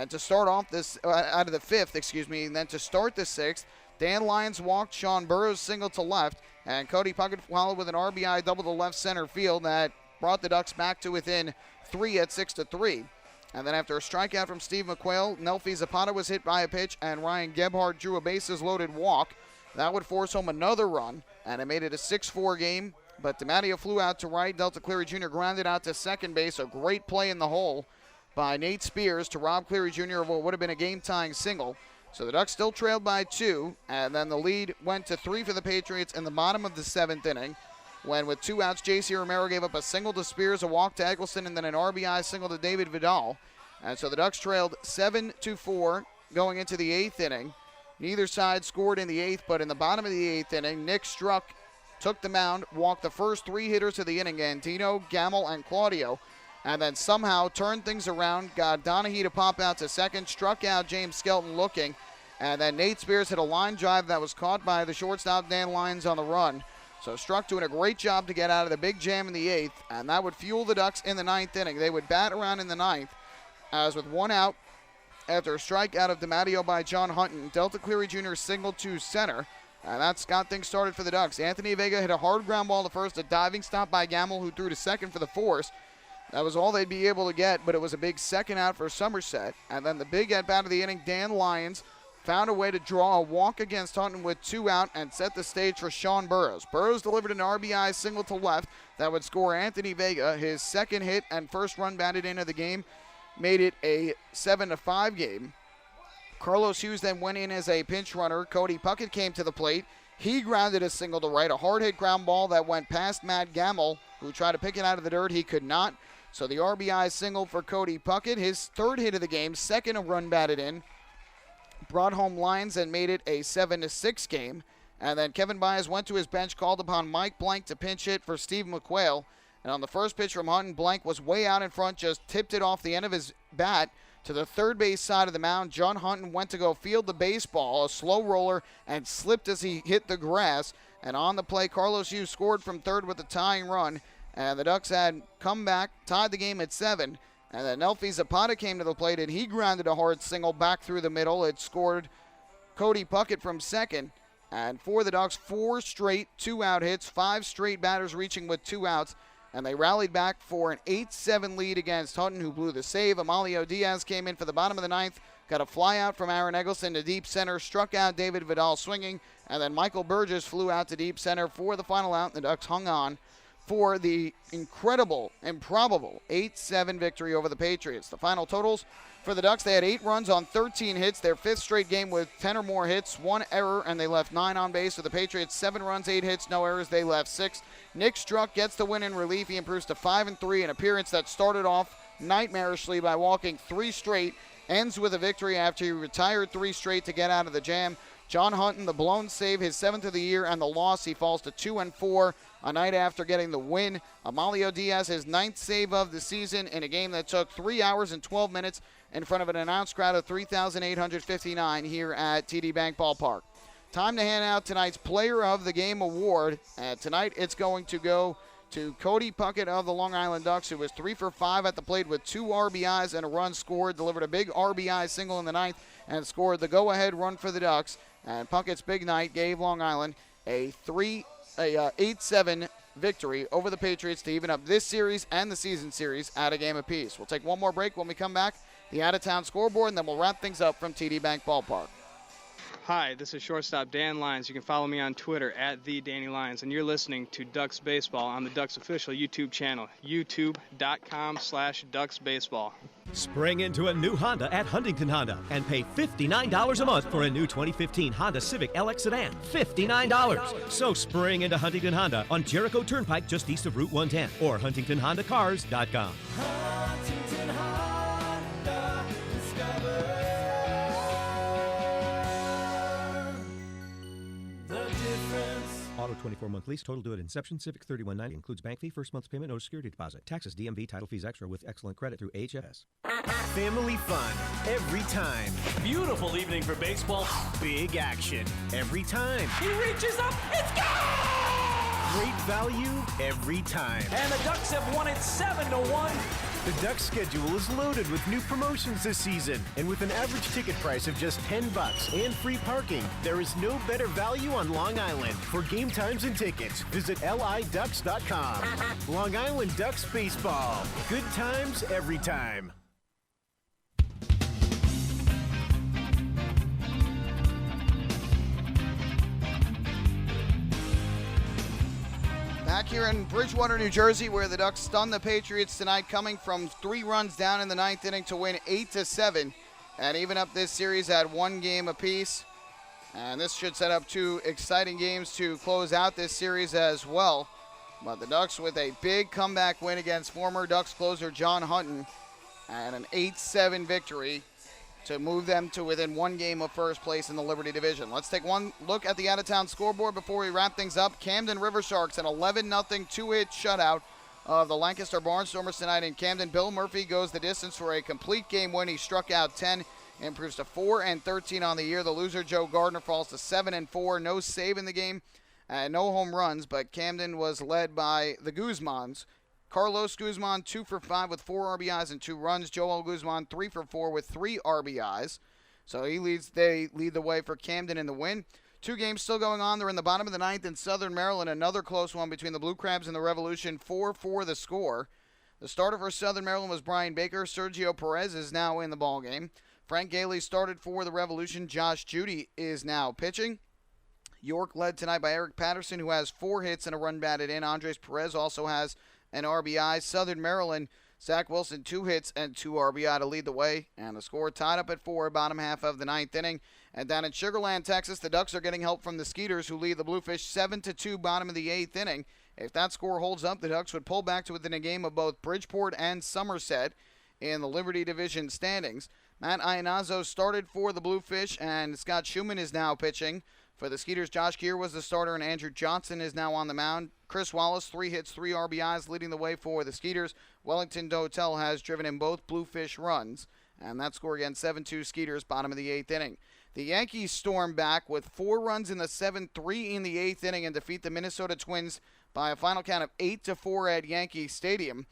To start off this, out of the 5th, and then to start the 6th, Dan Lyons walked Sean Burrows single to left, and Cody Puckett followed with an RBI double to left center field that brought the Ducks back to within 3 at 6-3. And then after a strikeout from Steve McQuail, Nelfi Zapata was hit by a pitch, and Ryan Gebhardt drew a bases-loaded walk. That would force home another run, and it made it a 6-4 game. but DiMatteo flew out to right. Delta Cleary Jr. grounded out to second base. A great play in the hole by Nate Spears to rob Cleary Jr. of what would have been a game-tying single. So the Ducks still trailed by 2, and then the lead went to 3 for the Patriots in the bottom of the 7th inning, when with 2 outs, J.C. Romero gave up a single to Spears, a walk to Eggleston, and then an RBI single to David Vidal. And so the Ducks trailed 7-4 going into the 8th inning. Neither side scored in the 8th, but in the bottom of the 8th inning, Nick Struck took the mound, walked the first 3 hitters of the inning, Antino, Gamble, and Claudio, and then somehow turned things around, got Donahue to pop out to second, struck out James Skelton looking, and then Nate Spears hit a line drive that was caught by the shortstop Dan Lyons on the run. So Struck doing a great job to get out of the big jam in the 8th, and that would fuel the Ducks in the 9th inning. They would bat around in the 9th, as with 1 out after a strikeout of DiMatteo by John Hutton, Delta Cleary Jr. singled to center, and that's got things started for the Ducks. Anthony Vega hit a hard ground ball to first, a diving stop by Gamble, who threw to second for the force. That was all they'd be able to get, but it was a big second out for Somerset. And then the big at-bat of the inning, Dan Lyons found a way to draw a walk against Hutton with 2 out and set the stage for Sean Burrows. Burrows delivered an RBI single to left that would score Anthony Vega. His second hit and first run batted in of the game made it a 7-5 game. Carlos Hughes then went in as a pinch runner. Cody Puckett came to the plate. He grounded a single to right, a hard-hit ground ball that went past Matt Gamble, who tried to pick it out of the dirt. He could not. So the RBI single for Cody Puckett, his 3rd hit of the game, second run batted in, brought home lines and made it a 7-6 game. And then Kevin Byers went to his bench, called upon Mike Blank to pinch hit for Steve McQuail. And on the first pitch from Hutton, Blank was way out in front, just tipped it off the end of his bat to the third base side of the mound. John Hutton went to go field the baseball, a slow roller, and slipped as he hit the grass. And on the play, Carlos Hughes scored from third with a tying run. And the Ducks had come back, tied the game at 7. And then Nelfi Zapata came to the plate, and he grounded a hard single back through the middle. It scored Cody Puckett from second. And for the Ducks, 4 straight 2-out hits, 5 straight batters reaching with 2 outs. And they rallied back for an 8-7 lead against Hutton, who blew the save. Amalio Diaz came in for the bottom of the 9th, got a fly out from Aaron Eggleston to deep center, struck out David Vidal swinging, and then Michael Burgess flew out to deep center for the final out, and the Ducks hung on for the incredible, improbable 8-7 victory over the Patriots. The final totals for the Ducks, they had 8 runs on 13 hits, their 5th straight game with 10 or more hits, 1 error, and they left 9 on base. For the Patriots, 7 runs, 8 hits, no errors, they left 6. Nick Struck gets the win in relief. He improves to 5-3, an appearance that started off nightmarishly by walking 3 straight, ends with a victory after he retired 3 straight to get out of the jam. John Hutton, the blown save, his 7th of the year, and the loss, he falls to 2-4 a night after getting the win. Amalio Diaz, his 9th save of the season in a game that took 3 hours and 12 minutes in front of an announced crowd of 3,859 here at TD Bank Ballpark. Time to hand out tonight's Player of the Game award. Tonight it's going to go to Cody Puckett of the Long Island Ducks, who was 3 for 5 at the plate with 2 RBIs and a run scored, delivered a big RBI single in the 9th, and scored the go-ahead run for the Ducks. And Puckett's big night gave Long Island a 8-7 victory over the Patriots to even up this series and the season series at a game apiece. We'll take one more break. When we come back, the out-of-town scoreboard, and then we'll wrap things up from TD Bank Ballpark. Hi, this is shortstop Dan Lyons. You can follow me on Twitter at @TheDannyLyons, and you're listening to Ducks Baseball on the Ducks official YouTube channel, youtube.com/DucksBaseball. Spring into a new Honda at Huntington Honda and pay $59 a month for a new 2015 Honda Civic LX sedan. $59. So spring into Huntington Honda on Jericho Turnpike just east of Route 110 or HuntingtonHondaCars.com. Huntington Honda, discover the difference. Auto 24-month lease, total due at inception. Civic $31.90 includes bank fee, first month's payment, no security deposit. Taxes, DMV, title fees extra with excellent credit through HFS. Family fun every time. Beautiful evening for baseball. Big action every time. He reaches up, it's gone! Great value every time. And the Ducks have won it 7-1. The Ducks schedule is loaded with new promotions this season. And with an average ticket price of just $10 and free parking, there is no better value on Long Island. For game times and tickets, visit liducks.com. Long Island Ducks Baseball. Good times every time. Back back here in Bridgewater, New Jersey, where the Ducks stunned the Patriots tonight, coming from 3 runs down in the 9th inning to win 8-7, and even up this series at 1 game apiece. And this should set up 2 exciting games to close out this series as well. But the Ducks with a big comeback win against former Ducks closer John Hutton, and an 8-7 victory to move them to within 1 game of first place in the Liberty Division. Let's take one look at the out-of-town scoreboard before we wrap things up. Camden River Sharks, an 11-0 2-hit shutout of the Lancaster Barnstormers tonight in Camden. Bill Murphy goes the distance for a complete game win. He struck out 10, improves to 4-13 on the year. The loser, Joe Gardner, falls to 7-4. No save in the game, no home runs, but Camden was led by the Guzmans. Carlos Guzman, 2 for 5 with 4 RBIs and 2 runs. Joel Guzman, 3 for 4 with 3 RBIs. So they lead the way for Camden in the win. 2 games still going on. They're in the bottom of the 9th in Southern Maryland. Another close one between the Blue Crabs and the Revolution, 4-4 the score. The starter for Southern Maryland was Brian Baker. Sergio Perez is now in the ballgame. Frank Gailey started for the Revolution. Josh Judy is now pitching. York led tonight by Eric Patterson, who has 4 hits and a run batted in. Andres Perez also has an RBI. Southern Maryland, Zach Wilson, 2 hits and 2 RBI to lead the way. And the score tied up at 4, bottom half of the 9th inning. And down in Sugar Land, Texas, the Ducks are getting help from the Skeeters, who lead the Bluefish 7-2, bottom of the 8th inning. If that score holds up, the Ducks would pull back to within a game of both Bridgeport and Somerset in the Liberty Division standings. Matt Iannazzo started for the Bluefish, and Scott Schumann is now pitching. For the Skeeters, Josh Gear was the starter, and Andrew Johnson is now on the mound. Chris Wallace, 3 hits, 3 RBIs, leading the way for the Skeeters. Wellington Dotel has driven in both Bluefish runs, and that score again, 7-2 Skeeters, bottom of the 8th inning. The Yankees storm back with 4 runs in the 7th, 3 in the 8th inning, and defeat the Minnesota Twins by a final count of 8-4 at Yankee Stadium.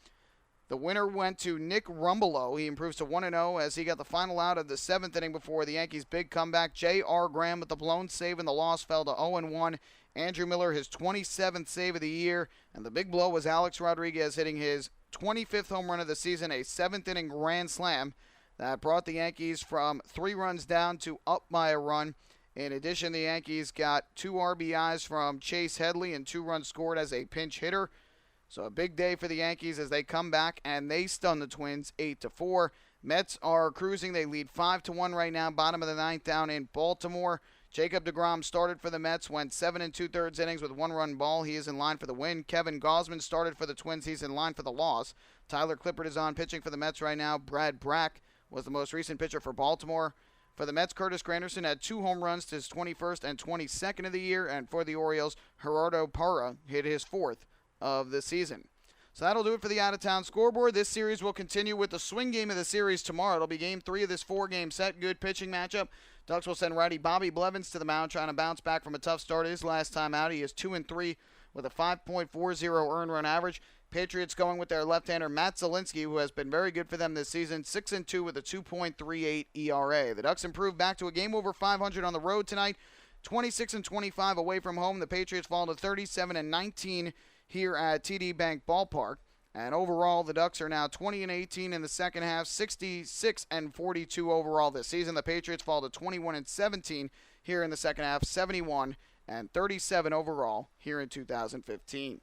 The winner went to Nick Rumbelow. He improves to 1-0 as he got the final out of the 7th inning before the Yankees' big comeback. J.R. Graham with the blown save, and the loss fell to 0-1. Andrew Miller, his 27th save of the year. And the big blow was Alex Rodriguez hitting his 25th home run of the season, a 7th inning grand slam that brought the Yankees from 3 runs down to up by a run. In addition, the Yankees got 2 RBIs from Chase Headley and 2 runs scored as a pinch hitter. So a big day for the Yankees as they come back and they stun the Twins 8-4. Mets are cruising. They lead 5-1 right now, bottom of the 9th down in Baltimore. Jacob deGrom started for the Mets, went 7 2/3 innings with 1 run ball. He is in line for the win. Kevin Gausman started for the Twins. He's in line for the loss. Tyler Clippard is on pitching for the Mets right now. Brad Brack was the most recent pitcher for Baltimore. For the Mets, Curtis Granderson had 2 home runs to his 21st and 22nd of the year. And for the Orioles, Gerardo Parra hit his 4th of the season. So that'll do it for the out-of-town scoreboard. This series will continue with the swing game of the series tomorrow. It'll be game 3 of this 4-game set. Good pitching matchup. Ducks will send righty Bobby Blevins to the mound, trying to bounce back from a tough start his last time out. He is 2-3 with a 5.40 earned run average. Patriots going with their left-hander Matt Zielinski, who has been very good for them this season, 6-2 with a 2.38 ERA. The Ducks improved back to a game over 500 on the road tonight, 26-25 away from home. The Patriots fall to 37-19 here at TD Bank Ballpark. And overall, the Ducks are now 20-18 in the second half, 66-42 overall this season. The Patriots fall to 21-17 here in the second half, 71-37 overall here in 2015.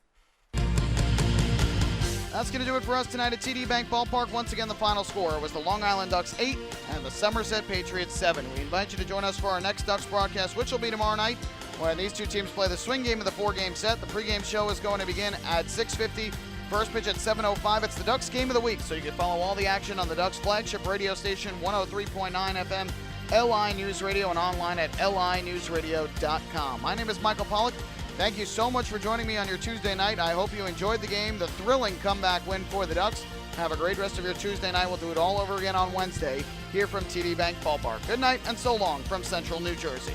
That's going to do it for us tonight at TD Bank Ballpark. Once again, the final score was the Long Island Ducks 8 and the Somerset Patriots 7. We invite you to join us for our next Ducks broadcast, which will be tomorrow night, when these 2 teams play the swing game of the 4-game set. The pregame show is going to begin at 6:50. First pitch at 7:05. It's the Ducks game of the week, so you can follow all the action on the Ducks flagship radio station, 103.9 FM, LI News Radio, and online at linewsradio.com. My name is Michael Pollock. Thank you so much for joining me on your Tuesday night. I hope you enjoyed the game, the thrilling comeback win for the Ducks. Have a great rest of your Tuesday night. We'll do it all over again on Wednesday here from TD Bank Ballpark. Good night and so long from Central New Jersey.